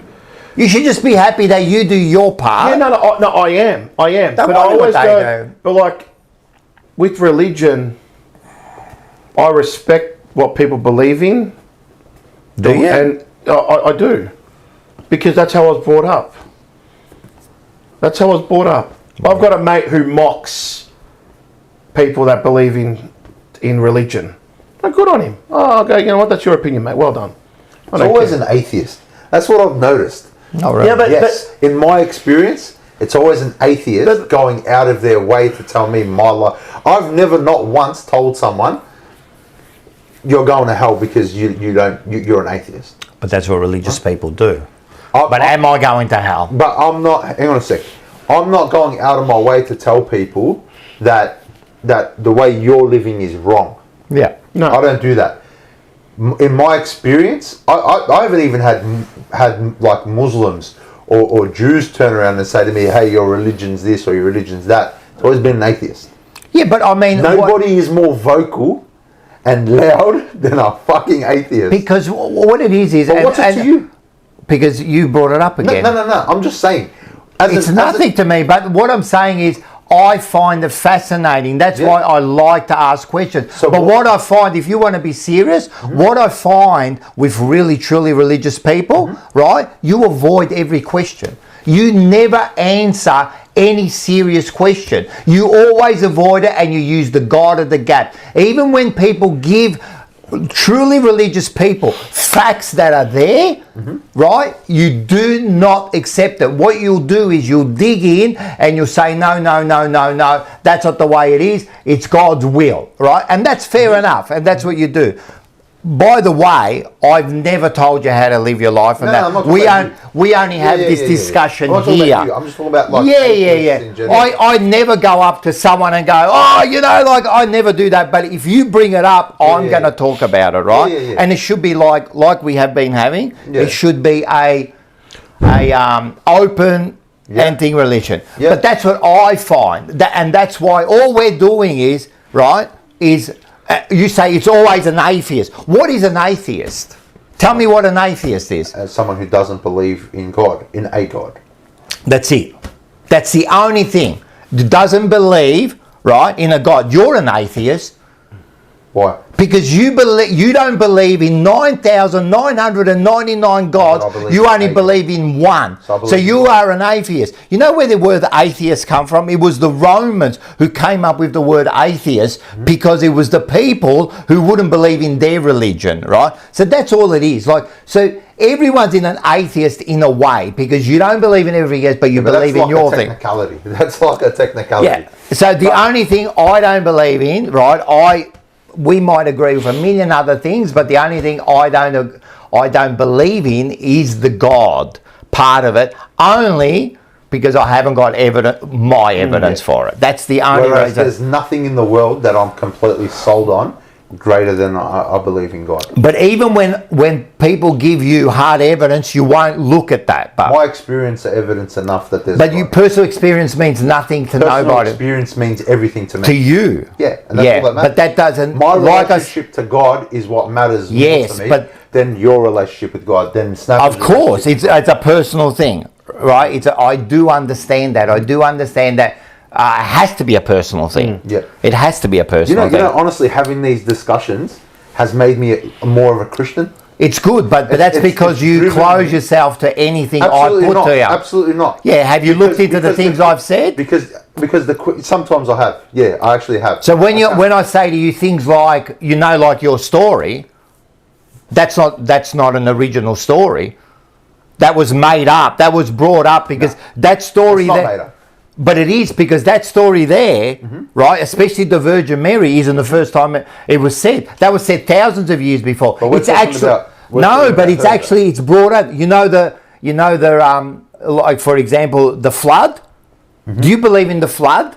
You should just be happy that you do your part. Yeah, no, I am. Don't But I worry always what they go... do. But like, with religion, I respect what people believe in. Do you? And I do. Because that's how I was brought up. That's how I was brought up. I've got a mate who mocks people that believe in religion. Oh, good on him. Oh, okay, you know what? That's your opinion, mate. Well done. It's always an atheist. That's what I've noticed. Oh, really? Yeah, but Yes, in my experience, it's always an atheist going out of their way to tell me my life. I've never not once told someone you're going to hell because you're an atheist. But that's what religious people do. But Am I going to hell? But I'm not. Hang on a sec. I'm not going out of my way to tell people that the way you're living is wrong. Yeah. No. I don't do that. In my experience, I haven't even had like Muslims or Jews turn around and say to me, "Hey, your religion's this or your religion's that." It's always been an atheist. Yeah, but I mean... Nobody is more vocal and loud than a fucking atheist. Because what it is... But what's it to you? Because you brought it up again. No. I'm just saying. It's nothing to me, but what I'm saying is I find it fascinating. That's why I like to ask questions. But what I find, if you want to be serious, what I find with really, truly religious people, right, you avoid every question. You never answer any serious question. You always avoid it and you use the God of the gap. Even when people give truly religious people facts that are there, right, you do not accept it. What you'll do is you'll dig in and you'll say no, that's not the way it is, it's God's will, right? And that's fair enough, and that's what you do. By the way, I've never told you how to live your life, and we only have this discussion here. I'm just talking about like in general. I never go up to someone and go, oh, you know, like I never do that. But if you bring it up, I'm going to talk about it, right? And it should be like we have been having. It should be a open ending religion. But that's what I find, and that's why all we're doing is you say it's always an atheist. What is an atheist? Tell me what an atheist is. As someone who doesn't believe in God, in a God. That's it. That's the only thing. Doesn't believe, right, in a God. You're an atheist. Why? Because you don't believe in 9,999 gods. You only believe in one. So you are an atheist. You know where the word atheist come from? It was the Romans who came up with the word atheist because it was the people who wouldn't believe in their religion, right? So that's all it is. So everyone's in an atheist in a way because you don't believe in everything else, but you believe in your thing. That's like a technicality. Yeah. So the only thing I don't believe in, right? We might agree with a million other things, but the only thing I don't believe in is the God part of it, only because I haven't got evidence for it. That's the only reason. There's nothing in the world that I'm completely sold on greater than I believe in God. But even when people give you hard evidence, you won't look at that. But my experience is evidence enough that there's. But your personal experience means nothing to nobody. Personal experience means everything to me. To you. Yeah, and that's all that matters. But that doesn't. My relationship to God is what matters more to me than your relationship with God. Then of course, it's a personal thing, right? I do understand that. It has to be a personal thing. Yeah, it has to be a personal thing. You know, honestly, having these discussions has made me more of a Christian. It's good, but that's because you close yourself to anything I put to you. Absolutely not. Yeah, have you looked into the things I've said? Because sometimes I have. Yeah, I actually have. So when I say to you things like like your story, that's not an original story. that was made up. That was brought up because that story It's not there. made up. But it is, because that story there, right, especially the Virgin Mary, isn't the first time it was said. That was said thousands of years before. But we're It's talking actually about- we're no, talking but about it's her. actually it's brought up. Like for example, the flood. Do you believe in the flood?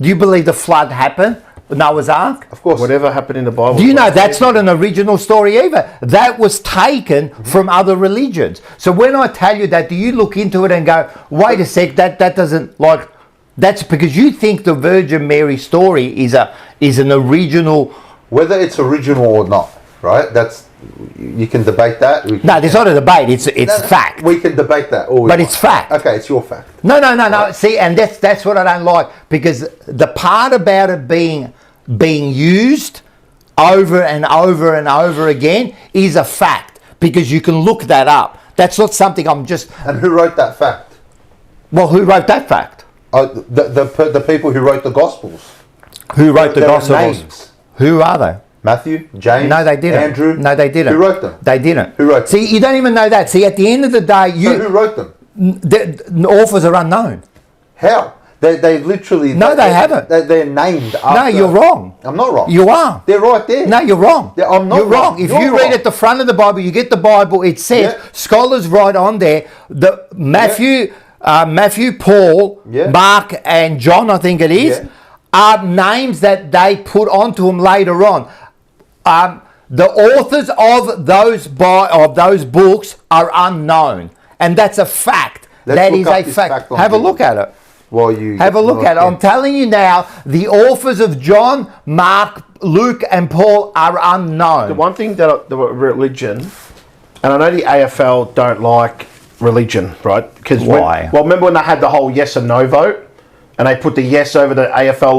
Do you believe the flood happened? Noah's Ark? Of course. Whatever happened in the Bible. Do you know that's not an original story either? That was taken from other religions. So when I tell you that, do you look into it and go, wait a sec, that doesn't like, that's because you think the Virgin Mary story is an original. Whether it's original or not, right? That's, you can debate that. No, there's not a debate. It's fact. We can debate that. All we But want. it's fact. Okay, it's your fact. No. See, and that's what I don't like, because the part about it being used over and over and over again is a fact, because you can look that up. That's not something I'm just. And who wrote that fact? Well, who wrote that fact? The people who wrote the Gospels. Who wrote the There were Gospels? names. Who are they? Matthew, James, No, they didn't. Andrew. No, they didn't. Who wrote them? They didn't. Who wrote them? See, you don't even know that. See, at the end of the day, So who wrote them? the authors are unknown. How? They literally... No, they haven't. They're named after... No, you're wrong. I'm not wrong. You are. They're right there. No, you're wrong. Yeah, I'm not You're wrong. wrong. If You're you read wrong. at the front of the Bible, you get the Bible, it says, Yeah. scholars write on there, the Matthew, Paul, Yeah. Mark, and John, I think it is, Yeah. are names that they put onto them later on. The authors of those books are unknown, and that's a fact. Let's That look is up a this fact. fact on Have a Google. look at it. Well, you... Have a look at it. I'm telling you now, the authors of John, Mark, Luke, and Paul are unknown. The one thing that the religion, and I know the AFL don't like religion, right? Because Why? Remember when they had the whole yes and no vote, and they put the yes over the AFL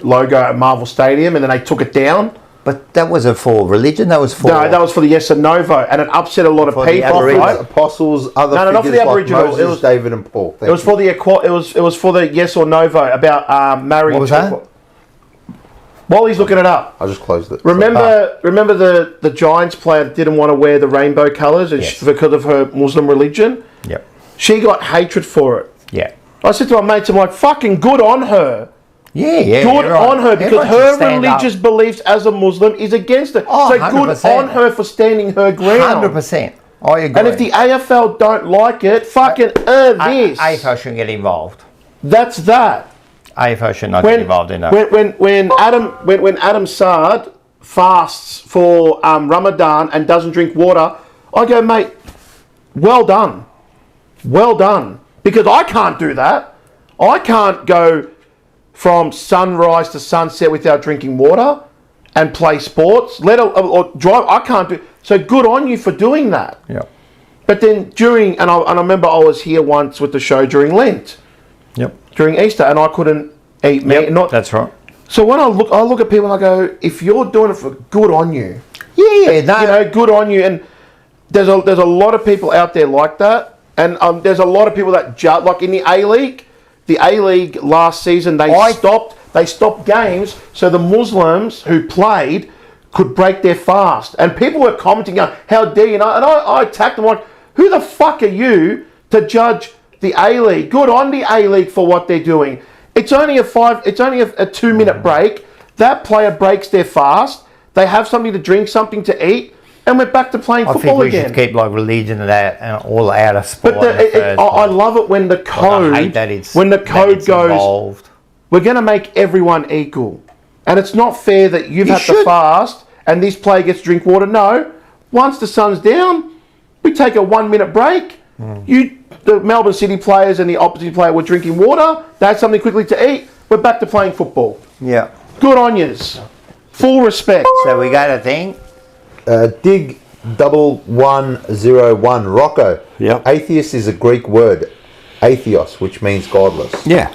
logo at Marvel Stadium, and then they took it down. But that wasn't for religion. That was for. No, that was for the yes and no vote, and it upset a lot of For the people. Aboriginal. Right? Apostles, other No, not for figures the like Aboriginal. Moses, It was- David and Paul. It was for the it was for the yes or no vote about marrying. What was that? While he's looking it up, I just closed it. remember the Giants player that didn't want to wear the rainbow colours Yes. because of her Muslim religion. Yep. She got hatred for it. Yeah. I said to my mates, I'm like, fucking good on her. Yeah. Good you're right. on her, because Everyone should her stand up. religious beliefs as a Muslim is against it. Oh, so good 100%. on her for standing her ground. 100%. I agree. And if the AFL don't like it, fucking this. AFL shouldn't get involved. That's that. AFL should not get involved in that. When Adam Saad fasts for Ramadan and doesn't drink water, I go, mate, well done. Well done. Because I can't do that. I can't go from sunrise to sunset without drinking water and play sports, or drive. I can't do. So good on you for doing that. Yeah. But then and I remember I was here once with the show during Lent, Yep. during Easter, and I couldn't eat meat. That's right. So when I look at people and I go, if you're doing it for good on you, Yeah. No. you know, good on you. And there's a lot of people out there like that, and there's a lot of people that judge. Like in the A League, last season they stopped games so the Muslims who played could break their fast, and people were commenting, "How dare you?" And I attacked them like, "Who the fuck are you to judge the A League? Good on the A League for what they're doing. It's only a 2-minute break. That player breaks their fast. They have something to drink, something to eat, and we're back to playing I football think we again." should keep like religion and that and all out of sport. But I love it when the code, I hate that it's goes, involved. we're going to make everyone equal, and it's not fair that you've had to fast and this player gets to drink water. No, once the sun's down, we take a 1-minute break. The Melbourne City players and the opposite player were drinking water. They had something quickly to eat. We're back to playing football. Yeah. Good on yous. Full respect. So we got a thing. Dig 1101 Rocco. Yep. Atheist is a Greek word, atheos, which means godless. Yeah.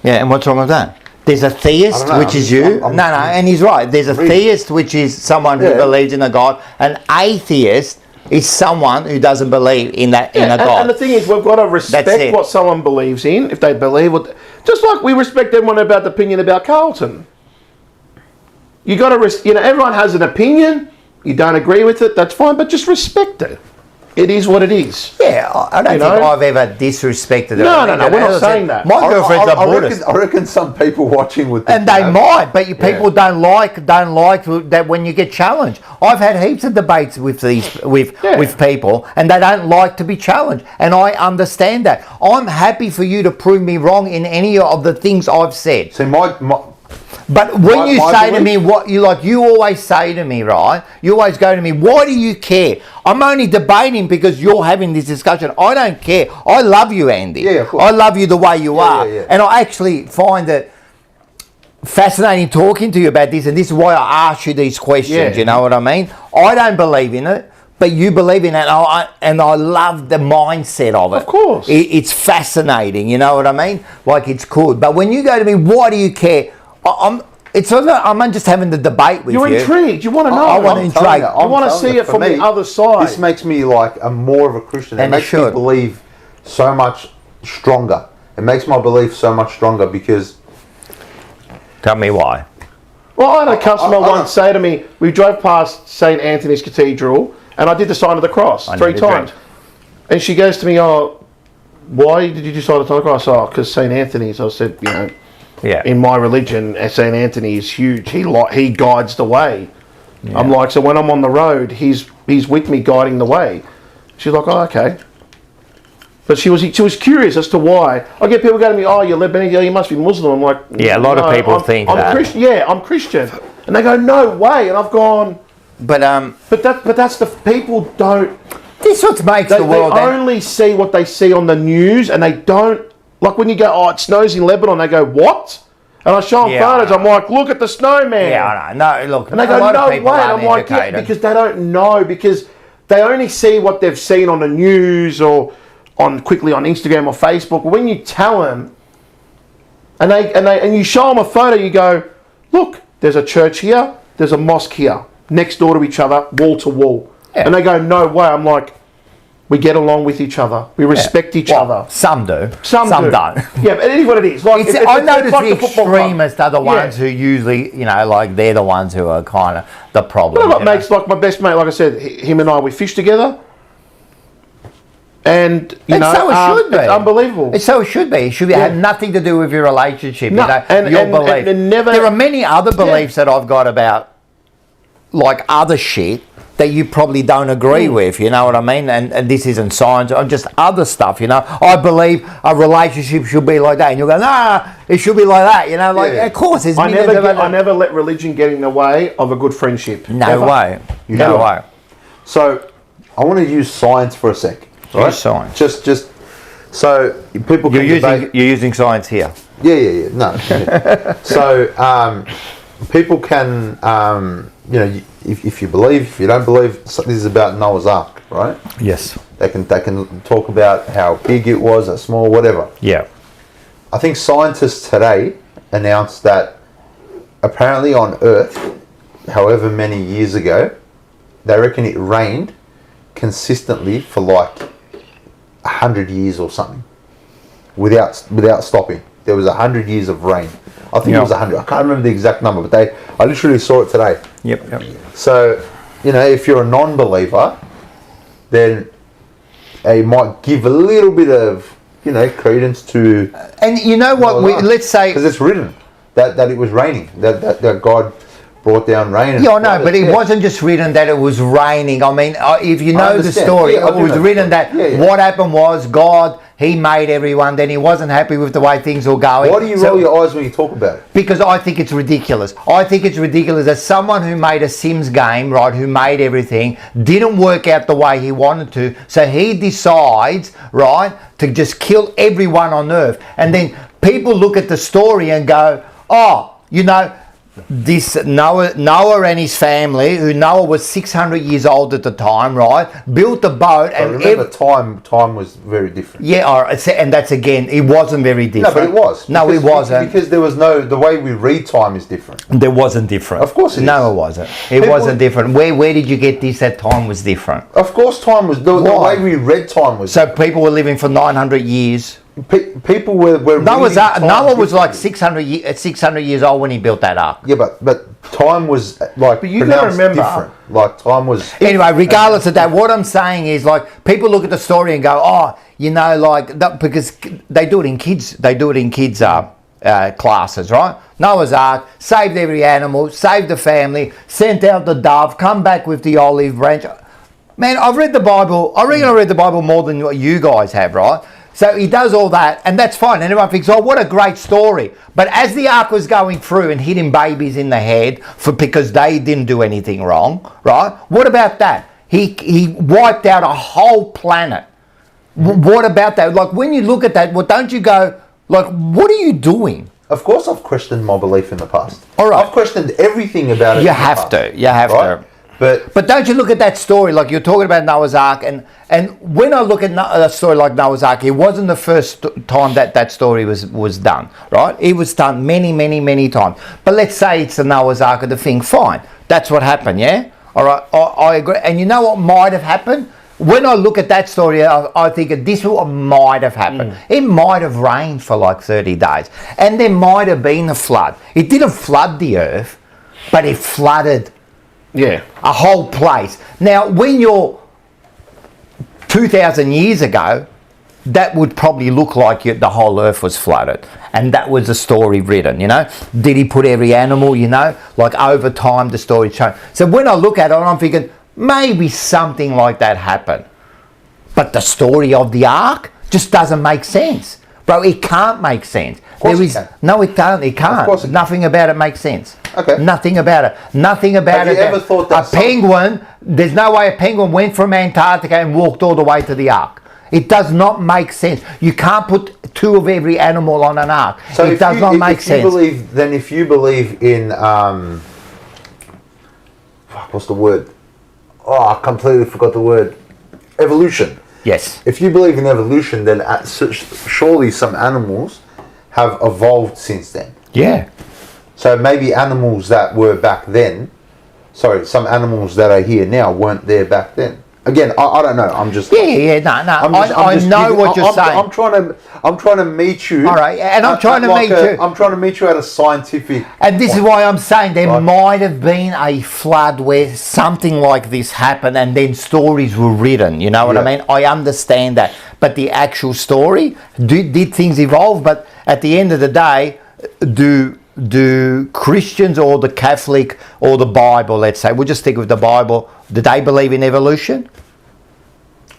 Yeah, and what's wrong with that? There's a theist, I don't know, which is you. I'm- No, and he's right. There's a theist, which is someone who Yeah. believes in a God. An atheist is someone who doesn't believe in a And God. the thing is, we've got to respect That's it. what someone believes in. If they believe what, just like we respect everyone about the opinion about Carlton. You got to, everyone has an opinion. You don't agree with it, that's fine, but just respect it. it is what it is. Yeah, I don't think I've ever disrespected it. No, we're not saying that. My girlfriend's a Buddhist. I reckon some people watching would think and they might, but people don't like that when you get challenged. I've had heaps of debates with with people, and they don't like to be challenged, and I understand that. I'm happy for you to prove me wrong in any of the things I've said. See, but when you say to me what you always say to me, right? You always go to me, why do you care? I'm only debating because you're having this discussion. I don't care. I love you, Andy. Yeah, of course. I love you the way you are. Yeah. And I actually find it fascinating talking to you about this, and this is why I ask you these questions, Yeah. you know what I mean? I don't believe in it, but you believe in it, and I love the mindset of it. Of course. It's fascinating, you know what I mean? Like, it's cool. But when you go to me, why do you care? I'm just having the debate with you. You're intrigued. You want to know. I want to intrigue. I want to see it from the other side. This makes me like more of a Christian. It makes me believe so much stronger. It makes my belief so much stronger because... Tell me why. Well, I had a customer once say to me, we drove past St. Anthony's Cathedral, and I did the sign of the cross 3 times. And she goes to me, oh, why did you do sign of the cross? Oh, because St. Anthony's. I said, in my religion, St. Anthony is huge. He guides the way. Yeah. I'm like, so when I'm on the road, he's with me guiding the way. She's like, oh, okay. But she was curious as to why. I get people going to me, oh, you're Lebanese, you must be Muslim. I'm like, yeah, a lot of people think that. Christian. Yeah, I'm Christian. And they go, no way. And I've gone, but that's the people don't. This is what makes the world. They only see what they see on the news, and they don't. Like when you go, oh, it snows in Lebanon, they go, what? And I show them photos. I'm like, look at the snowman. Yeah, I know. No, look. And they go, no way. And I'm like, yeah, because they don't know, because they only see what they've seen on the news or quickly on Instagram or Facebook. When you tell them, and you show them a photo, you go, look, there's a church here, there's a mosque here, next door to each other, wall to wall. Yeah. And they go, no way. I'm like, we get along with each other. We respect each other. Some do. Some don't. Yeah, but it is what it is. Like, I notice the extremists are the ones who usually, they're the ones who are kind of the problem. But mates, like my best mate, like I said, him and I, we fish together. And, so it should be. It's unbelievable. So it should be. It should be. Have nothing to do with your relationship. No, your belief. There are many other beliefs that I've got about, like, other shit that you probably don't agree with, you know what I mean? And this isn't science, or just other stuff, I believe a relationship should be like that. And you'll go, nah, it should be like that, of course. I never let religion get in the way of a good friendship. No way. No way. So, I want to use science for a sec. Right? Use science. Just so people can you're using science here. Yeah. No. So, people can, if you believe, if you don't believe, this is about Noah's Ark, right? Yes. They can talk about how big it was, how small, whatever. Yeah. I think scientists today announced that apparently on Earth, however many years ago, they reckon it rained consistently for like 100 years or something, without stopping. There was 100 years of rain. I think it was 100. I can't remember the exact number, but I literally saw it today. Yep. So, if you're a non-believer, then it might give a little bit of, credence to... And you know what, let's say... Because it's written that it was raining, that God brought down rain. Yeah, I know, but it wasn't just written that it was raining. I mean, if you know the story, it was written that what happened was God... He made everyone, then he wasn't happy with the way things were going. Why do you roll your eyes when you talk about it? Because I think it's ridiculous. I think it's ridiculous that someone who made a Sims game, right, who made everything, didn't work out the way he wanted to, so he decides, right, to just kill everyone on Earth. And then people look at the story and go, oh, this Noah and his family, who Noah was 600 years old at the time, right, built a boat. And remember, time was very different. Yeah, and that's again, it wasn't very different. No, but it was. No, it wasn't. Because there was the way we read time is different. There wasn't different. Of course it is. No, it wasn't. It wasn't different. Where did you get this that time was different? Of course time was, the way we read time was So people were living for 900 years. people were Noah was like 600 years old when he built that ark. Yeah, but time was like But you gotta remember, different. Like time was. Anyway, regardless of that, what I'm saying is like people look at the story and go, oh, you know, like that, because they do it in kids. They do it in kids classes, right? Noah's Ark saved every animal, saved the family, sent out the dove, come back with the olive branch. Man, I've read the Bible. I reckon I read the Bible more than what you guys have, right? So he does all that, and that's fine. And everyone thinks, oh, what a great story. But as the ark was going through and hitting babies in the head because they didn't do anything wrong, right? What about that? He wiped out a whole planet. What about that? Like, when you look at that, well, don't you go, like, what are you doing? Of course, I've questioned my belief in the past. All right. I've questioned everything about it. You have to. But don't you look at that story, like you're talking about Noah's Ark, and when I look at a story like Noah's Ark, it wasn't the first time that story was done, right? It was done many times. But let's say it's the Noah's Ark of the thing, fine. That's what happened, yeah? All right, I agree. And you know what might have happened? When I look at that story, I think this is what might have happened. It might have rained for like 30 days, and there might have been a flood. It didn't flood the earth, but it flooded a whole place. Now, when you're 2,000 years ago, that would probably look like the whole earth was flooded. And that was the story written, you know. Did he put every animal, you know? Like over time, the story changed. So when I look at it, I'm thinking, maybe something like that happened. But the story of the ark just doesn't make sense. Bro, it can't make sense. No, it can't. It can't. Of course it can. Nothing about it makes sense. Okay. Nothing about it. Nothing about it. Have you ever thought that a penguin, there's no way a penguin went from Antarctica and walked all the way to the ark. It does not make sense. You can't put two of every animal on an ark. So it does not make sense. If you believe in, what's the word? Oh, I completely forgot the word. Evolution. Yes. If you believe in evolution, then surely some animals have evolved since then. Yeah. So maybe animals that were back then, some animals that are here now weren't there back then. Again, I don't know. I'm just I know what you're saying. I'm trying to meet you. All right, and I'm trying to meet you. I'm trying to meet you at a scientific. And this is why I'm saying there might have been a flood where something like this happened, and then stories were written. You know what I mean? I understand that, but the actual story, did things evolve? But at the end of the day, do Christians or the Catholic or the Bible, let's say, we'll just stick with the Bible, do they believe in evolution?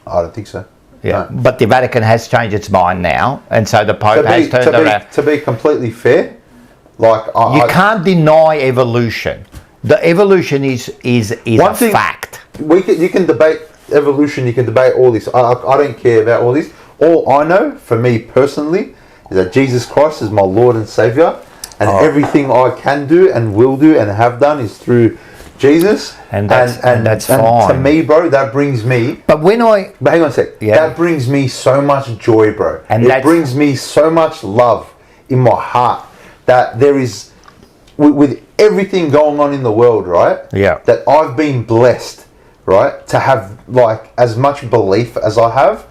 I don't think so. Yeah, no. But the Vatican has changed its mind now, and so the Pope has turned around. To be completely fair, you can't deny evolution. The evolution is a fact. You can debate evolution, you can debate all this. I don't care about all this. All I know, for me personally, is that Jesus Christ is my Lord and Saviour. And everything I can do and will do and have done is through Jesus. And that's fine. To me, bro, that brings me... But hang on a sec. Yeah. That brings me so much joy, bro. And it brings me so much love in my heart that there is... With everything going on in the world, right? Yeah. That I've been blessed, right? To have, like, as much belief as I have.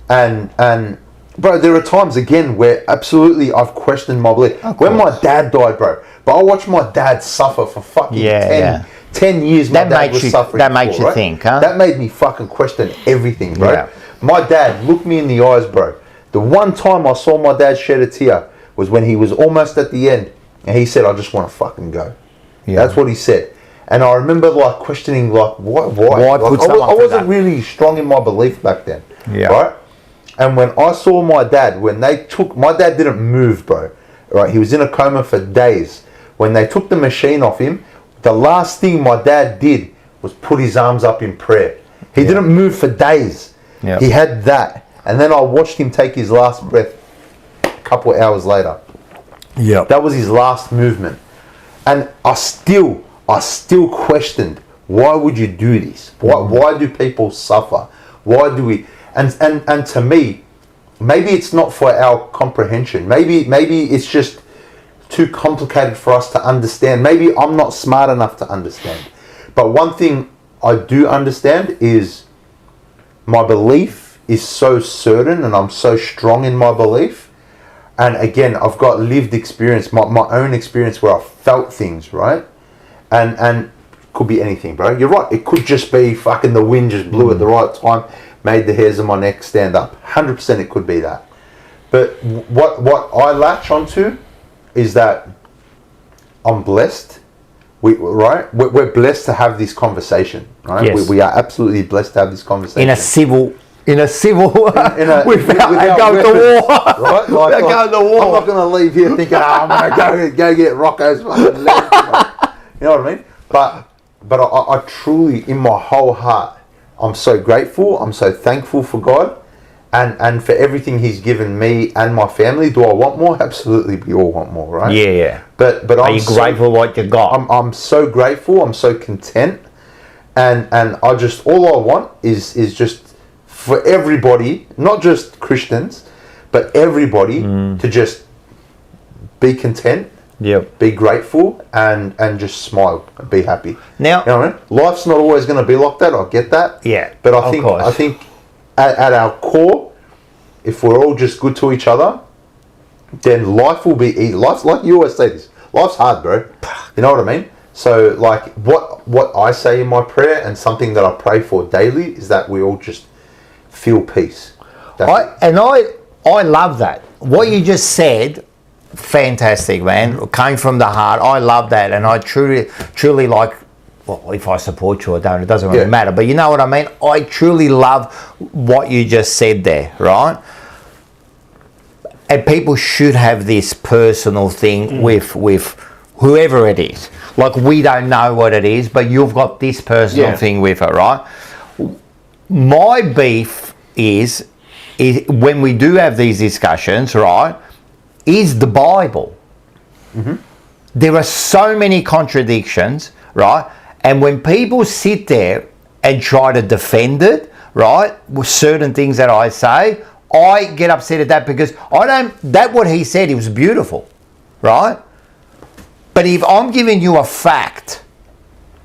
And bro, there are times again where absolutely I've questioned my belief. When my dad died, bro, but I watched my dad suffer for fucking 10 years. My dad was suffering. That makes you think, huh? That made me fucking question everything, bro. Yeah. My dad looked me in the eyes, bro. The one time I saw my dad shed a tear was when he was almost at the end, and he said, "I just want to fucking go." Yeah. That's what he said. And I remember like questioning, like, why? Like, I wasn't really strong in my belief back then, right? And when I saw my dad, my dad didn't move, bro. Right, he was in a coma for days. When they took the machine off him, the last thing my dad did was put his arms up in prayer. He didn't move for days. Yeah. He had that. And then I watched him take his last breath a couple of hours later. Yeah. That was his last movement. And I still questioned, why would you do this? Why do people suffer? Why do we... And to me, maybe it's not for our comprehension. Maybe it's just too complicated for us to understand. Maybe I'm not smart enough to understand. But one thing I do understand is my belief is so certain, and I'm so strong in my belief. And again, I've got lived experience, my own experience where I felt things, right? And could be anything, bro. You're right. It could just be fucking the wind just blew at the right time, made the hairs on my neck stand up. 100% it could be that. But what I latch onto is that I'm blessed. We're blessed to have this conversation, right? Yes. We are absolutely blessed to have this conversation. In a civil without going to war. Right? Without going to war. I'm not going to leave here thinking, I'm going to go get Rocco's fucking leg. You know what I mean? But I truly, in my whole heart, I'm so grateful. I'm so thankful for God. And for everything He's given me and my family. Do I want more? Absolutely, we all want more, right? Yeah. But are you grateful for what you got? I'm so grateful. I'm so content, and I just, all I want is just for everybody, not just Christians, but everybody to just be content. Yep. Be grateful and just smile and be happy. Now, you know what I mean? Life's not always going to be like that. I get that. Yeah. But I think at our core, if we're all just good to each other, then life will be easy. Life's, like you always say this, life's hard, bro. You know what I mean? So like what I say in my prayer and something that I pray for daily is that we all just feel peace. I love that. What you just said, fantastic, man. Came from the heart. I love that, and I truly like. Well, if I support you or don't, it doesn't really matter. But you know what I mean? I truly love what you just said there, right? And people should have this personal thing with whoever it is. Like, we don't know what it is, but you've got this personal thing with it, right? My beef is when we do have these discussions, right, is the Bible. There are so many contradictions, right? And when people sit there and try to defend it, right, with certain things that I say, I get upset at that because what he said, it was beautiful, right? But if I'm giving you a fact,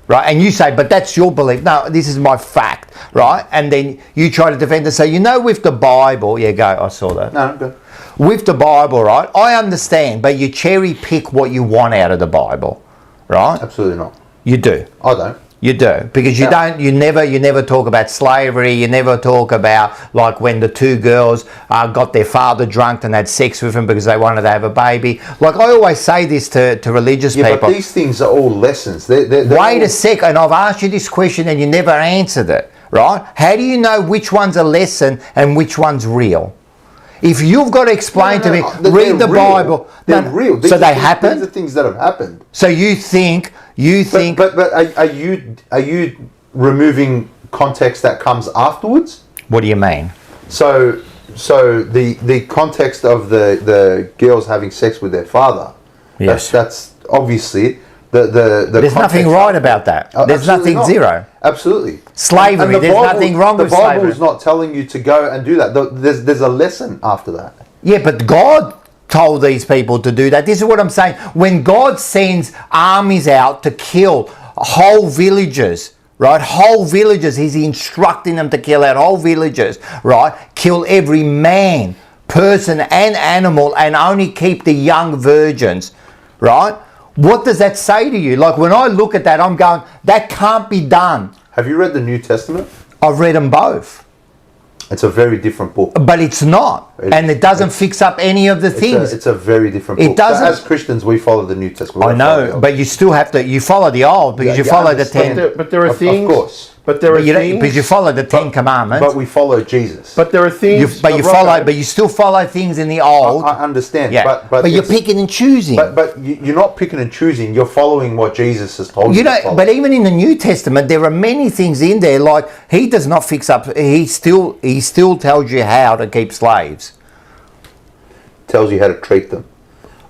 right, and you say, but that's your belief. No, this is my fact, right? And then you try to defend it. So, with the Bible, go, I saw that. No, good. With the Bible, right, I understand, but you cherry pick what you want out of the Bible, right? Absolutely not. You do. I don't. You do, because you never talk about slavery. You never talk about like when the two girls got their father drunk and had sex with him because they wanted to have a baby. Like, I always say this to religious people. But these things are all lessons. They're Wait a sec, and I've asked you this question and you never answered it, right? How do you know which one's a lesson and which one's real? If you've got to explain to me, read the Bible. They're real. So they happen? These are things that have happened. So you think... But are you removing context that comes afterwards? What do you mean? So the context of the girls having sex with their father. Yes. That's obviously the There's nothing right about that. There's nothing not. zero. Absolutely. Slavery. And there's nothing wrong with slavery. The Bible is not telling you to go and do that. There's a lesson after that. Yeah, but God told these people to do that. This is what I'm saying. When God sends armies out to kill whole villages, right? Whole villages, He's instructing them to kill out whole villages, right? Kill every man, person and animal, and only keep the young virgins, right? What does that say to you? Like, when I look at that, I'm going, that can't be done. Have you read the New Testament? I've read them both. It's a very different book. But it's not. And it doesn't fix up any of the things. It's a very different book. It doesn't. As Christians, we follow the New Testament. I know, but you still have to, you follow the old because you follow the 10. But there are things. Of course. But there are things. Because you follow the 10 Commandments. But we follow Jesus. But there are things. But you still follow things in the old. I understand. Yeah. But you're picking and choosing. But you're not picking and choosing. You're following what Jesus has told you. But even in the New Testament, there are many things in there. Like, He does not fix up. He still tells you how to keep slaves. Tells you how to treat them.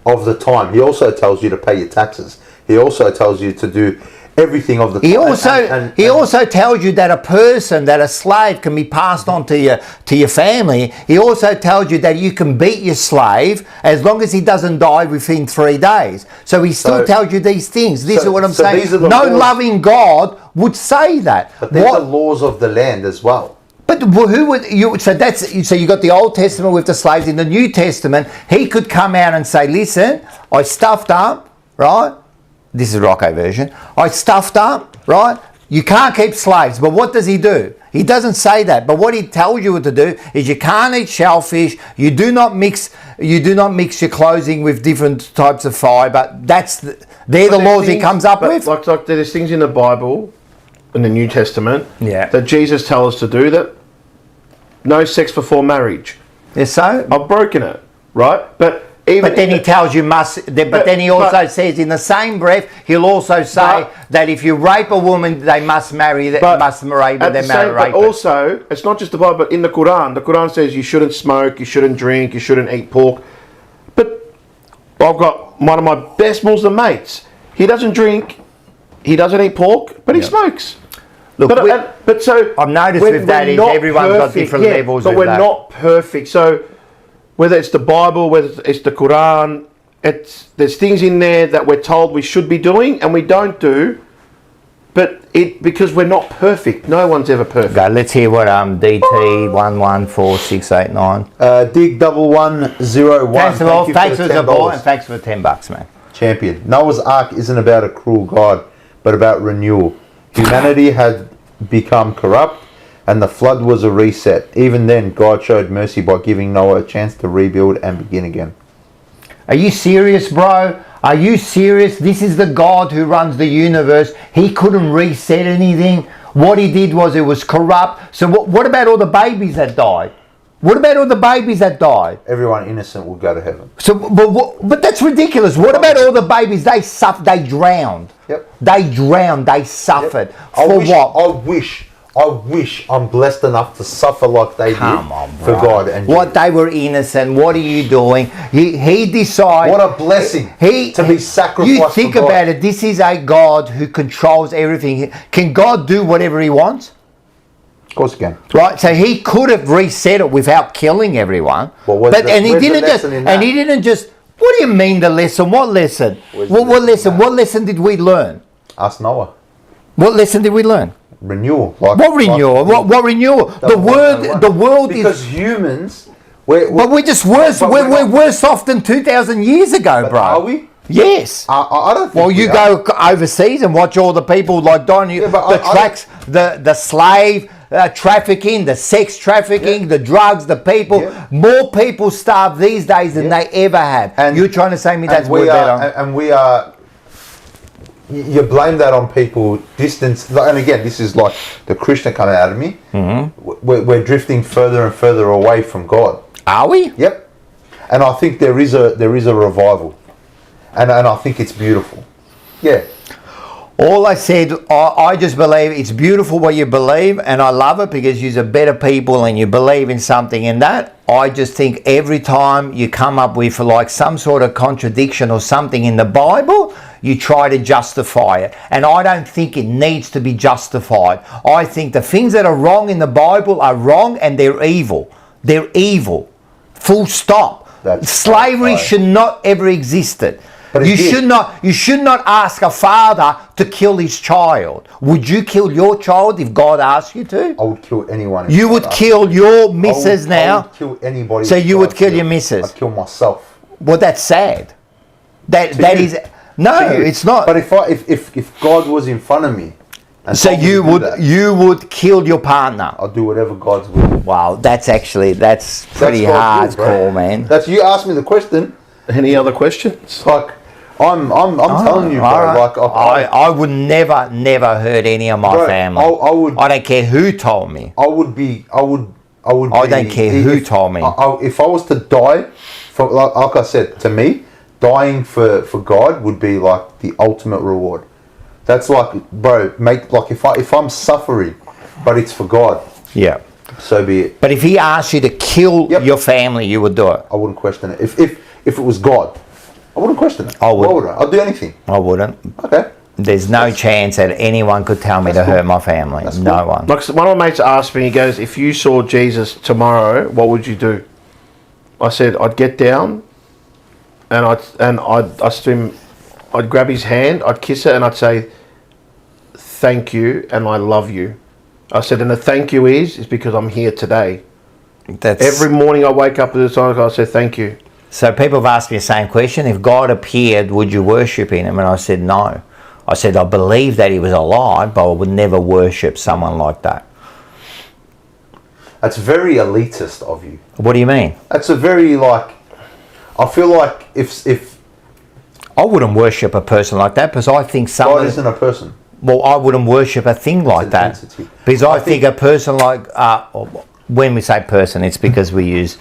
Of the time, He also tells you to pay your taxes. He also tells you to do everything of the time. He also tells you that a slave can be passed on to your family. He also tells you that you can beat your slave as long as he doesn't die within 3 days. So he still tells you these things. This is what I'm saying. No loving God would say that. But these are laws of the land as well. But who would you? So you got the Old Testament with the slaves. In the New Testament, he could come out and say, "Listen, I stuffed up, right? This is Rocco version. I stuffed up, right? You can't keep slaves." But what does he do? He doesn't say that. But what he tells you to do is you can't eat shellfish. You do not mix your clothing with different types of fibre. They're the laws he comes up with. Like there's things in the Bible, in the New Testament, Yeah. that Jesus tells us to do. That no sex before marriage. Yes, so. I've broken it, right? But Then he tells you must. But then he also says in the same breath, he'll also say that if you rape a woman, they must marry. Must marry. But But also, it's not just the Bible. But in the Quran says you shouldn't smoke, you shouldn't drink, you shouldn't eat pork. But I've got one of my best Muslim mates. He doesn't drink, he doesn't eat pork, but he smokes. Look, but so I've noticed with that is everyone's got different levels. But of we're that. not perfect. So whether it's the Bible, whether it's the Quran, there's things in there that we're told we should be doing and we don't do. But because we're not perfect. No one's ever perfect. Go, let's hear what DT 114689. Dig 1101. Thanks for all. Thanks for the ball and thanks for the $10, man. Champion. Noah's Ark isn't about a cruel God, but about renewal. Humanity had become corrupt, and the flood was a reset. Even then, God showed mercy by giving Noah a chance to rebuild and begin again. Are you serious, bro? Are you serious? This is the God who runs the universe. He couldn't reset anything. What he did was it was corrupt. So what about all the babies that died? What about all the babies that died? Everyone innocent will go to heaven. So, but that's ridiculous. What about all the babies? They suffered. They drowned. Yep. They drowned. They suffered. Yep. For I wish I'm blessed enough to suffer like they did for God and what they were innocent. What are you doing? He decided. What a blessing to be sacrificed. You think for God. about it. This is a God who controls everything. Can God do whatever He wants? Of course he can. Right. So He could have reset it without killing everyone. He didn't just. What do you mean the lesson? What lesson? What lesson? What lesson did we learn? Ask Noah. What lesson did we learn? Renewal. What renewal? What renewal? The world because is humans. But we're just worse. We're worse off than 2,000 years ago, bro. Are we? Yes. I don't think. Well, you go overseas and watch all the people like Don. The slave trafficking, the sex trafficking, the drugs, the people. Yeah. More people starve these days than they ever have. And you're trying to say me that's way better. And we are. You blame that on people, distance, and again, this is like the Krishna coming out of me. Mm-hmm. We're drifting further and further away from God. Are we? Yep. And I think there is a revival, and I think it's beautiful. Yeah. All I said, I just believe it's beautiful what you believe, and I love it because you're better people and you believe in something in that. I just think every time you come up with like some sort of contradiction or something in the Bible, you try to justify it. And I don't think it needs to be justified. I think the things that are wrong in the Bible are wrong and they're evil. They're evil. Full stop. Slavery should not ever existed. You should not ask a father to kill his child. Would you kill your child if God asked you to? I would kill anyone. You would kill your missus now? I would kill anybody. So you would kill your missus? I'd kill myself. Well, that's sad. That is no, it's not. But if God was in front of me, and so you would kill your partner. I'll do whatever God's will. Wow, that's pretty hardcore, man. That's you asked me the question. Any other questions? Like, I'm telling you, bro. Right. Like, I would never hurt any of my family. I don't care who told me. I don't care who told me. If I was to die, like I said, to me, dying for God would be like the ultimate reward. That's like, bro, if I'm suffering, but it's for God. Yeah. So be it. But if He asked you to kill your family, you would do it. I wouldn't question it. If it was God, I wouldn't question it. I would. Why would I? I'd do anything. I wouldn't. Okay. There's no chance that anyone could tell me to hurt my family. No one. Like one of my mates asked me, he goes, if you saw Jesus tomorrow, what would you do? I said, I'd get down and I'd grab his hand, I'd kiss it and I'd say, thank you and I love you. I said, and the thank you is because I'm here today. That's Every morning I wake up with this, I say thank you. So people have asked me the same question. If God appeared, would you worship him? And I said no. I said I believe that he was alive, but I would never worship someone like that. That's very elitist of you. What do you mean? That's a very like. I feel like if I wouldn't worship a person like that because I think God someone. isn't a person. Well, I wouldn't worship a thing like an that entity. because I think a person like when we say person, it's because we use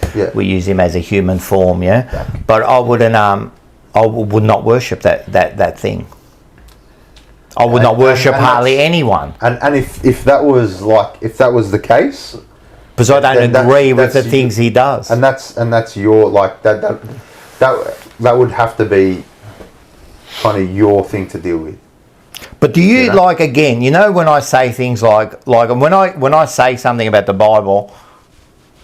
him as a human form, yeah. But I wouldn't. I would not worship that thing. I would not worship hardly anyone. And if that was the case, because I don't agree with the things he does. And that's your like that would have to be kind of your thing to deal with. But do you like, again, you know, when I say things like when I say something about the Bible,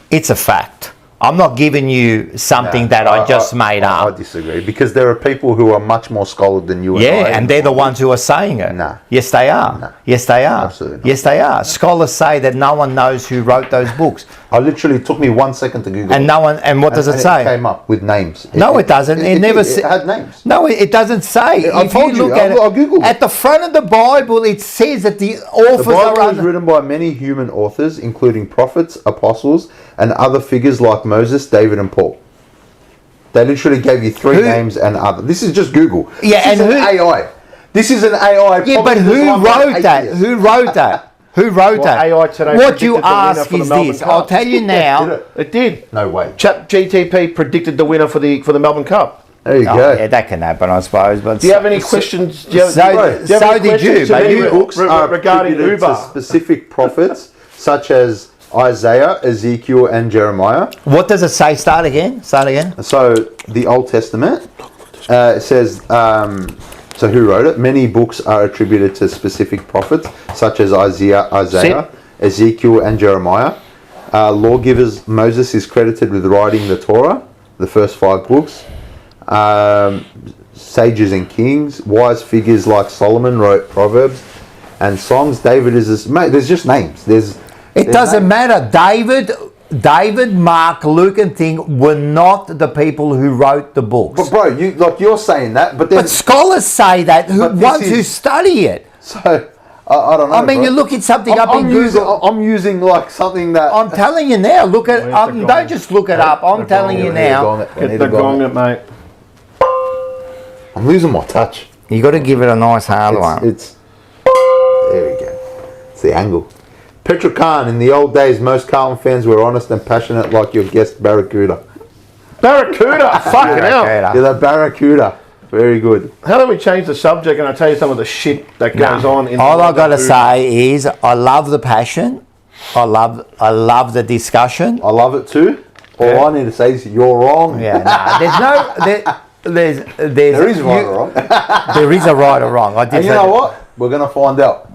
it's a fact. I'm not giving you something that I just made up. I disagree because there are people who are much more scholarly than you and I. Yeah, and they're the ones who are saying it. Nah. Yes, they are. Nah. Yes, they are. Absolutely not. Yes, they are. Scholars say that no one knows who wrote those books. I literally took me 1 second to Google. And no one. And what does it say? It came up with names. No, it doesn't. It never. It had names. No, it doesn't say. I told you. I Googled it. At the front of the Bible, it says that the authors The Bible are was written by many human authors, including prophets, apostles, and other figures like Moses, David, and Paul. They literally gave you three names and other. This is just Google. Yeah, this is an AI. This is an AI. Yeah, but who wrote that? Who wrote that? Who wrote that? AI today what you predicted the winner ask for the is Melbourne this. Cup. I'll tell you now. It did. No way. ChatGTP predicted the winner for the Melbourne Cup. There you Oh, go. yeah, that can happen, I suppose. But Do you have any questions? Do you have, So did you, but you- Books are regarding attributed Uber. to specific prophets such as Isaiah, Ezekiel, and Jeremiah. What does it say? Start again. Start again. So the Old Testament says. So who wrote it? Many books are attributed to specific prophets such as Isaiah, Ezekiel, and Jeremiah. Lawgivers, Moses is credited with writing the Torah, the first 5 books. Sages and kings, wise figures like Solomon wrote Proverbs and songs. David is mate. There's just names. It doesn't matter. David, Mark, Luke, and thing were not the people who wrote the books. But bro, you're saying that, but then But scholars say that who study it. So I don't know. I mean, bro. you're looking something up in Google. I'm using like something that I'm telling you now. Look at. Where's the Don't gong? just look it up. I'm telling you now. Get the gong it, mate. I'm losing my touch. You got to give it a nice hard one. It's there we go. It's the angle. Petra Khan, in the old days, most Carlton fans were honest and passionate like your guest Barracuda. Barracuda! Fucking hell. Yeah, that Barracuda. Very good. How do we change the subject and I tell you some of the shit that goes on in All I got to say is I love the passion. I love the discussion. I love it too. All I need to say is you're wrong. Yeah, there's There is right or wrong. there is a right or wrong. I did And you say know that. what? We're going to find out.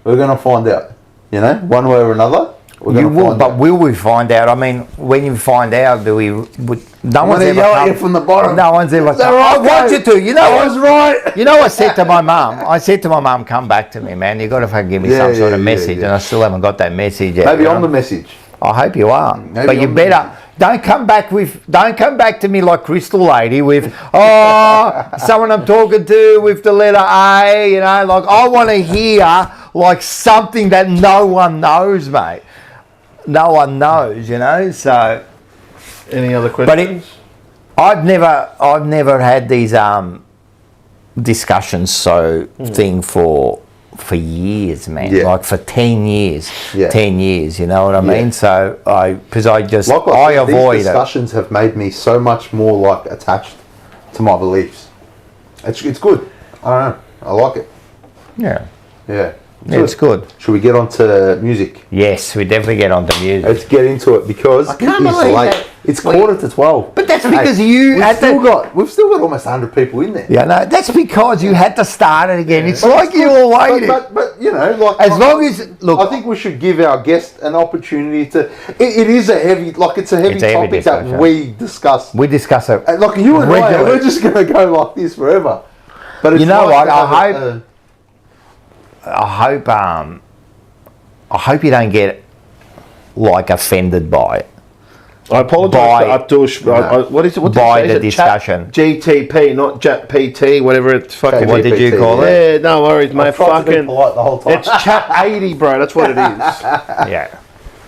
We're going to find out. You know, one way or another. We're You going to will, find but out. will we find out? I mean, when you find out, no one's gonna ever yell at come, you from the bottom. No one's ever. that Come, I right, want Dave? you to. You know, I was right. You know, I said to my mum. I said to my mum, "Come back to me, man. You got to fucking give me some sort of message." And I still haven't got that message yet. Maybe you I'm know? the message. I hope you are. Maybe But you I'm better don't come back to me like Crystal Lady with someone I'm talking to with the letter A, you know, like I want to hear like something that no one knows, mate. No one knows, you know. So Any other questions? I've never had these discussions thing for years, man. Yeah. Like for 10 years. Yeah. 10 years, you know what I mean? Yeah. So I Like I avoid these it. discussions have made me so much more like attached to my beliefs. It's good. I don't know. I like it. Yeah. Yeah. Yeah, it's good. Should we get on to music? Yes, we definitely get on to music. Let's get into it because can't it's believe late. that. It's Well, 11:45. But that's because you we've had still to. got almost 100 people in there. Yeah, no, that's because you had to start it again. It's like you were waiting. But you know, like As long as look, I think we should give our guest an opportunity to. It is a heavy, it's a heavy topic discussion. that we discuss. we discuss it. And like you and I, regularly. we're just going to go like this forever. But it's You know nice what? to have I hope I hope you don't get like offended by it. I apologise to Abdush. What is it? What did By you say? the discussion. GTP, not Chat PT, whatever it's fucking. What did you call it? Yeah, no worries, mate. I've tried to be Fucking. polite the whole time. It's Chat 80, bro. That's what it is. Yeah.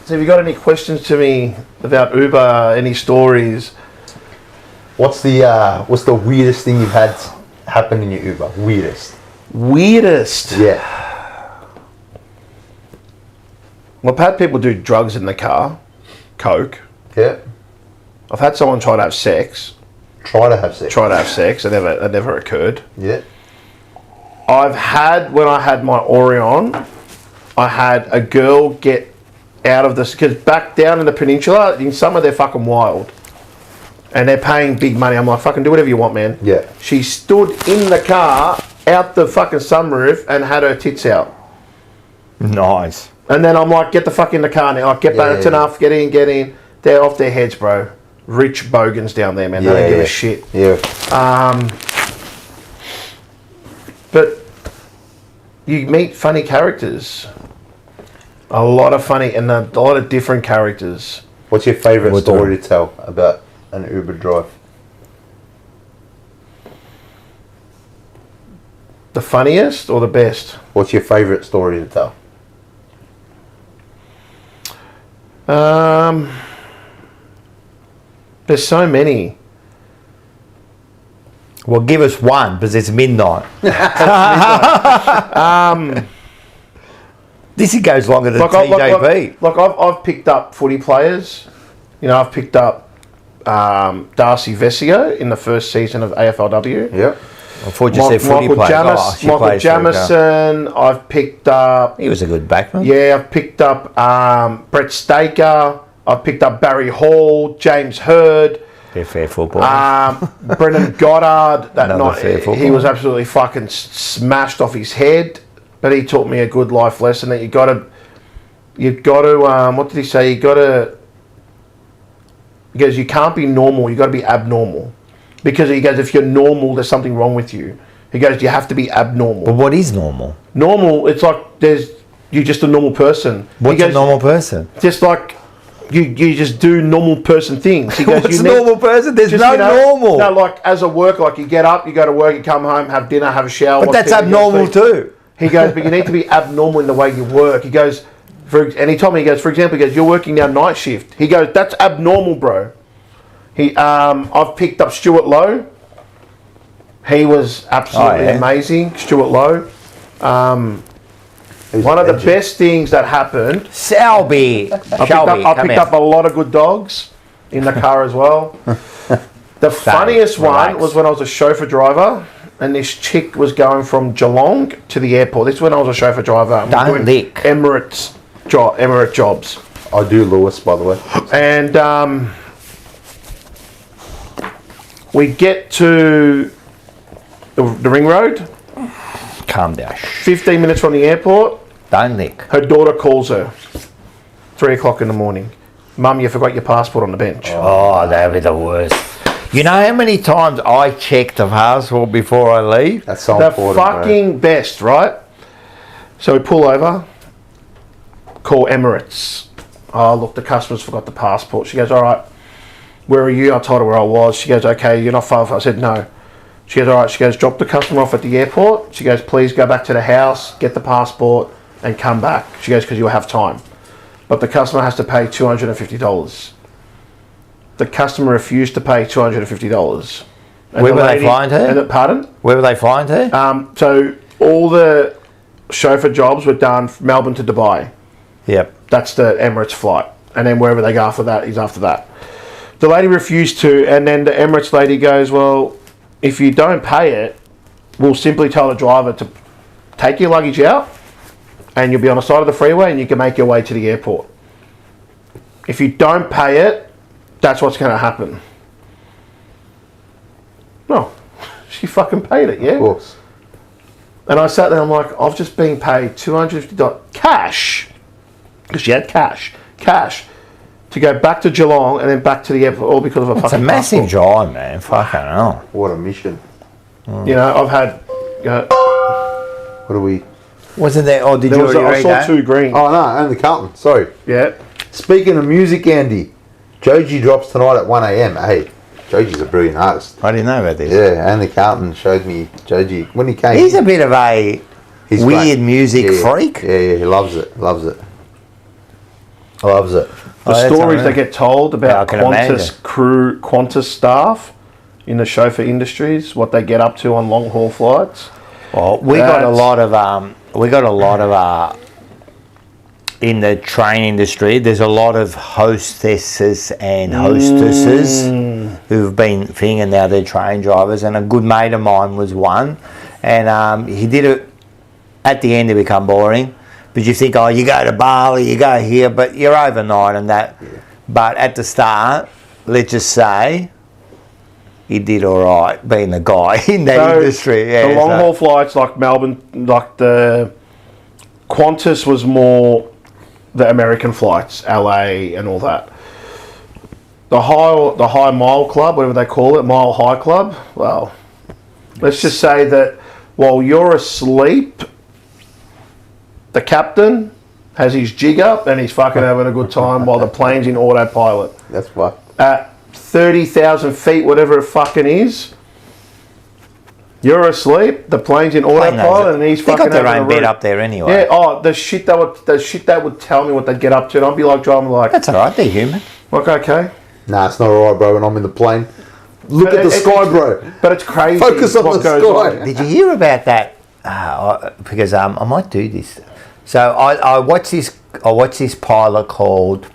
So, have you got any questions to me about Uber? Any stories? What's the weirdest thing you've had happen in your Uber? Weirdest. Yeah. Well, I've had people do drugs in the car, coke. Yeah. I've had someone try to have sex. Try to have sex. It never occurred. Yeah. I've had, when I had my Orion, I had a girl get out of this, because back down in the peninsula, in summer they're fucking wild. And they're paying big money. I'm like, fucking do whatever you want, man. Yeah. She stood in the car, out the fucking sunroof, and had her tits out. Nice. And then I'm like, get the fuck in the car now. Like, get back, it's enough, get in. They're off their heads, bro. Rich bogans down there, man. They don't give a shit. Yeah. But you meet funny characters. A lot of funny and a lot of different characters. What's your favourite story to tell about an Uber drive? The funniest or the best? What's your favourite story to tell? There's so many. Well, give us one because it's midnight. This goes longer than TJP. I've picked up footy players. You know, I've picked up Darcy Vesio in the first season of AFLW. Yep. I thought you said footy players. Michael Jamison. I've picked up. He was a good backman. Yeah, I've picked up Brett Staker. I've picked up Barry Hall, James Hurd. They're fair football. Brendan Goddard. That Another fair night, football. he was absolutely fucking smashed off his head. But he taught me a good life lesson that you've got to. What did he say? He goes, you can't be normal. You got to be abnormal, because he goes, if you're normal, there's something wrong with you. He goes, you have to be abnormal. But what is normal? Normal, it's like you're just a normal person. What's a normal person? Just like you just do normal person things. He goes, What's a normal person? There's no normal. No, like as a worker, like you get up, you go to work, you come home, have dinner, have a shower. But that's abnormal too. He goes, but you need to be abnormal in the way you work. He goes, and he told me, he goes, for example, he goes, you're working now night shift. He goes, that's abnormal, bro. I've picked up Stuart Lowe. He was absolutely amazing. Stuart Lowe. One of the best things that happened. Selby. I picked up a lot of good dogs in the car as well. The funniest one was when I was a chauffeur driver, and this chick was going from Geelong to the airport. This is when I was a chauffeur driver. And Don't lick. Emirates jobs. I do Lewis, by the way. And we get to the ring road. Calm down. 15 minutes from the airport. Don't lick. Her daughter calls her. 3 o'clock in the morning. Mum, you forgot your passport on the bench. Oh, that'd be the worst. You know how many times I check the passport before I leave? That's so the important. fucking best, right? So we pull over. Call Emirates. Oh, look, the customer's forgot the passport. She goes, all right, where are you? I told her where I was. She goes, okay, you're not far off. I said, no. She goes, all right. She goes, drop the customer off at the airport. She goes, please go back to the house, get the passport, and come back. She goes, because you'll have time. But the customer has to pay $250. The customer refused to pay $250. Where were they flying to? Pardon? Where were they flying to? So all the chauffeur jobs were done from Melbourne to Dubai. Yep. That's the Emirates flight. And then wherever they go after that is after that. The lady refused to, and then the Emirates lady goes, well, if you don't pay it, we'll simply tell the driver to take your luggage out, and you'll be on the side of the freeway and you can make your way to the airport. If you don't pay it, that's what's going to happen. No, she fucking paid it, yeah? Of course. And I sat there, I'm like, I've just been paid $250 cash, because she had cash, to go back to Geelong and then back to the airport, all because of a fucking It's a massive passport. drive, man. Fucking hell. What a mission. You know, I've had... What are we? Wasn't there? Or did There you was already I read saw that? 2 green. Oh no, only Carlton. Sorry. Yeah. Speaking of music, Andy, Joji drops tonight at 1 a.m. Hey, Joji's a brilliant artist. I didn't know about this. Yeah, Andy Carlton showed me Joji when he came. He's a bit of a He's weird great. music freak. Yeah, he loves it. Loves it. Loves it. The that's stories unreal. that get told Yeah, I about can Qantas imagine. crew, Qantas staff in the chauffeur industries, what they get up to on long haul flights. Well, we got a That's- lot of in the train industry. There's a lot of hostesses and hostesses who've been thing, and now they're train drivers. And a good mate of mine was one, and he did it. At the end, it become boring. But you think, oh, you go to Bali, you go here, but you're overnight and that. Yeah. But at the start, let's just say, he did all right being the guy in that industry. Yeah, the long haul flights like Melbourne, like the Qantas was more the American flights, LA and all that. The high mile club, whatever they call it, mile high club. Well, let's just say that while you're asleep, the captain has his jig up and he's fucking having a good time while the plane's in autopilot. That's why. At 30,000 feet, whatever it fucking is, you're asleep, the plane's in autopilot and he's fucking having a They got their own bed up there anyway. Yeah, oh, the shit that would tell me what they'd get up to, and I'd be like driving like... That's all right, they're human. Like, okay. Nah, it's not alright, bro, when I'm in the plane. Look at the sky, bro. But it's crazy. Focus on what the goes sky. on. Did you hear about that? Because I might do this. So I watched this. I watched this pilot called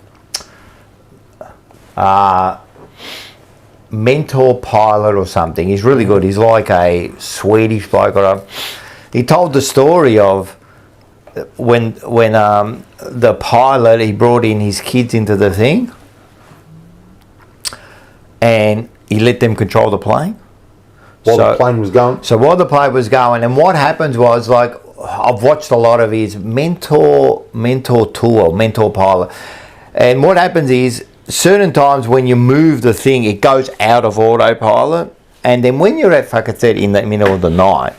Mentor Pilot or something. He's really good. He's like a Swedish bloke. He told the story of when the pilot, he brought in his kids into the thing, and he let them control the plane. While the plane was going? So while the plane was going, and what happens was, like, I've watched a lot of his mentor pilot, and what happens is certain times when you move the thing, it goes out of autopilot, and then when you're at fucking 30 in the middle of the night,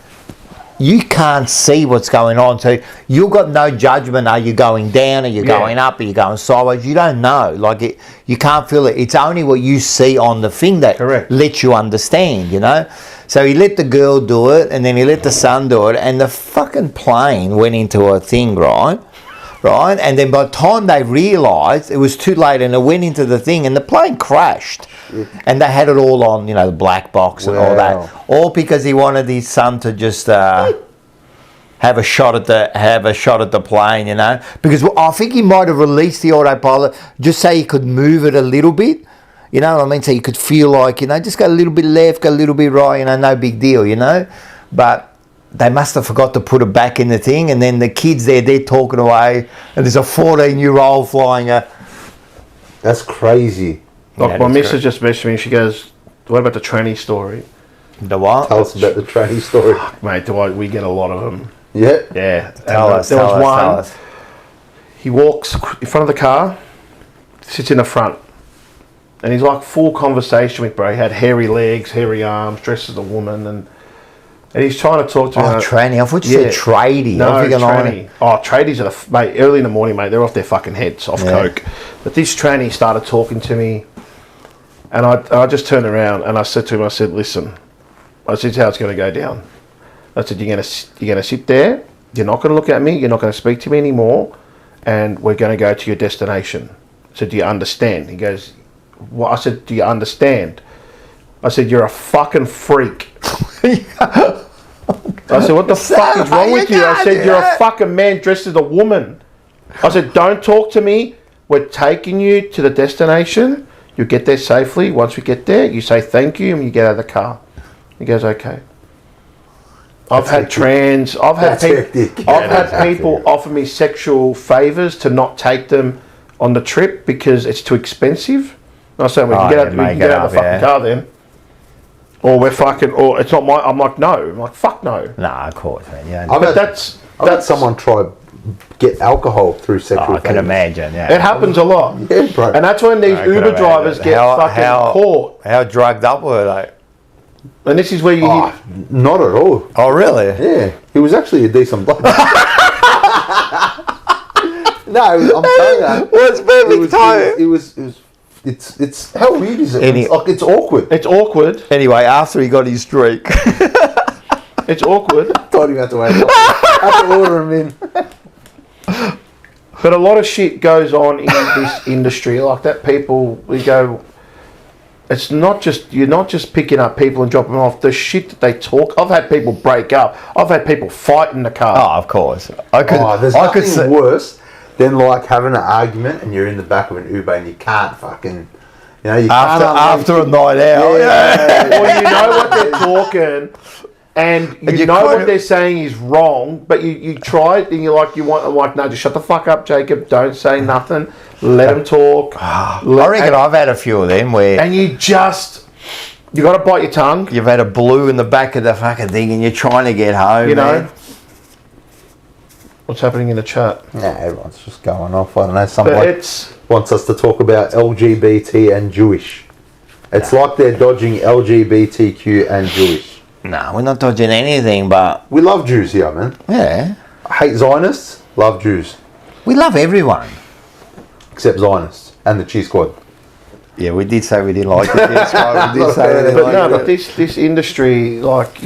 you can't see what's going on. So you've got no judgment. Are you going down? Are you going up? Are you going sideways? You don't know. Like, you can't feel it. It's only what you see on the thing that lets you understand, you know? So he let the girl do it, and then he let the son do it, and the fucking plane went into a thing, right? And then by the time they realised, it was too late, and it went into the thing, and the plane crashed. And they had it all on, you know, the black box and all that. All because he wanted his son to just have a shot at the plane, you know. Because I think he might have released the autopilot just so he could move it a little bit. You know what I mean? So you could feel like, you know, just go a little bit left, go a little bit right, you know, no big deal, you know. But they must have forgot to put it back in the thing, and then the kids there, they're talking away, and there's a 14-year-old flying a... That's crazy. Like, my missus just messaged me, she goes, what about the tranny story? The what? Tell us about the tranny story. Mate, we get a lot of them. Yeah? Yeah. Tell us. He walks in front of the car, sits in the front, and he's like full conversation with bro. He had hairy legs, hairy arms, dressed as a woman, and he's trying to talk to me. Oh, tranny. I thought you said tradie. No, tranny. Oh, tradies are mate, early in the morning, mate, they're off their fucking heads, off coke. But this tranny started talking to me, and I just turned around and I said to him, I said, listen, this is how it's going to go down. I said, you're gonna sit there, you're not going to look at me, you're not going to speak to me anymore, and we're going to go to your destination. I said, do you understand? He goes, what? I said, do you understand? I said, you're a fucking freak. I said, what the fuck is wrong with you? I said, you're a fucking man dressed as a woman. I said, don't talk to me. We're taking you to the destination. You get there safely. Once we get there, you say thank you and you get out of the car. He goes, okay. I've had people offer me sexual favours to not take them on the trip because it's too expensive. And I said, we can get out of the fucking car then. Or we're fucking, or it's not my, I'm like, no. I'm like, fuck no. Nah, of course, man. Yeah. I've had someone try get alcohol through sexual I can imagine, yeah. It happens a lot. Yeah, bro. And that's when these Uber drivers get fucking caught. How drugged up were they? And this is where you not at all. Oh, really? Yeah. He was actually a decent bloke. No, I'm telling you. What's perfect timing? It's how weird is it? It's awkward. It's awkward. Anyway, after he got his streak. It's awkward. Thought he had to wait. I had to order him in. But a lot of shit goes on in this industry like that. People, we go. It's not just you're not just picking up people and dropping them off. The shit that they talk. I've had people break up. I've had people fight in the car. Oh, of course. There's nothing worse than like having an argument and you're in the back of an Uber and you can't fucking, you can't after a night out. Well, you know what they're talking. And you know what they're saying is wrong, but you try it and you want no, just shut the fuck up, Jacob. Don't say nothing. Let them talk. I reckon I've had a few of them where and you got to bite your tongue. you've had a blue in the back of the fucking thing and you're trying to get home. You know man. what's happening in the chat. Yeah, everyone's just going off. I don't know. But Somebody it's wants us to talk about LGBT and Jewish. It's like they're dodging LGBTQ and Jewish. No, we're not dodging anything, but We love Jews here, man. yeah, I hate Zionists, love Jews. we love everyone. Except Zionists and the Cheese Squad. Yeah, we did say we didn't like it. Yes, right, we did say we didn't but like no, it. but this industry, like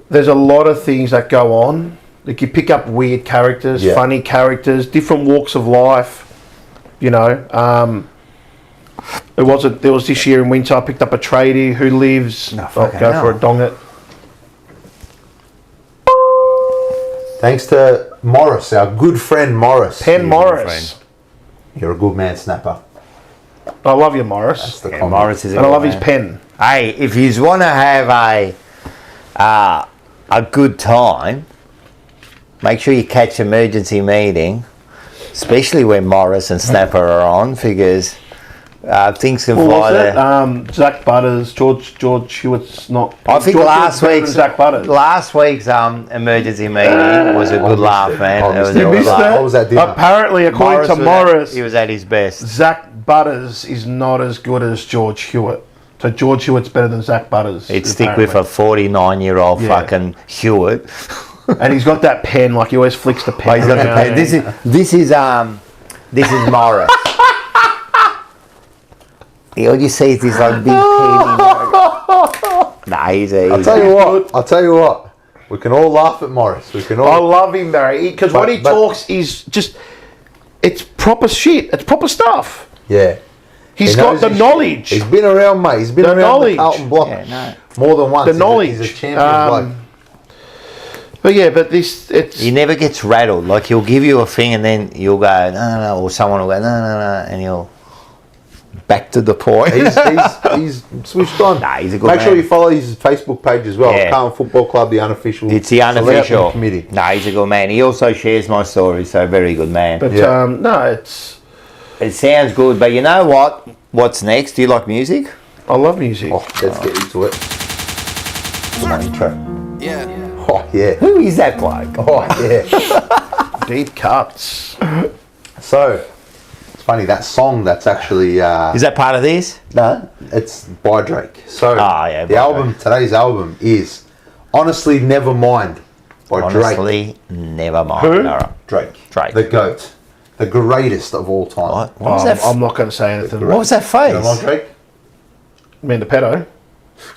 there's a lot of things that go on. Like you pick up weird characters, funny characters, different walks of life. There was this year in winter. I picked up a tradie who lives. For a dong it. Thanks to Morris, our good friend Morris. Pen Morris. You're a good man, Snapper. I love you, Morris. That's the Yeah, comment. Morris is a And I good love man. his pen. Hey, if you want to have a good time, make sure you catch emergency meeting, especially when Morris and Snapper are on, because things can What fly was there. it? Zach Butters, George Hewitt's not. I think George last Hewitt's better than week's Zach Butters. emergency meeting was a good laugh, man. I It was missed a it. good missed laugh. it? I was at dinner. Apparently, according to Morris, He was at his best. Zach Butters is not as good as George Hewitt. So George Hewitt's better than Zach Butters. He'd stick with a 49-year-old fucking Hewitt. And he's got that pen, like he always flicks the pen. He's got the around. pen. This is Morris. All you see is this like big pen. Nah, he's easy. I'll tell you what. We can all laugh at Morris. We can I all. love him, Barry, because when he talks is just, it's proper shit. It's proper stuff. Yeah. He's He got knows the his knowledge. shit. He's been around, mate. He's been The around knowledge. the Carlton block more than once. The knowledge. He's a champion bloke. But yeah, but it's He never gets rattled. Like he'll give you a thing and then you'll go no, or someone will go no, and he'll back to the point. He's switched on. Nah, he's a good Make sure man. you follow his Facebook page as well. Yeah. Carlton Football Club, the unofficial. It's the unofficial Select committee. No, he's a good man. He also shares my story, so very good man. but Yeah. no, it's It sounds good, but you know what? What's next? Do you like music? I love music. Oh, let's get into it. Come on, intro. Yeah. Oh yeah. Who is that bloke? Oh yeah. Deep cuts. So it's funny that song. That's actually Is that part of this? no. It's by Drake. So yeah, the by album, today's album is Honestly Nevermind by Drake. Honestly, never mind. Who? All right. Drake. The GOAT. The greatest of all time. What was that? I'm not going to say anything. What was that face? You don't like Drake? I mean, the pedo.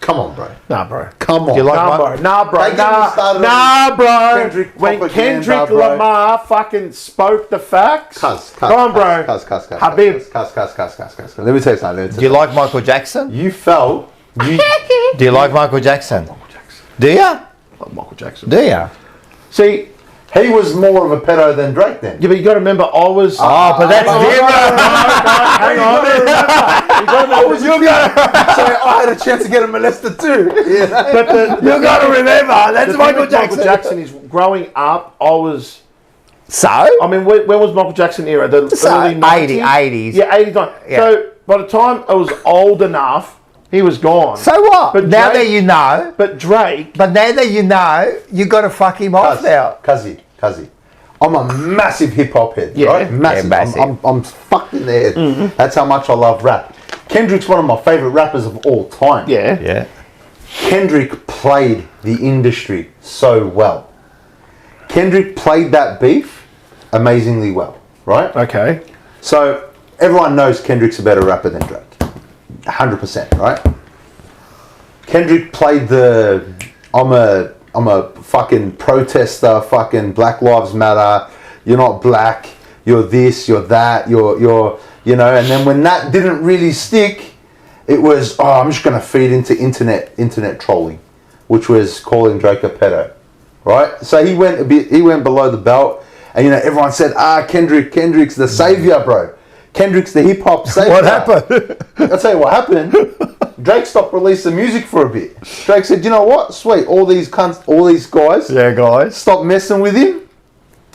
Come on, bro. Nah, bro. Come on. You like Nah, my- bro. Nah, bro. Don't get me started on bro. Kendrick When propaganda, Kendrick bro. Lamar fucking spoke the facts. Cuss. Come on, bro. Cuss. Habib. Cuss. Let me tell you something. Do you like Michael Jackson? You felt. Do you like Michael Jackson? Do you? Love Michael Jackson. Do you? See, He was more of a pedo than Drake then. yeah, but you got to remember, I was. Oh, but that's different. Hang on. So I had a chance to get him molested too. Yeah. But You got to remember, that's the Michael thing with Jackson. Michael Jackson is growing up, I was. So? I mean, when was Michael Jackson era? The early 90s? 80s. Yeah, 89. Yeah. So by the time I was old enough, he was gone. So what? But now Drake- that you know, But Drake, but now that you know, you got to fuck him off now. Cuzzy. I'm a massive hip hop head, Yeah. right? Massive. Yeah, massive. I'm fucked in the head. Mm-hmm. That's how much I love rap. Kendrick's one of my favorite rappers of all time. yeah. Yeah. Kendrick played the industry so well. Kendrick played that beef amazingly well, right? Okay. So everyone knows Kendrick's a better rapper than Drake. 100%, right? Kendrick played the I'm a fucking protester, fucking Black Lives Matter, you're not black, you're this, you're that, you're you know, and then when that didn't really stick, it was, I'm just gonna feed into internet trolling, which was calling Drake a pedo. Right? So he went below the belt, and you know, everyone said, Kendrick's the savior, bro. Kendrick's the hip hop savior. What happened? I'll tell you what happened. Drake stopped releasing music for a bit. Drake said, you know what? Sweet, all these guys. Yeah, guys. Stop messing with him.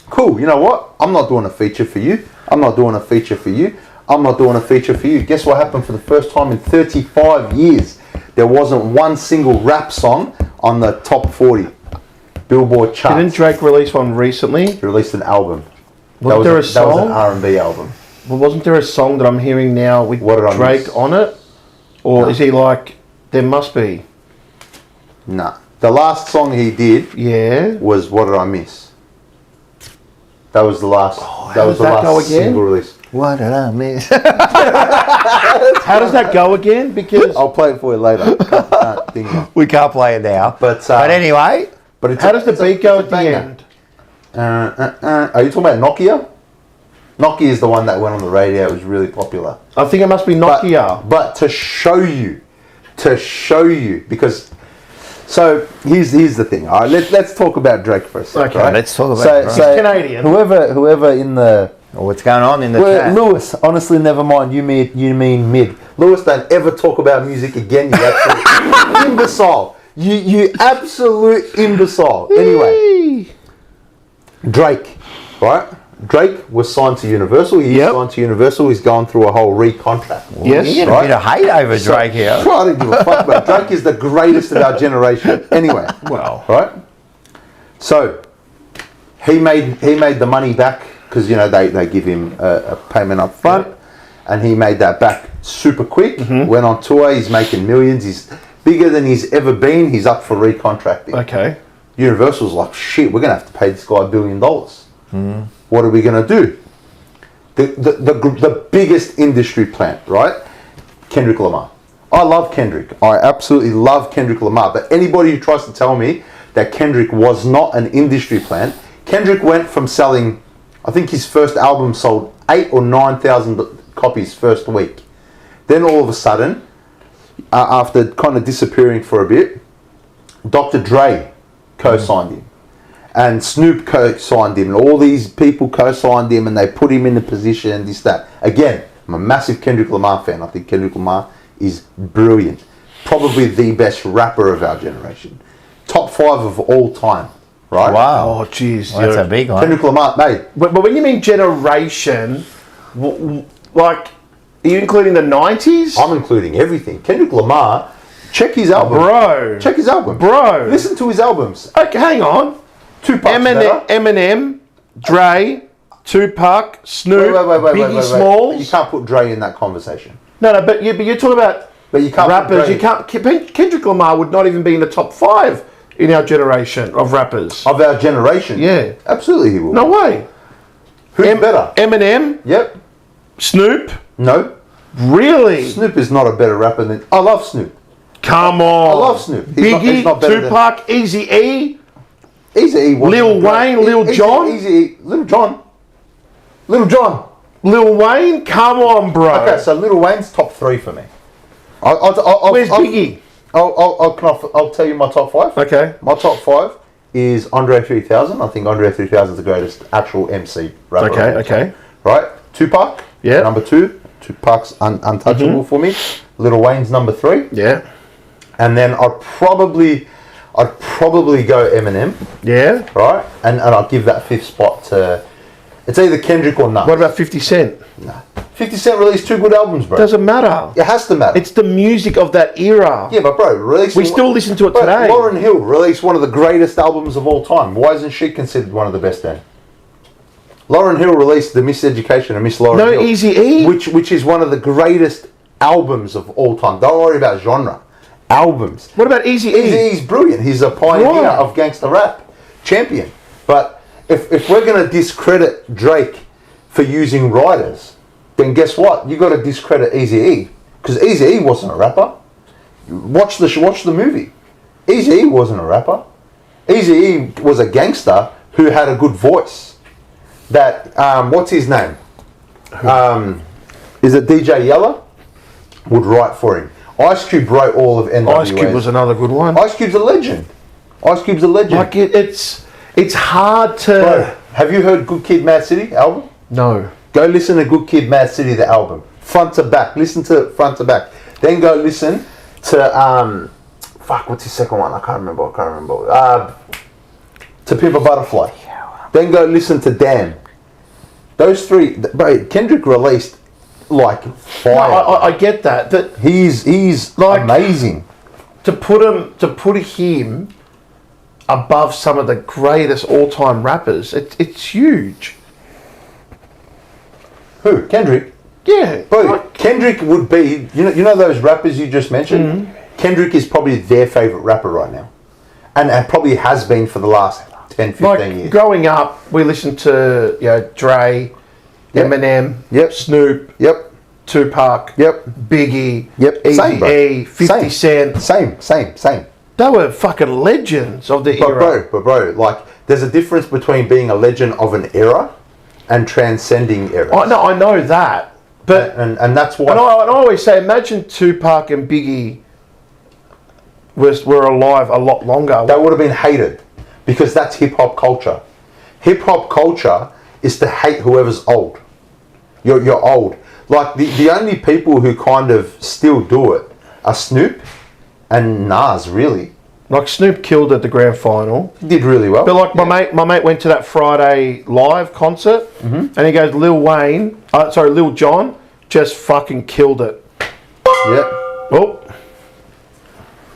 Cool, you know what? I'm not doing a feature for you. I'm not doing a feature for you. I'm not doing a feature for you. Guess what happened for the first time in 35 years? There wasn't one single rap song on the top 40 Billboard charts. Didn't Drake release one recently? He released an album. Wasn't there a That was song? an R&B album. Well, wasn't there a song that I'm hearing now with What did I Drake miss? on it? Or No. is he like, there must be? Nah. The last song he did Yeah. was What Did I Miss? That was the last. how does that go again? Single release. What did I miss? How does that go again? Because I'll play it for you later. Can't think of it. We can't play it now. But Anyway, but it's how does the it's a- beat go it's at a the banger. end? Are you talking about Nokia? Nokia is the one that went on the radio. It was really popular. I think it must be But- Nokia. But to show you, because so here's the thing. All right, let's talk about Drake for a second. Okay, right? let's talk about so, Drake. so He's Canadian. Whoever in the what's going on in the well, chat? Lewis, honestly, never mind. You mean mid. Lewis, don't ever talk about music again. You absolute imbecile. You absolute imbecile. Anyway, Drake, right? Drake was signed to Universal. He's Yep. signed to Universal. He's gone through a whole recontract. Yes. You get right. a bit of hate over Drake here. I don't give a fuck about Drake. Is the greatest of our generation. Anyway, Well. right? So he made the money back because you know they give him a payment up front, and he made that back super quick. Went on tour. He's making millions. He's bigger than he's ever been. He's up for recontracting. Okay. Universal's like, shit, we're gonna have to pay this guy $1 billion. What are we gonna do? The biggest industry plant, right? Kendrick Lamar. I love Kendrick. I absolutely love Kendrick Lamar. But anybody who tries to tell me that Kendrick was not an industry plant, Kendrick went from selling, I think his first album sold 8,000 or 9,000 copies first week. Then all of a sudden, after kind of disappearing for a bit, Dr. Dre co-signed him. And Snoop co-signed him. And all these people co-signed him and they put him in the position, this, that. Again, I'm a massive Kendrick Lamar fan. I think Kendrick Lamar is brilliant. Probably the best rapper of our generation. Top 5 of all time. Right? Wow. Oh, jeez. Well, that's a big one. Kendrick Lamar, mate. But when you mean generation, like, are you including the 90s? I'm including everything. Kendrick Lamar, check his album. Bro. Check his album. Bro. Listen to his albums. Okay, hang on. Tupac's better. Eminem, Dre, Tupac, Snoop, Biggie But Smalls. you can't put Dre in that conversation. No, but you're talking about But you can't put rappers. Dre You can't. Kendrick Lamar would not even be in the top 5 in our generation of rappers. Of our generation. Yeah. Absolutely he will. No way. Who's better? Eminem, Yep. Snoop. No. Really? Snoop is not a better rapper than... I love Snoop. Come on. I love Snoop. Biggie, not better than- Tupac, Eazy-E. Eazy-E wasn't Lil great. Wayne, Lil Jon? Eazy-E. Little John. Little John. Lil Wayne. Come on, bro. Okay, so Lil Wayne's top 3 for me. Where's Biggie? I'll tell you my top 5. Okay. My top 5 is Andre 3000. I think Andre 3000 is the greatest actual MC rapper. Okay, of all okay. time. Right? Tupac. Yeah. Number 2. Tupac's untouchable for me. Lil Wayne's number 3. Yeah. And then I'd probably go Eminem. Yeah. Right? And I'll give that 5th spot to... It's either Kendrick or none. What about 50 Cent? 50 Cent released 2 good albums, bro. Doesn't matter. It has to matter. It's the music of that era. Yeah, but bro, We still listen to it today. Lauryn Hill released one of the greatest albums of all time. Why isn't she considered one of the best then? Lauryn Hill released The Miseducation of Miss Lauryn No Hill. Eazy-E? Which is one of the greatest albums of all time. Don't worry about genre. Albums. What about Eazy-E? Eazy-E's brilliant. He's a pioneer Right. of gangster rap. Champion. But if we're going to discredit Drake for using writers, then guess what? You got to discredit Eazy-E, because Eazy-E wasn't a rapper. Watch the movie. Eazy-E wasn't a rapper. Eazy-E was a gangster who had a good voice. That what's his name? Is it DJ Yella? Would write for him. Ice Cube wrote all of NWA. Ice Cube was another good one. Ice Cube's a legend. Like it's hard to. Bro, have you heard Good Kid, Mad City album? No. Go listen to Good Kid, Mad City, the album, front to back. Listen to it front to back. Then go listen to what's his second one? I can't remember. To Pimp a Butterfly. Then go listen to Damn. Those three, bro. Kendrick released like fire. No, I get that. That he's like amazing. To put him above some of the greatest all-time rappers, it's huge. Who? Kendrick? Yeah. Bro, Kendrick would be, you know those rappers you just mentioned? Mm-hmm. Kendrick is probably their favourite rapper right now. And probably has been for the last 10, 15 years. Growing up, we listened to Dre, Eminem, Snoop, Tupac, Biggie, Eazy-E, 50 Cent. Same. They were fucking legends of the era. But bro, like, there's a difference between being a legend of an era and transcending eras. I know that. But and that's why. And I always say, imagine Tupac and Biggie were alive a lot longer. They would have been hated, because that's hip hop culture. Hip hop culture is to hate whoever's old. You're old. Like the only people who kind of still do it are Snoop and Nas, really. Like Snoop killed at the grand final. He did really well. But like my mate went to that Friday live concert, and he goes, Lil Jon just fucking killed it. Yeah. Oh.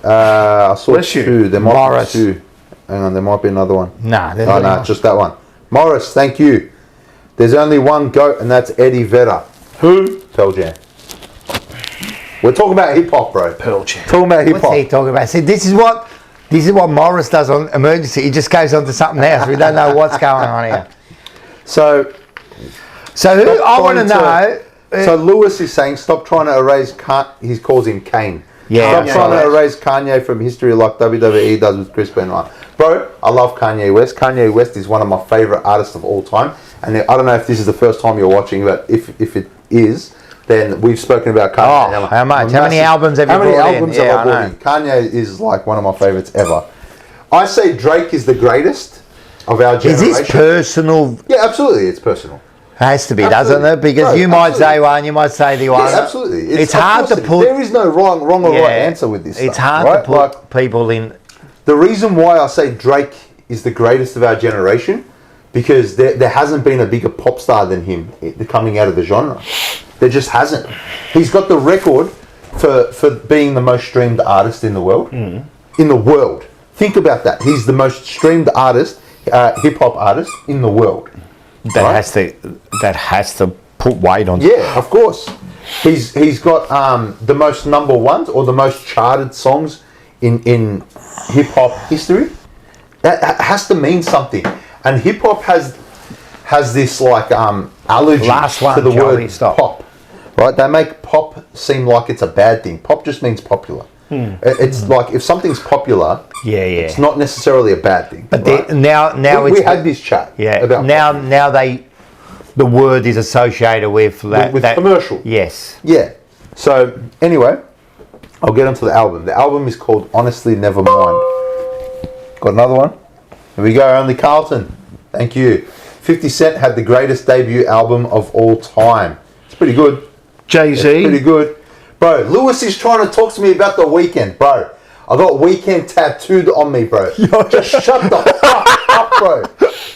I saw Bless two. You. There might Morris. be two. Hang on, there might be another one. No, Just that one. Morris, thank you. There's only one GOAT, and that's Eddie Vedder. Who? Pearl Jam. We're talking about hip hop, bro. Pearl Jam. Talking about hip What's hop. he talking about? See, this is what Morris does on Emergency. He just goes on to something else. We don't know what's going on here. So who I want to know. So Lewis is saying, stop trying to erase. He calls him Kane. Yeah. Stop trying to erase Kanye from history like WWE does with Chris Benoit. Bro, I love Kanye West. Kanye West is one of my favorite artists of all time. And I don't know if this is the first time you're watching, but if it is, then we've spoken about Kanye. Oh, how much? How many albums have you brought in? How many albums have I brought in? Kanye is like one of my favorites ever. I say Drake is the greatest of our generation. Is this personal? Yeah, absolutely. It's personal. Has to be, Absolutely. doesn't it? Because No, you might absolutely. say one, you might say the other. Yeah, absolutely. It's hard to put. There is no wrong or right answer with this. It's stuff, hard right? to put people in. The reason why I say Drake is the greatest of our generation, because there hasn't been a bigger pop star than him coming out of the genre. There just hasn't. He's got the record for being the most streamed artist in the world. In the world. Think about that. He's the most streamed artist, hip hop artist in the world. That has to put weight on. Yeah, of course. He's got the most number ones or the most charted songs in hip hop history. That has to mean something. And hip hop has this like allergy to the word pop. Right? They make pop seem like it's a bad thing. Pop just means popular. It's like if something's popular, it's not necessarily a bad thing. But right? now we had this chat. Yeah. About now the word is associated with that. With commercial. Yes. Yeah. So anyway, I'll get onto the album. The album is called Honestly Nevermind. Got another one? Here we go. Only Carlton. Thank you. 50 Cent had the greatest debut album of all time. It's pretty good. Jay-Z. Pretty good. Bro, Lewis is trying to talk to me about the Weeknd, bro. I got Weeknd tattooed on me, bro. Just shut the fuck up, bro.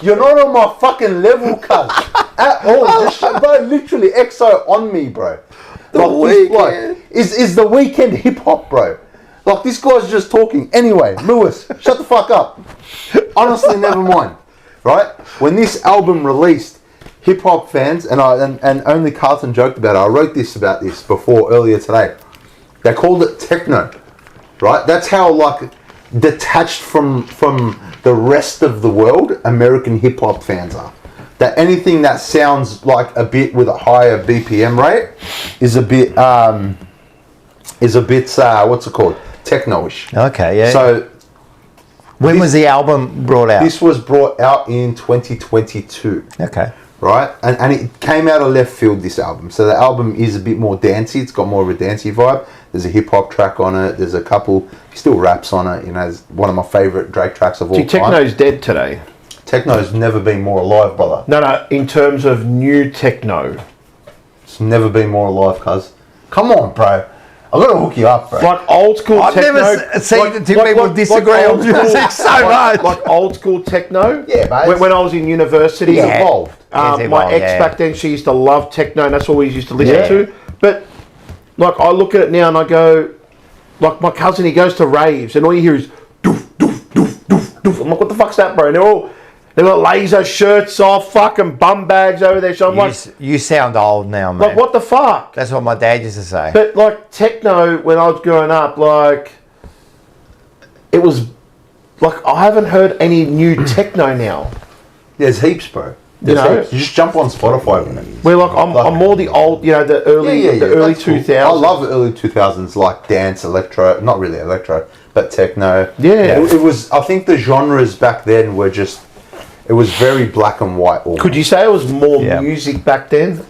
You're not on my fucking level, cuz. At all. Just bro, literally EXO on me, bro. The Weeknd. Is the Weeknd hip hop, bro? Like, this guy's just talking. Anyway, Lewis, shut the fuck up. Honestly, never mind. Right? When this album released, hip hop fans, and only Carlton joked about it. I wrote about this before earlier today. They called it techno, right? That's how like detached from the rest of the world, American hip hop fans are. That anything that sounds like a bit with a higher BPM rate is a bit what's it called? Techno-ish. Okay, yeah. So when was the album brought out? this was brought out in 2022. Okay. Right? And it came out of left field, this album. So the album is a bit more dancey. It's got more of a dancey vibe. There's a hip-hop track on it. There's a couple, still raps on it. You know, it's one of my favourite Drake tracks of all time. Techno's dead today. Techno's never been more alive, brother. No, in terms of new techno. It's never been more alive, cuz. Come on, bro. I've got to hook you up, bro. Like old school I've techno. never seen two people disagree on music so much. Like old school techno. Yeah, mate. When I was in university, It's evolved. my ex back then, she used to love techno, and that's what we used to listen to. But like, I look at it now and I go, like my cousin, he goes to raves, and all you hear is doof doof doof doof doof. I'm like, what the fuck's that, bro? And they've got laser shirts off, fucking bum bags over there. So I'm like, You sound old now, man. like, what the fuck? That's what my dad used to say. But like techno, when I was growing up, like it was like I haven't heard any new techno now. There's heaps, bro. You know? Heaps. You just jump on Spotify with it. Where like I'm more the old, you know, the early early that's cool. 2000s. I love the early 2000s, like dance, electro, not really electro, but techno. Yeah. It was, I think the genres back then were just, it was very black and white. Almost. Could you say it was more music back then?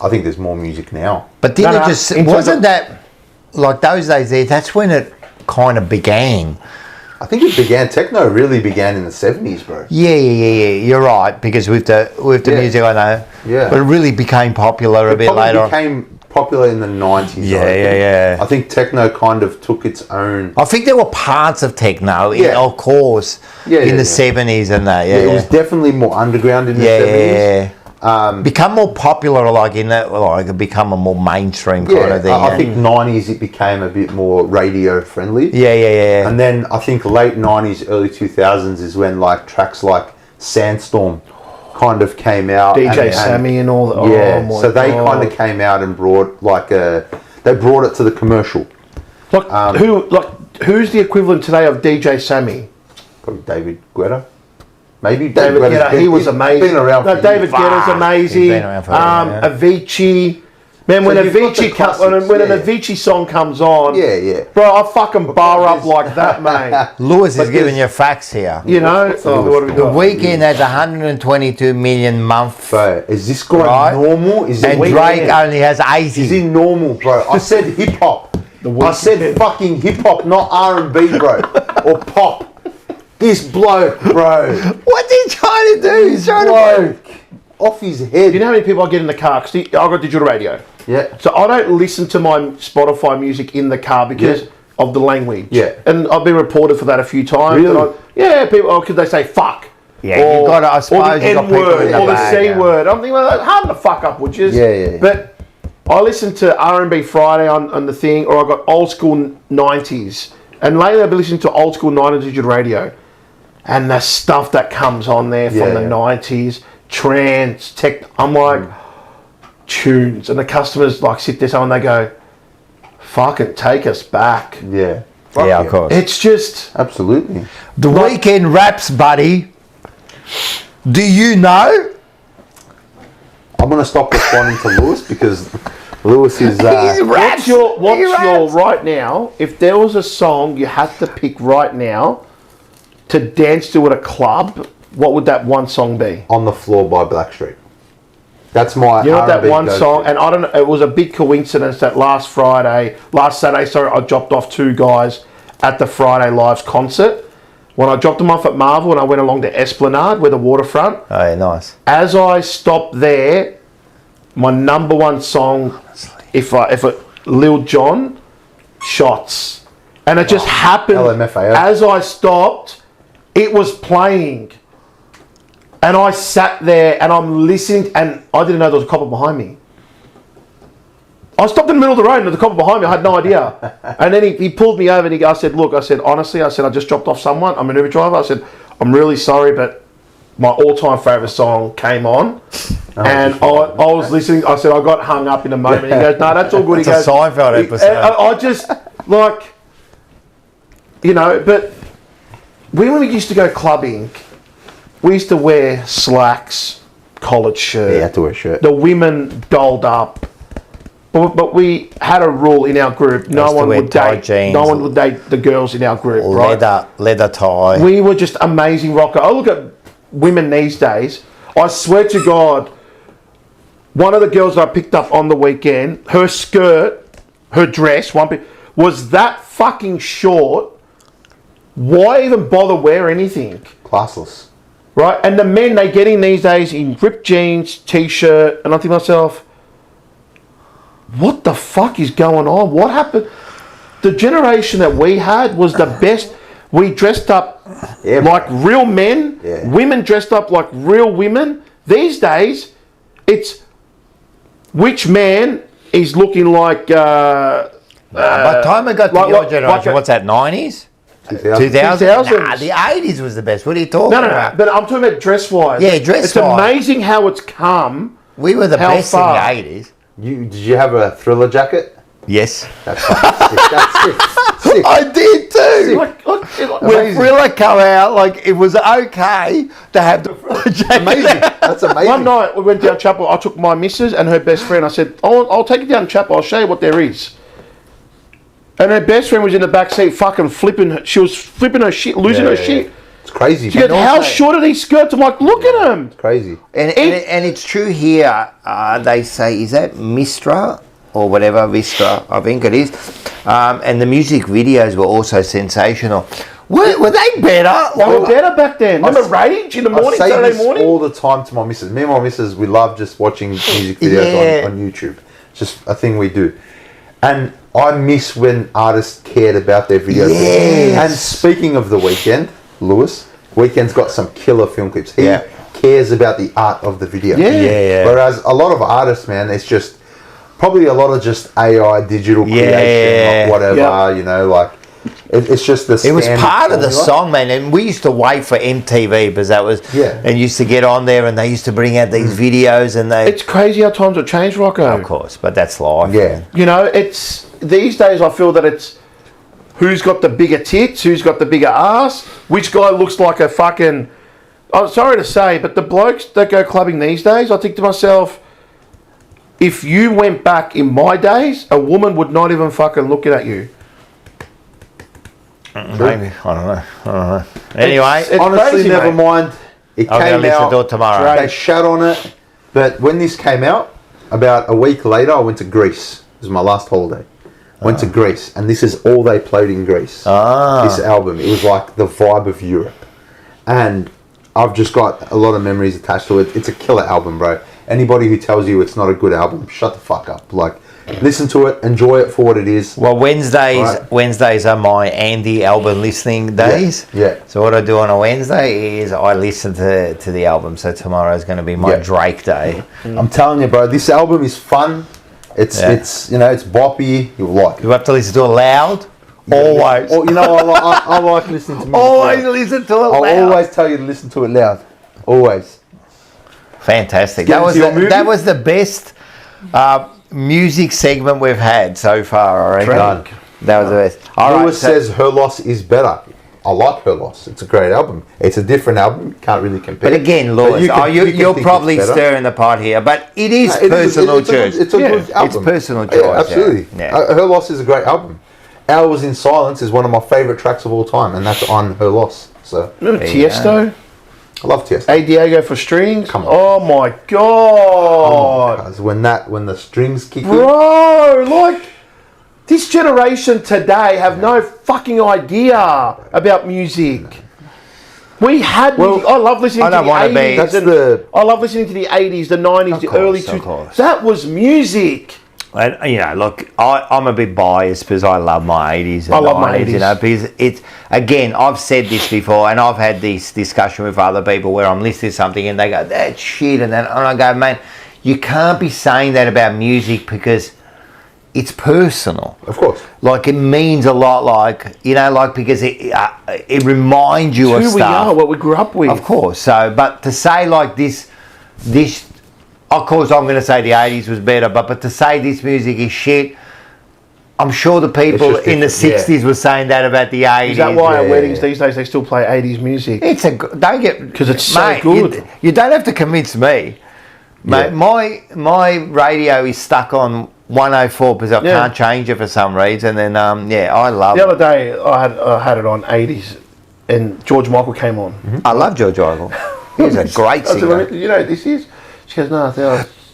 I think there's more music now. But didn't it just, wasn't that, like those days there, that's when it kind of began. I think it began, techno really began in the 70s, bro. Yeah. You're right, because with the music, I know. Yeah. But it really became popular a bit later. It became popular in the 90s. Yeah. I think techno kind of took its own. I think there were parts of techno, of course, in the 70s and that. It was definitely more underground in the 70s. Become more popular, like in that, like become a more mainstream kind of thing. I think 90s it became a bit more radio friendly. Yeah. And then I think late 90s, early 2000s is when like tracks like Sandstorm kind of came out. DJ Sammy and all that. So they kind of came out and brought they brought it to the commercial. Like who's the equivalent today of DJ Sammy? Probably David Guetta. Maybe David Guetta, he was amazing. Been around for David Guetta's amazing. He's been around for Avicii. Man, when an Avicii song comes on, bro, I fucking bar up like that, mate. Lewis is giving you facts here. You know, what are we The doing? Weeknd has 122 million month. Bro, is this guy normal? And Drake only has 80. Is he normal, bro? I said hip hop. I said fucking hip hop, not R&B, bro, or pop. This bloke, bro. What's he trying to do? He's trying to off his head. You know how many people I get in the car? Because I've got digital radio. Yeah. So I don't listen to my Spotify music in the car because of the language. Yeah. And I've been reported for that a few times. Really? People, because they say fuck. Yeah, you've got to, I Or suppose the you've got N people word, in the or the bag, C word. I'm thinking, well, hard the fuck up, would you? Yeah. But I listen to R&B Friday on the thing, or I got old school 90s. And lately I've been listening to old school 90s digital radio. And the stuff that comes on there from the 90s, trance, tech, I'm like, tunes. And the customers like sit there and they go, fucking take us back. Yeah. Yeah, of course. It's just... Absolutely. The Weeknd raps, buddy. Do you know? I'm going to stop responding to Lewis because Lewis is... What's your right now, if there was a song you had to pick right now to dance to at a club, what would that one song be? On the Floor by Blackstreet. That's my You know that R&B one go-to. song, and I don't know, it was a big coincidence that last Saturday, I dropped off two guys at the Friday Lives concert. When I dropped them off at Marvel and I went along to Esplanade, where the waterfront. Oh, yeah, nice. As I stopped there, my number one song, if Lil Jon, Shots. And it just happened, LMFAO. as I stopped, it was playing. And I sat there and I'm listening, and I didn't know there was a copper behind me. I stopped in the middle of the road and there was a copper behind me. I had no idea. And then he pulled me over and I said, look, honestly, I just dropped off someone. I'm an Uber driver. I said, I'm really sorry, but my all-time favourite song came on. And I was listening. I said, I got hung up in a moment. He goes, no, that's all good. It's a Seinfeld episode. I just, like, you know, but when we used to go clubbing, we used to wear slacks, collared shirt. Yeah, you had to wear a shirt. The women dolled up. But we had a rule in our group: no one would date. Jeans, no one would date the girls in our group. leather tie. We were just amazing rocker. I look at women these days. I swear to God, one of the girls that I picked up on the weekend, her skirt, her dress, was that fucking short. Why even bother wear anything? Classless. Right? And the men they get in these days in ripped jeans, t-shirt, and I think to myself, what the fuck is going on? What happened? The generation that we had was the best. We dressed up like real men. Yeah. Women dressed up like real women. These days, it's which man is looking like... by the time I got to your generation, what's that, 90s? 2000? 2000s. Nah, the 80s was the best. What are you talking No, about? but I'm talking about dress-wise. Yeah, dress-wise. It's amazing how it's come. We were the best far? in the 80s. Did you have a Thriller jacket? Yes. That's fucking sick. That's sick. Sick. I did too. Like, When Thriller come out, like, it was okay to have the Thriller jacket. Amazing. That's amazing. one night we went down Chapel. I took my missus and her best friend. I said, I'll take you down Chapel. I'll show you what there is. And her best friend was in the back seat fucking flipping her. She was flipping her shit, losing her shit. It's crazy. She goes, how short are these skirts? I'm like, look at them. It's crazy. And it's true here. They say, is that Mistra or whatever, Vistra, I think it is. And the music videos were also sensational. Were they better? They were better back then. Remember Rage in the morning, I say Saturday this morning? all the time to my missus. Me and my missus, we love just watching music videos on YouTube. It's just a thing we do. And I miss when artists cared about their videos. Yes. And speaking of The Weeknd, Lewis, Weeknd's got some killer film clips. He cares about the art of the video. Yeah. Whereas a lot of artists, man, it's just probably a lot of just AI, digital creation, like whatever, you know, like it's just the It was part of the formula. song, man, and we used to wait for MTV because that was, and used to get on there and they used to bring out these videos and they... It's crazy how times have changed, Rocco. Of course, but that's life. Yeah. You know, it's these days I feel that it's who's got the bigger tits, who's got the bigger ass, which guy looks like a fucking... I'm sorry to say, but the blokes that go clubbing these days, I think to myself, if you went back in my days, a woman would not even fucking look at you. Maybe. I don't know. Anyway. It's honestly, crazy, never mate. mind. It I'm going to came listen out. to it tomorrow. They shat on it. But when this came out, about a week later, I went to Greece. It was my last holiday. Went to Greece. And this is all they played in Greece. This album. It was like the vibe of Europe. And I've just got a lot of memories attached to it. It's a killer album, bro. Anybody who tells you it's not a good album, shut the fuck up. Like, listen to it, enjoy it for what it is. Well, Wednesdays are my Andy album listening days. Yeah. So what I do on a Wednesday is I listen to the album. So tomorrow is going to be my Drake day. I'm telling you, bro, this album is fun. It's you know, it's boppy. You'll like it. You have to listen to it loud. Always. Or, you know, I like listening to music. Always loud. listen to it loud. I'll always tell you to listen to it loud. Always. Fantastic. Get into your movie? That was the best music segment we've had so far, I reckon. That was the best. Lewis says Her Loss is better. I like Her Loss. It's a great album. It's a different album. Can't really compare. But again, Lewis, you're probably stirring the pot here. But it is personal choice. It's a good album. It's personal choice. Yeah, absolutely. Yeah. Her Loss is a great album. Hours in Silence is one of my favourite tracks of all time, and that's on Her Loss. So Remember Tiesto? I love Tiesto. A Diego for strings. Come on. Oh my god. Guys, when the strings kick in. Bro, like this generation today have no fucking idea about music. We had music. I love listening to the 80s. I love listening to the 80s, the 90s, the early 2000s. That was music. And, you know, look, I'm a bit biased because I love my 80s and I love my 90s, 80s. you know, because it's, again, I've said this before and I've had this discussion with other people where I'm listening to something and they go, that's shit, and I go, man, you can't be saying that about music because it's personal. Of course. Like, it means a lot, like, you know, like, because it reminds you of Who stuff. we are, what we grew up with. Of course, so, but to say like this, of course I'm going to say the 80s was better, but to say this music is shit, I'm sure the people just in the different, 60s were saying that about the 80s. Is that why at Yeah. weddings these days they still play 80s music? It's don't get 'Cause it's so mate, good. You don't have to convince me, mate. Yeah. My radio is stuck on 104 because I Yeah. can't change it for some reason. And I love The it. other day I had it on 80s, and George Michael came on. I love George Michael. He's a great I said, singer. well, you know, this is. She goes, no.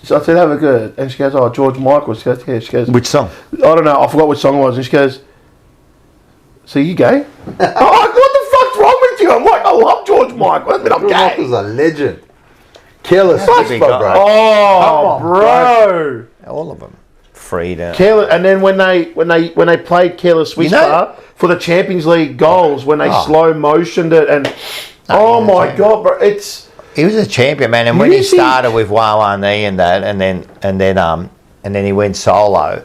I said, have a good. And she goes, oh, George Michael. She goes, yeah. She goes, Which song? I don't know. I forgot which song it was. And she goes, so you gay? I'm like, what the fuck's wrong with you? I'm like, I love George Michael. I mean, I'm George gay. Michael's a legend. Careless Big Whisper, guy. bro. Oh, Come on, bro. All of them. Freedom. Careless, and then when they played Careless Whisper know- for the Champions League goals, when they Oh. slow motioned it, and oh my god, bro, it's He was a champion, man. And when he Music. started with Wawa Knee and that, and then he went solo.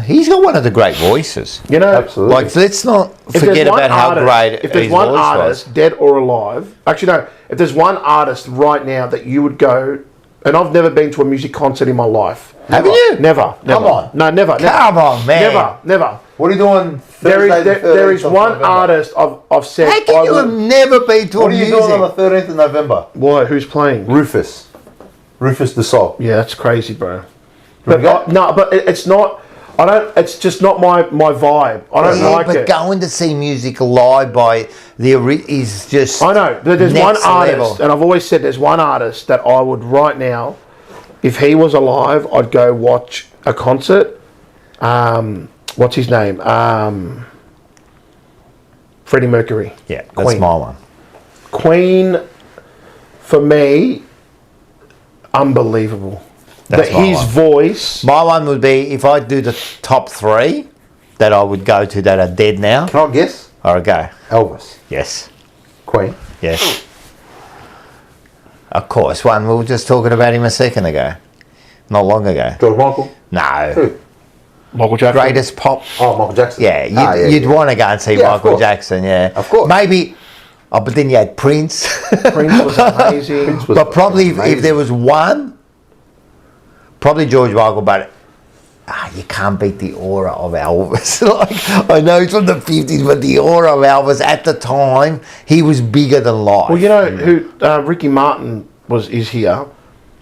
He's got one of the great voices. you know, Absolutely. Like, let's not if there's forget one about how artist- great if there's his one voice artist, was. dead or alive, actually no, if there's one artist right now that you would go, and I've never been to a music concert in my life. Haven't you? Never. Come on. No, never. Come on, man. Never. What are you doing There Thursday is the 13th there is of one November? artist I've said. How can I you would- have never been to What a are you music? doing on the 13th of November? Why? Who's playing? Rufus the Soul. Yeah, that's crazy, bro. Wanna go? But it's not. I don't. It's just not my vibe. I don't Yeah, like but it. going to see music live by is just. I know. There's one next artist, level. and I've always said there's one artist that I would right now, if he was alive, I'd go watch a concert. What's his name? Freddie Mercury. Yeah, that's Queen. my one. Queen, for me, unbelievable. That's my His one. voice. My one would be if I do the top three that I would go to that are dead now. Can I guess? Or go. Elvis. Yes. Queen. Yes. Of course, one we were just talking about him a second ago. Not long ago. George Michael. No. Who? Michael Jackson. Greatest pop. Oh, Michael Jackson. Yeah, you'd, Ah, you'd want to go and see Yeah, of Michael course. Jackson, yeah. Of course. Maybe, but then you had Prince. Prince was amazing. Prince was But probably if amazing. there was one, probably George Michael, but you can't beat the aura of Elvis. Like, I know it's from the 50s, but the aura of Elvis at the time, he was bigger than life. Well, you know who Ricky Martin is here,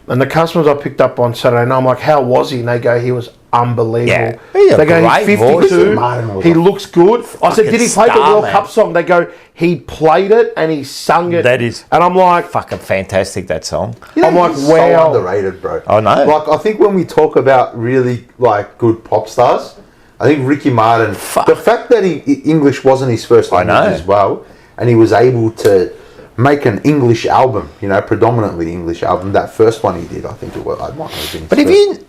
and the customers I picked up on Saturday night, I'm like, how was he? And they go, he was unbelievable. Yeah. He's a They go, great he's voice. 52. Ricky Martin was He a looks good. I said, fucking did he play the star, World man. Cup song? They go, he played it and he sung it. That is and I'm like, fucking fantastic, that song. You know, I'm like, he's wow. so underrated, bro. I know. Like, I think when we talk about really like good pop stars, I think Ricky Martin. Fuck. The fact that English wasn't his first language know. as well, and he was able to make an English album, you know, predominantly English album. That first one he did, I think it was. I might have been. his But if first. you...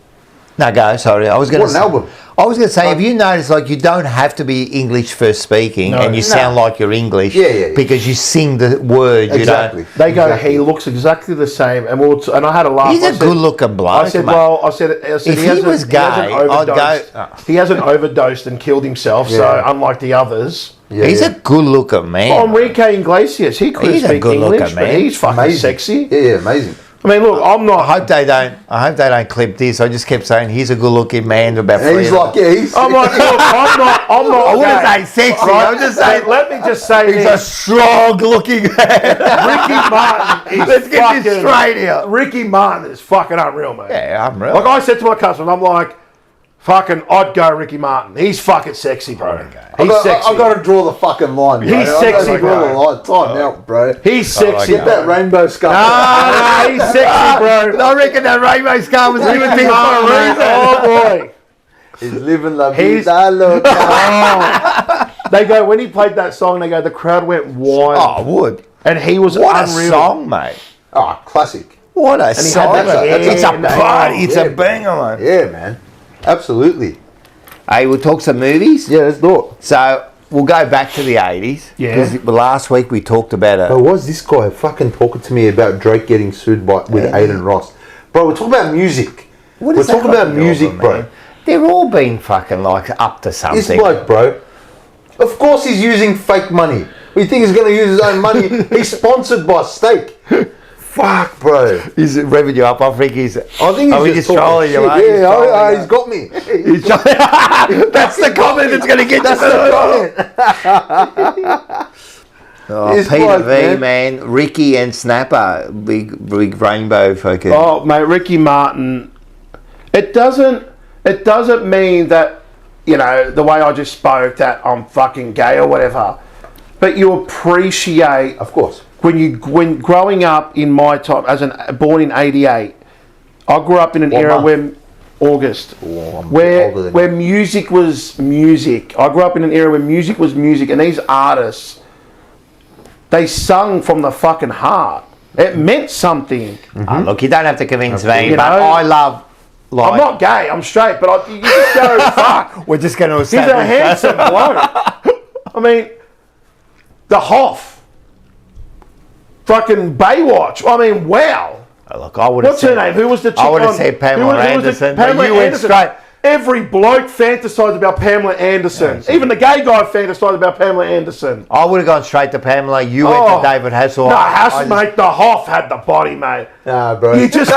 No, go, sorry. I was going What an album. I was going to say, if you notice, like, you don't have to be English first speaking, No. and you sound like you're English Yeah. because you sing the word. Exactly. You don't. they go, Exactly. he looks exactly the same. And and I had a laugh. He's I a said- good-looking bloke. I said, mate. well, I said If he he hasn't, was gay, hasn't I'd overdosed. go- He hasn't overdosed and killed himself. So Yeah. unlike the others, Yeah, He's yeah. a good-looking man. Enrique Iglesias, he could He's a speak good-looking English, but man. he's fucking amazing. sexy. Yeah, amazing. I mean, look, I'm I not. hope they don't clip this. I just kept saying he's a good-looking man to about And three. he's of like, them. yeah, he's. I'm like, look, I'm not. I wouldn't gay. say sexy. Right? I'm just saying Let me just say he's a this. strong-looking man. Ricky Martin is Let's get this fucking- straight here. Ricky Martin is fucking unreal, mate. Yeah, I'm real. Like I said to my customers, I'm like, fucking, I'd go Ricky Martin. He's fucking sexy, bro. He's sexy. I've got to draw the fucking line. Bro. He's I've sexy, got to draw the bro. line. Time out, bro. He's sexy. Get that rainbow scarf. Ah, he's sexy, bro. I reckon that rainbow scar was given to him for a reason. Oh boy. He's living la He's- vida loca. Oh. They go, when he played that song, they go, the crowd went wild. Oh, I would. And he was What unreal. a song, mate. Oh, classic. What a he had song. that It's a hair, party. It's yeah. a banger, mate. Yeah, man. Absolutely. Hey, we'll talk some movies. Yeah, let's do it. So we'll go back to the 80s. Yeah. Because last week we talked about But was this guy fucking talking to me about Drake getting sued with Aiden Ross? Bro, we're talking about music. What We're is that talking got about to do music, with it, bro. man? They're all been fucking like up to something. This bloke, bro. Of course he's using fake money. We think he's going to use his own money. He's sponsored by Steak. Fuck, bro. He's revving you up. I think he's. I think he's just trolling you, mate. Yeah, He's he's got me. That's the comment that's going to get That's you. the comment. Oh, This Peter bloke, V, man. Ricky and Snapper. Big rainbow fucking. Oh, mate, Ricky Martin. It doesn't mean that, you know, the way I just spoke that I'm fucking gay or whatever. But you appreciate, Of course. when growing up in my time born in '88, I grew up in an era month? where August, Oh, I'm a bit older than where you. music was music. I grew up in an era where music was music, and these artists, they sung from the fucking heart. It meant something. Look, you don't have to convince me, You but know, I love. Like, I'm not gay. I'm straight, but you just go fuck. We're just going to He's a establish handsome bloke. I mean, the Hoff, fucking Baywatch. I mean, wow. Look, I would have. What's her name? Who was the chick I would have on- said Pamela who was the- Anderson, but Pamela you went Anderson. straight. Every bloke fantasised about Pamela Anderson. Even the gay guy fantasised about Pamela Anderson. I would have gone straight to Pamela. You went to David Hasselhoff. No, mate, the Hoff had the body, mate. Nah, bro. You just go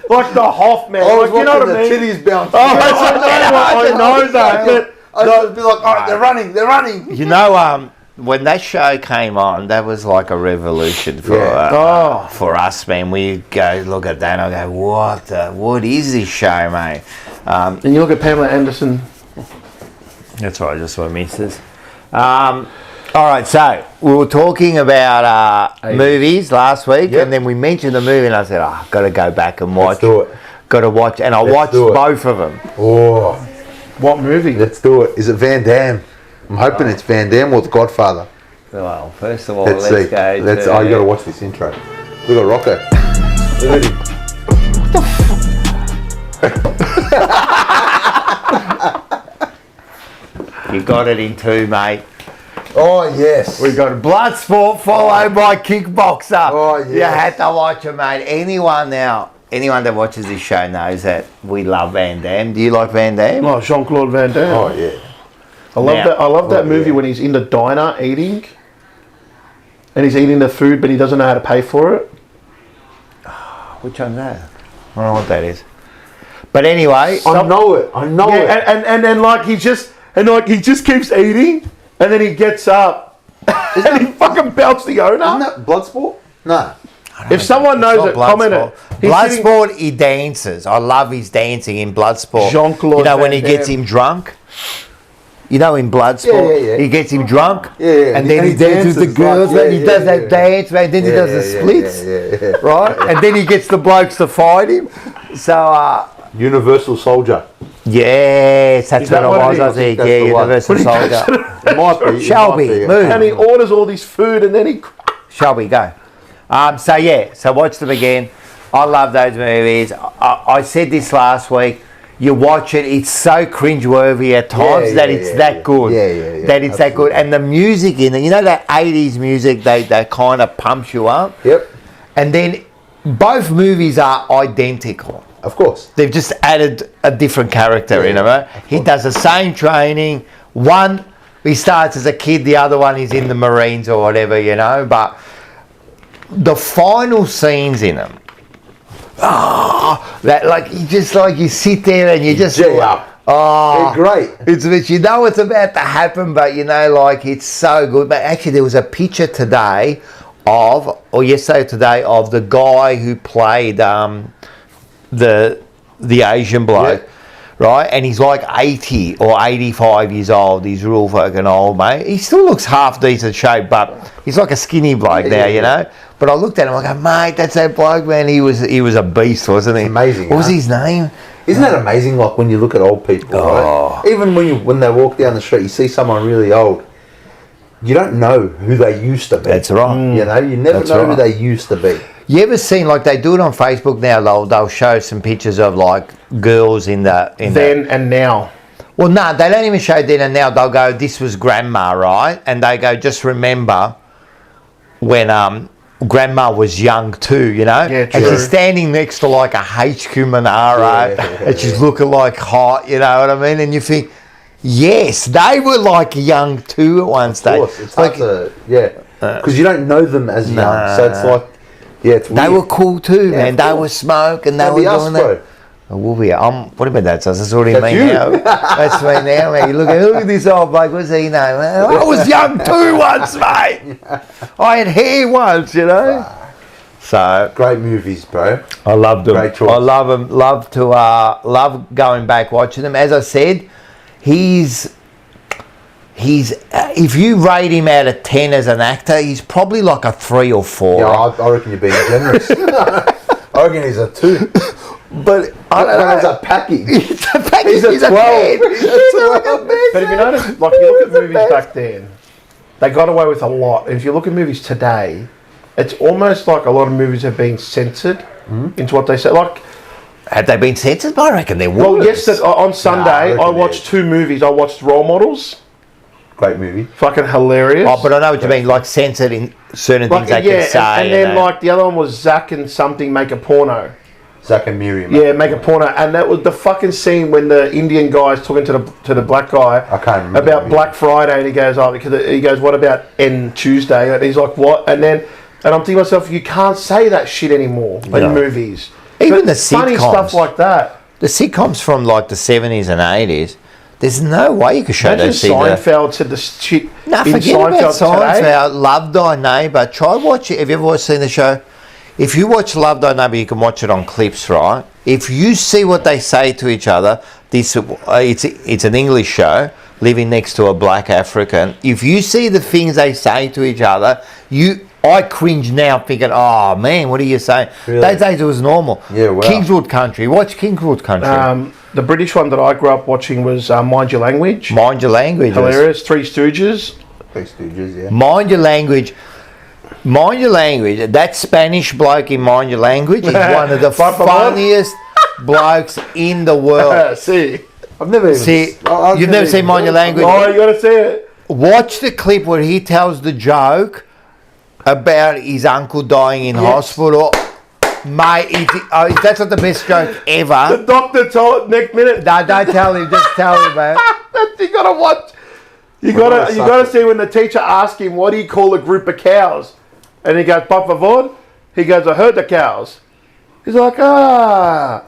like the Hoff, man. I was Like, you know what I mean? the titties bounce. Oh, I know that. But I used to be like, oh, they're running. You know, when that show came on, that was like a revolution for for us, man. We go look at that and I go, what is this show, mate? and you look at Pamela Anderson. That's right, just my missus. All right, so we were talking about movies last week, Yep. and then we mentioned the movie, and I said, I've got to go back and watch. Let's do it. Got to watch, and I watched do it. both of them. Oh, What movie? let's do it. Is it Van Damme? I'm hoping it's Van Damme or The Godfather. Well, first of all, Let's see. go. Oh, you got to watch this intro. Look at Rocco. Look at him. You got it in two, mate. Oh, yes. We got Bloodsport followed by Kickboxer. Oh, yes. You had to watch it, mate. Anyone that watches this show knows that we love Van Damme. Do you like Van Damme? Oh, Jean-Claude Van Damme. Oh, yeah. I love Now- that. I love that Oh, movie yeah. when he's in the diner eating, and he's eating the food, but he doesn't know how to pay for it. Which one's that? I don't know what that is. But anyway, I know it. Yeah, and then like he just keeps eating, and then he gets up, and he fucking belts the owner. Isn't that Bloodsport? No. If someone knows it, comment it. He's sitting- Bloodsport, he dances. I love his dancing in Bloodsport. Jean-Claude You know, when he Van gets Damme. him drunk? You know, in Bloodsport, Yeah. he gets him drunk, Yeah. and then he dances with the girls, like, and he does that dance, man, then he does the splits, Yeah. right? And then he gets the blokes to fight him. So, Universal Soldier. yes, that's Is that what it what was, it I is? think. That's Yeah, the one. Universal Soldier. It might be. Shelby, move. and he orders all this food, and then he. Shall we go? So watch them again. I love those movies. I said this last week. You watch it, it's so cringeworthy at times it's that good. Yeah, That it's that good. And the music in it, you know that 80s music, they kind of pumps you up. Yep. And then both movies are identical. Of course. They've just added a different character in it, right? He does the same training. One, he starts as a kid, the other one is in the Marines or whatever, you know. But the final scenes in them, that like you sit there and you just Gee up. oh, They're great. it's you know it's about to happen, but you know, like it's so good. But actually, there was a picture today yesterday of the guy who played the Asian bloke. Yeah. Right, and he's like 80 or 85 years old. He's real fucking old, mate. He still looks half decent shape, but he's like a skinny bloke now, you know. But I looked at him, I go, mate, that's that bloke, man. He was a beast, wasn't he? Amazing, What was huh? his name? Isn't that amazing? Like when you look at old people, right? Even when they walk down the street, you see someone really old. You don't know who they used to be. That's right. You know, you never That's know who right. they used to be. You ever seen, like, they do it on Facebook now? They'll show some pictures of like girls in the Then and now. Well, no, they don't even show then and now. They'll go, this was grandma, right? And they go, just remember when grandma was young too, you know? Yeah, and true. she's standing next to like a HQ Monaro, and she's looking like hot, you know what I mean? And you think, yes, they were like young too at one Of stage. course, it's like, hard to, yeah. because you don't know them as young. So it's like, yeah, it's weird. They were cool too, Yeah, man. of They course. were smoke and they That'd were be us, doing bro. that. Oh, we'll be. What about that? That's already That's me you. now. That's me now, man. You look at this old bloke. What's he name? I was young too once, mate. I had hair once, you know. So Great movies, bro. I loved them. Great choice. I love them. Love going back watching them. As I said, he's if you rate him out of 10 as an actor, he's probably like a 3 or 4. Yeah, I reckon you're being generous. I reckon he's a 2. But I don't know. As a package. It's a package. He's a He's 12. a 10. He's a 12. But if you notice, like you look at movies back then, they got away with a lot. If you look at movies today, it's almost like a lot of movies have been censored into what they say. Like, Have they been censored? I reckon they would. well, yes, on Sunday reckon I they watched is. 2 movies. I watched Role Models, Great movie. fucking hilarious. Oh, but I know what you mean. Like censored in certain things they can say. and then like the other one was Zack and something make a porno. Zach and Miriam. Yeah, make a porno, and that was the fucking scene when the Indian guy's talking to the black guy I can't remember about the Black Friday, and he goes, "Oh, because he goes, what about N Tuesday?" And he's like, "What?" And I'm thinking to myself, you can't say that shit anymore in movies. Even But the funny sitcoms. stuff like that. The sitcoms from like the 70s and 80s, there's no way you could show Imagine those things. Seinfeld said the shit No, in forget about Seinfeld today. Seinfeld. Love Thy Neighbour. Try watch it. Have you ever seen the show? If you watch Love Thy Neighbour, you can watch it on clips, right? If you see what they say to each other, it's an English show, living next to a black African. If you see the things they say to each other, I cringe now thinking, oh man, what are you saying? Really? Those days it was normal. Yeah, wow. Kingswood Country. Watch Kingswood Country. The British one that I grew up watching was Mind Your Language. Mind Your Language. Hilarious. Three Stooges. Three Stooges, yeah. Mind Your Language. Mind Your Language. That Spanish bloke in Mind Your Language is one of the funniest blokes in the world. See. I've never even... See, I've you've never seen Mind Your Language? Oh, you got to see it. Watch the clip where he tells the joke about his uncle dying in hospital. Mate, that's not the best joke ever. The doctor told next minute. No, don't tell him. Just tell him, man. You gotta watch. You gotta see when the teacher asks him, "What do you call a group of cows?" And he goes, "Por favor." He goes, "I heard the cows." He's like, I've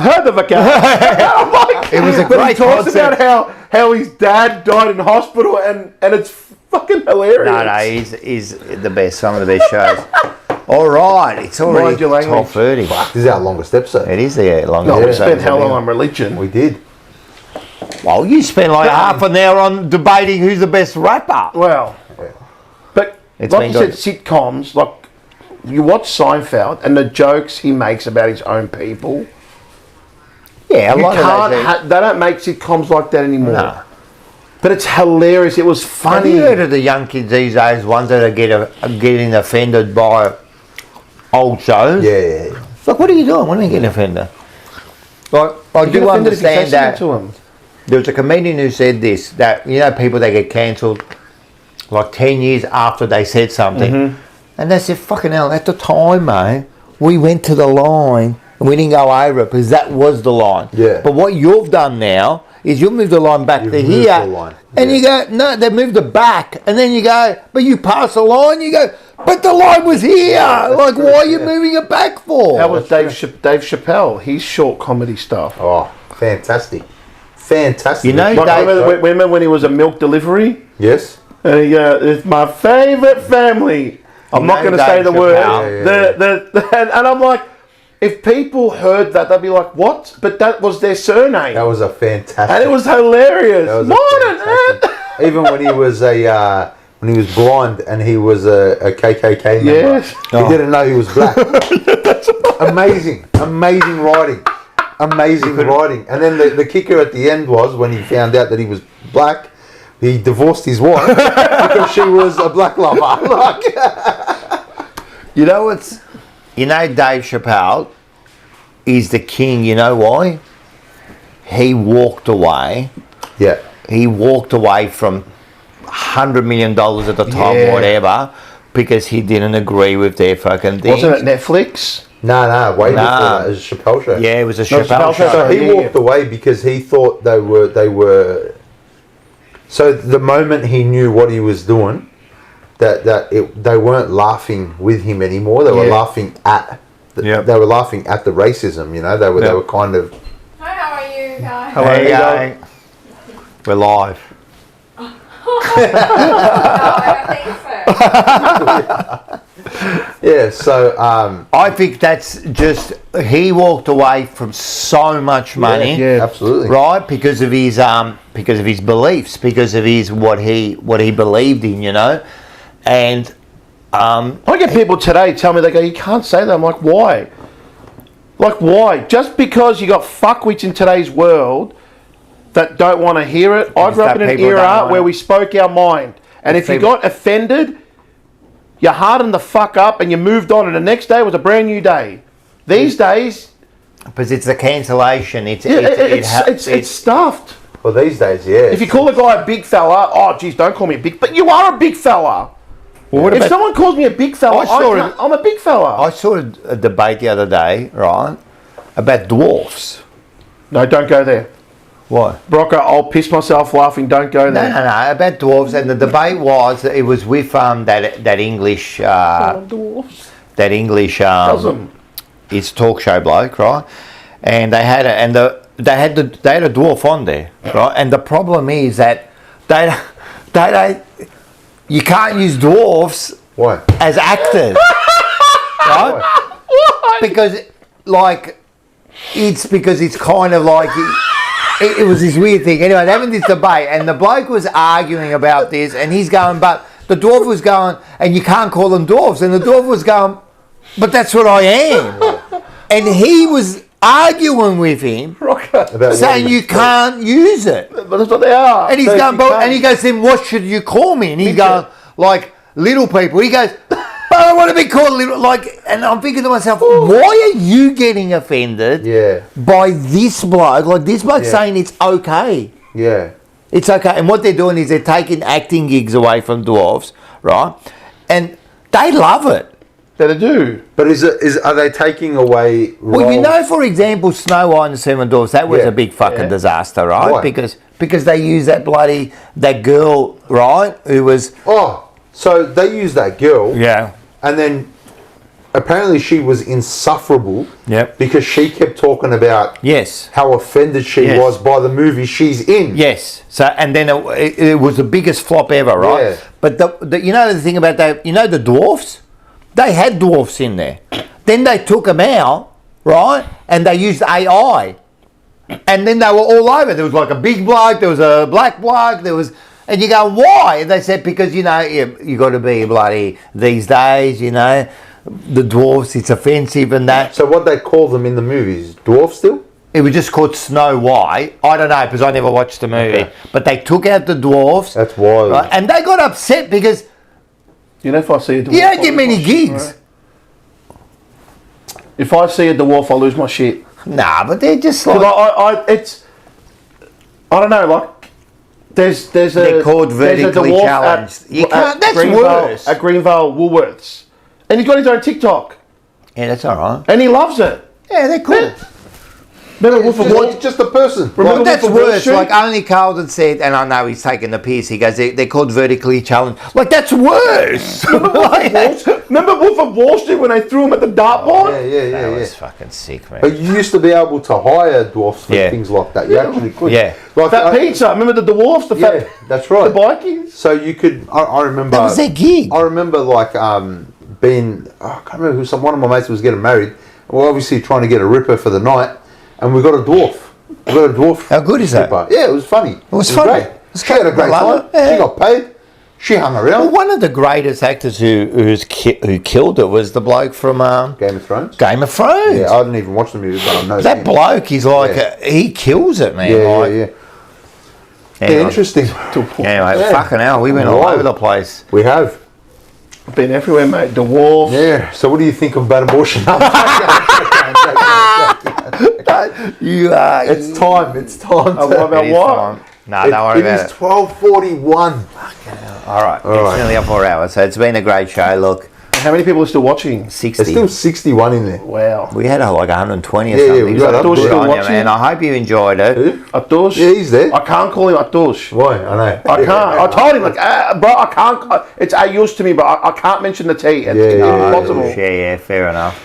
heard of a cow. I'm like, It was a but he great talks concept. about how his dad died in hospital, and it's fucking hilarious. No, he's the best. Some of the best shows. All right, it's Mind already Your Language. 12:30. This is our longest episode. It is the longest. No, we episode spent how we've long been on religion? We did. Well, you spent like half an hour on debating who's the best rapper. Well, but It's like been you said, sitcoms, like you watch Seinfeld and the jokes he makes about his own people. Yeah, a You lot of can't. those. They don't make sitcoms like that anymore. No. But it's hilarious. It was Have funny. you heard of the young kids these days, ones that are getting offended by old shows? Yeah. Like, what are you doing? What are you getting offended? Like, I You get do offended if you say understand that. something to him. There was a comedian who said this, that, you know, people that get cancelled like 10 years after they said something. Mm-hmm. And they said, fucking hell, at the time, mate, we went to the line and we didn't go over it because that was the line. Yeah. But what you've done now is you've moved the line back You've to moved here. the line. And Yeah. you go, no, they moved it back. And then you go, but you passed the line. You go, but the line was here. Like, why are you moving it back for? That was Dave Chappelle. His short comedy stuff. Oh, fantastic. Fantastic. You know, Like, Dave- remember when he was a milk delivery? Yes. And he it's my favourite family. I'm You not know going to say Dave the word. Chappelle. And I'm like, if people heard that, they'd be like, what? But that was their surname. That was a fantastic. And it was hilarious. That was a Morning, fantastic- Even when he was when he was blind and he was a KKK member. Yes. He didn't know he was black. Amazing writing. Amazing writing. And then the kicker at the end was when he found out that he was black, he divorced his wife because she was a black lover. Like, You know what's... You know Dave Chappelle is the king. You know why? He walked away. yeah. He walked away from $100 million at the time, Yeah. whatever, because he didn't agree with their fucking thing. Wasn't it Netflix? No, way before Nah. that. It was a Chappelle show. Yeah, it was a No, Chappelle Chappelle show. So he Yeah, walked yeah. away because he thought they were. So the moment he knew what he was doing, they weren't laughing with him anymore. They were laughing at. They were laughing at the racism. You know, they were kind of. Hi, how are you guys? Hello, hey, we're live. No, I don't think so. Yeah, so I think that's just he walked away from so much money, absolutely, right? Because of his beliefs, because of his what he believed in, you know, and I get people today tell me, they go, you can't say that. I'm like, why? Like, why? Just because you got fuckwits in today's world that don't want to hear it. I grew up in an era where we spoke our mind, and if you got offended, you hardened the fuck up and you moved on, and the next day was a brand new day. These days, because it's a cancellation. It's stuffed. Well, these days, If you call a guy a big fella, oh geez, don't call me a big. But you are a big fella. Well, if someone calls me a big fella, I'm a big fella. I saw a debate the other day, right, about dwarfs. No, don't go there. What? Brocco, I'll piss myself laughing. Don't go there. No, about dwarves. And the debate was, it was with that English, dwarfs. That English, it's talk show bloke, right? And they had they had a dwarf on there, right? And the problem is that you can't use dwarfs as actors, right? Why? Because it's kind of like. It was this weird thing. Anyway, they're having this debate, and the bloke was arguing about this, and he's going, but the dwarf was going, and you can't call them dwarfs, and the dwarf was going, but that's what I am. And he was arguing with him, saying you can't use it. But that's what they are. And he's going, and he goes, then what should you call me? And he's going, like little people. He goes, but I want to be called little, like, and I'm thinking to myself, why are you getting offended by this bloke? Like, this bloke saying it's okay. Yeah. It's okay. And what they're doing is they're taking acting gigs away from dwarfs, right? And they love it. That they do. But are they taking away roles? Well, you know, for example, Snow White and the Seven Dwarfs, that was a big fucking disaster, right? Why? Because they used that girl, right, who was... Oh, so they used that girl. Yeah. And then apparently she was insufferable. Yep. Because she kept talking about how offended she was by the movie she's in. Yes. So, and then it was the biggest flop ever, right? Yeah. But you know the thing about that, you know the dwarfs? They had dwarfs in there. Then they took them out, right? And they used AI. And then they were all over. There was like a big bloke, there was a black bloke, there was... And you go, why? And they said, because, you know, you got to be bloody these days, you know, the dwarfs, it's offensive and that. So what they call them in the movies, dwarfs still? It was just called Snow White. I don't know, because I never watched the movie. Okay. But they took out the dwarfs. That's wild. Right? And they got upset because... You know, if I see a dwarf... You don't get many gigs. Right? If I see a dwarf, I lose my shit. Nah, but they're just like... I don't know, like... They're called vertically challenged. You can't. That's worse. At Greenvale Woolworths, and he's got his own TikTok. Yeah, that's all right. And he loves it. Yeah, they're cool. Remember Wolf of Wall? Just a person. Well, that's worse. Like only Carlton said, and I know he's taking the piss. He goes, they're called vertically challenged. Like that's worse. Remember Wolf of Wall Street when they threw him at the dartboard? Yeah. That was fucking sick, man. But you used to be able to hire dwarfs for things like that. You actually could. Yeah. Like Fat Pizza. Remember the dwarfs? That's right. The bikies. So you could. I remember. That was their gig. I remember like being. I can't remember who. One of my mates was getting married. We're obviously trying to get a ripper for the night, and we got a dwarf. We got a dwarf. How good is that? Yeah, it was funny. It was funny. Great. She had a great time. Yeah. She got paid. She hung around. Well, one of the greatest actors who killed it was the bloke from Game of Thrones. Game of Thrones. Yeah, I didn't even watch the movie, but I know that bloke. He's like he kills it, man. Yeah. Anyway. Interesting. Anyway, fucking hell, we went all over the place. We have been everywhere, mate. The Wolf. Yeah. So, what do you think about abortion? It's time. It's time. About what? No, don't worry about it. It is 12:41. All right. It's nearly up 4 hours, so it's been a great show. Look, How many people are still watching? 60. There's still 61 in there. Wow. We had like 120 or Yeah, something. we got So up good there. on you, Watching. man. I hope you enjoyed it. Who? Atush? Yeah, he's there. I can't call him Atush. Why? I know. I can't. I told him, like, bro, I can't. It's Ayush to me, but I can't mention the T. It's impossible. Yeah, fair enough.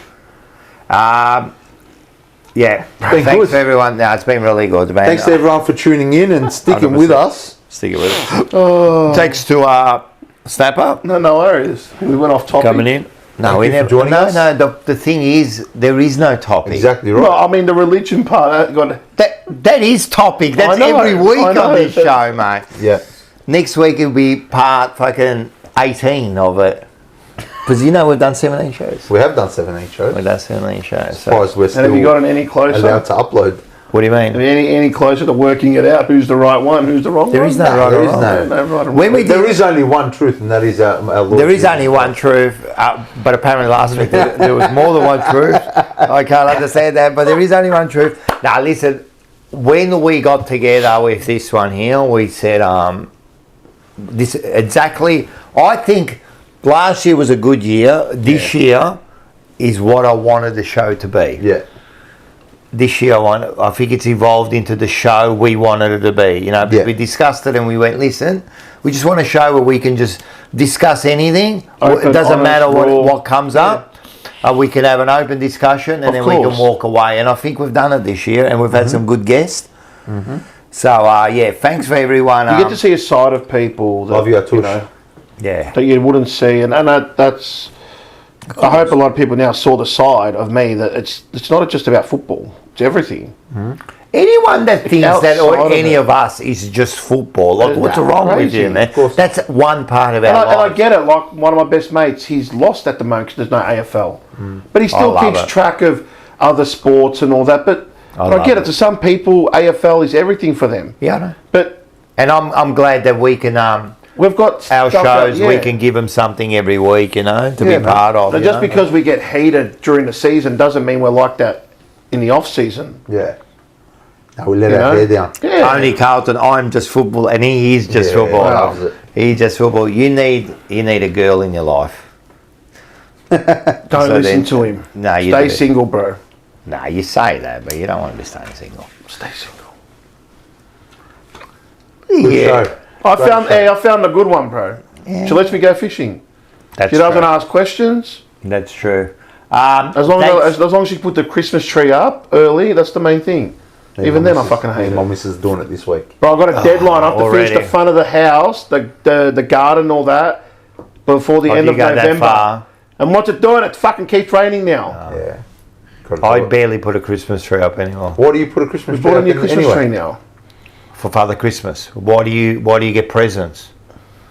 Yeah, been thanks good. for everyone. No, it's been really good, man. Thanks to everyone for tuning in and sticking with 100%. us. Stick it with us. Thanks to Snapper No worries. We went off topic. coming in. No, we you for never. joining us. No. The thing is, there is no topic. Exactly right. Well, I mean, the religion part. That is topic. That's I know, every week I know, on this but- show, mate. Yeah. Next week it'll be part fucking 18 of it. Because we've done 17 shows. We have done 17 shows. We've done 17 shows. As So. far as we're And have you still gotten any closer? allowed to upload. What do you mean? Any closer to working it out? Who's the right one? Who's the wrong one? There is no right there or is wrong. no- No right and When wrong. we There is only one truth, and that is our Lord. There is Jesus only one Christ. truth, but apparently last week there was more than one truth. I can't understand that, but there is only one truth. Now, listen, when we got together with this one here, we said, this exactly, I think last year was a good year. This year is what I wanted the show to be. Yeah. This year, I think it's evolved into the show we wanted it to be. Yeah. We discussed it and we went, listen, we just want a show where we can just discuss anything. Open, It doesn't honest, matter raw. what comes up. We can have an open discussion and Of then we course. can walk away. And I think we've done it this year and we've had some good guests. So, thanks for everyone. You get to see a side of people that Love you, Atush. Yeah. that you wouldn't see, and that's. I hope a lot of people now saw the side of me that it's not just about football; it's everything. Anyone that thinks that or outside of any it. of us is just football, like what's wrong with crazy. you, man? Of course. That's one part of our And I life. get it. Like one of my best mates, he's lost at the moment because there's no AFL, but he still love keeps it. track of other sports and all that. But I love get it. it. To some people, AFL is everything for them. Yeah, I know. But And I'm glad that we can we've got our stuff shows. that- We yeah. can give them something every week, to Yeah, be man. part of. And you just know? because we get heated during the season doesn't mean we're like that in the off season. Yeah. No, we let You our know? hair down. Yeah. Only Carlton, I'm just football, and he is just Yeah, football. loves it. He's just football. You need a girl in your life. Don't So listen then- to him. No, you Stay do. single, bro. Nah, you say that, but you don't want to be staying single. Stay single. Good Yeah, show. I Great found show. I found a good one, bro. She lets me go fishing. that's She doesn't true. ask questions. That's true. As long thanks. as long as she put the Christmas tree up early, that's the main thing. Even then, I fucking hate My it. missus is doing it this week. Bro, I got a deadline. I have to finish already. the front of the house, the garden, all that, before the Oh, end you of go that November. far? And what's it doing? It fucking keeps raining now. Yeah. Gotta I do it. barely put a Christmas tree up anymore Why do you put a Christmas We tree bought a up new in Christmas anyway? tree now. for Father Christmas. Why do you get presents?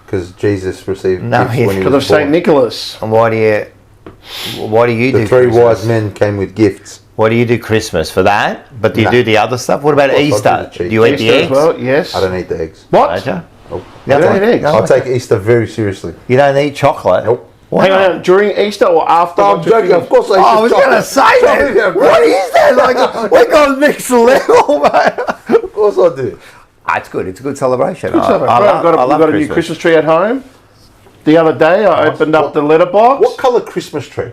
Because Jesus received No, gifts yeah. when he Because was of Saint born. Nicholas. And why do you do The three Christmas? wise men came with gifts. Why do you do Christmas for that? But do you Nah. do the other stuff? What about Of course, I do Easter? the cheese. Do you eat the Easter as eggs? well, yes. I don't eat the eggs. What? Don't you? Nope. You don't eat eggs? I take Easter very seriously. You don't eat chocolate? Nope. Why Hang not? on, during Easter or after? I'm joking. Of course I eat Oh, I was chocolate. going to say that. Yeah, bro. What is that? Like, we got next level, mate. Of course I do. It's good. It's a good celebration. Good stuff, bro. I I've got, love we've got a new Christmas. Christmas tree at home. The other day, I opened up the letterbox. What colour Christmas tree?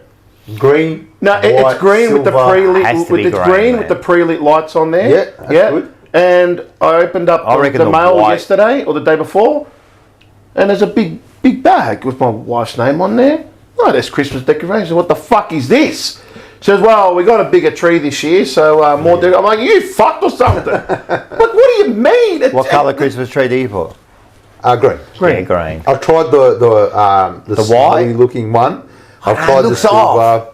Green. No, white, it's green with the silver. pre-lit. Has to With be it's green, green man. with the pre-lit lights on there. Yeah, that's good. And I opened up I reckon the the mail white- yesterday or the day before, and there's a big bag with my wife's name on there. Oh, there's Christmas decorations. What the fuck is this? She says, well, we got a bigger tree this year, so more. I'm like, you fucked or something? Like, what do you mean? What colour Christmas tree do you put? Green. Yeah, green. I've tried the white? snowy looking one. I've it tried the looks silver. off.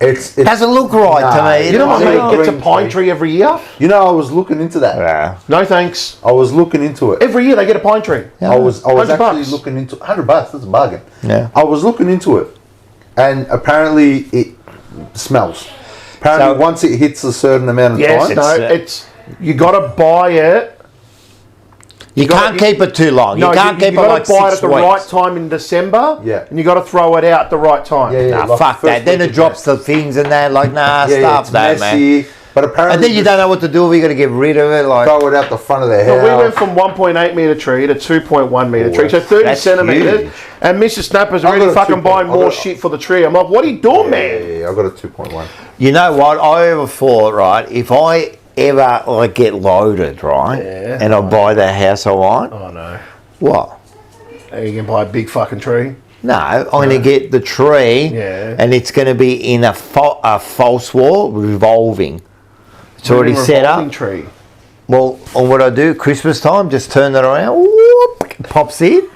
It's Doesn't look right Nah, to me. you You know what what I I mean? mean? Gets a Green pine tree. tree every year. You know, I was looking into that. Yeah. No thanks. I was looking into it. Every year they get a pine tree. Yeah. I was $100 actually bucks. looking into $100. That's a bargain. Yeah. I was looking into it, and apparently it smells. Apparently, So- once it hits a certain amount of Yes, time, no, It's, it's you got to buy it. You gotta- can't keep it too long. No, You can't keep it gotta like buy it 6 at the weeks. right time in December. Yeah. and you got to throw it out at the right time. Yeah, yeah. Nah, like fuck first that. Then week it of drops the things and that. Like, nah, Yeah, stop it's that, messy. man. But apparently, And then you don't know what to do. We got to get rid of it. Like, throw it out the front of the So house. we went from 1.8 metre tree to 2.1 metre tree, so 30 that's centimetres. huge. And Mr. Snapper's I've already got a fucking 2. buying I've more got- shit for the tree. I'm like, what are you doing, man? Yeah, I got a 2.1. you know what? I ever thought, right? If I ever like get loaded, right, Yeah. and I buy the house I want, Oh no. what? Are you going to buy a big fucking tree? No, I'm going to get the tree, Yeah. and it's going to be in a false wall, revolving. It's already Moving set revolving up. Tree. Well, and what I do, Christmas time, just turn it around, whoop, pops in,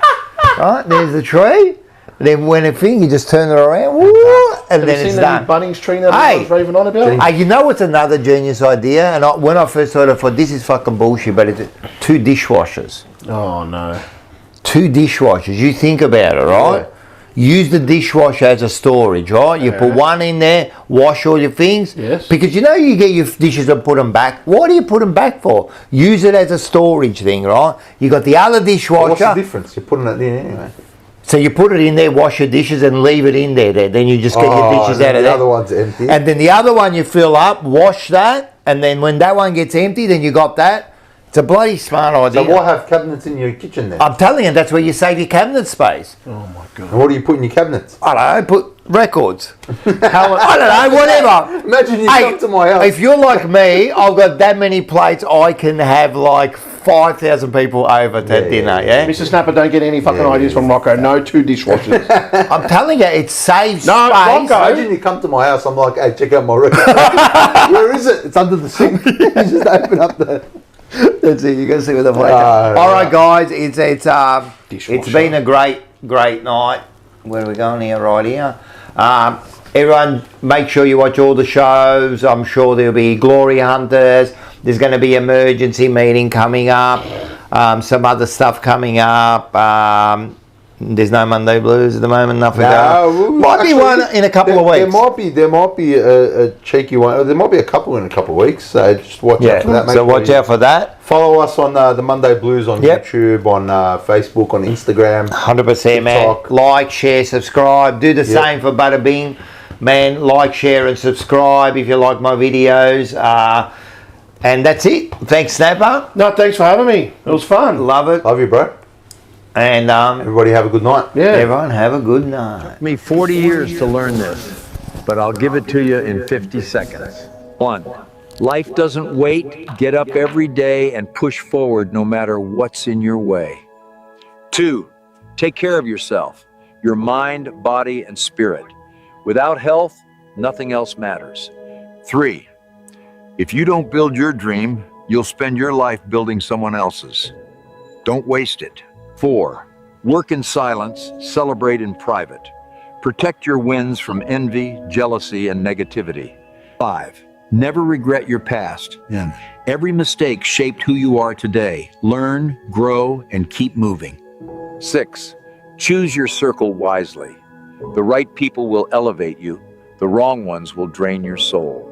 right, there's the tree. Then when it thing, you just turn it around, whoop, and Have then you it's seen that done. Bunnings tree that Hey. I was raving on about? You know what's another genius idea? And when I first heard it, I thought, this is fucking bullshit, but it's 2 dishwashers. Oh no. 2 dishwashers. You think about it, right? Use the dishwasher as a storage, right? You put one in there, wash all your things. Yes. Because you know you get your dishes and put them back. Why do you put them back for? Use it as a storage thing, right? You got the other dishwasher. What's the difference? You're putting it in anyway. So you put it in there, wash your dishes, and leave it in there. Then you just get your dishes and out of the there. other one's empty. And then the other one you fill up, wash that, and then when that one gets empty, then you got that. It's a bloody smart idea. So why have cabinets in your kitchen then? I'm telling you, that's where you save your cabinet space. Oh my god. And what do you put in your cabinets? I don't know, put records. I don't know, whatever. Imagine you come to my house. If you're like me, I've got that many plates, I can have like 5,000 people over to dinner, yeah? Mr. Snapper, don't get any fucking ideas from Rocco. No 2 dishwashers. I'm telling you, it saves No, space. Rocco. Imagine you come to my house, I'm like, hey, check out my record. Where is it? It's under the sink. You just open up the... That's it, you can see what the plate. Oh, All right, guys, it's Dishwasher. been a great night. Where are we going here? Right here. Everyone, make sure you watch all the shows. I'm sure there'll be Glory Hunters. There's going to be emergency meeting coming up. Some other stuff coming up. There's no Monday Blues at the moment. Nothing. Might be one in a couple of weeks. There might be a cheeky one. There might be a couple in a couple of weeks. So just watch out for that. So watch out for that. Follow us on the Monday Blues on YouTube, on Facebook, on Instagram. 100%, man. TikTok. Like, share, subscribe. Do the same for Bada Bing. Man, like, share, and subscribe if you like my videos. And that's it. Thanks, Snapper. No, thanks for having me. It was fun. Love it. Love you, bro. And Everybody have a good night. Yeah. everyone, have a good night. Me 40 years to learn this, but I'll give it to you in 50 seconds. 1. Life doesn't wait. Get up every day and push forward no matter what's in your way. 2. Take care of yourself, your mind, body, and spirit. Without health, nothing else matters. 3. If you don't build your dream, you'll spend your life building someone else's. Don't waste it. 4. Work in silence, celebrate in private. Protect your wins from envy, jealousy, and negativity. 5. Never regret your past. Every mistake shaped who you are today. Learn, grow, and keep moving. 6. Choose your circle wisely. The right people will elevate you. The wrong ones will drain your soul.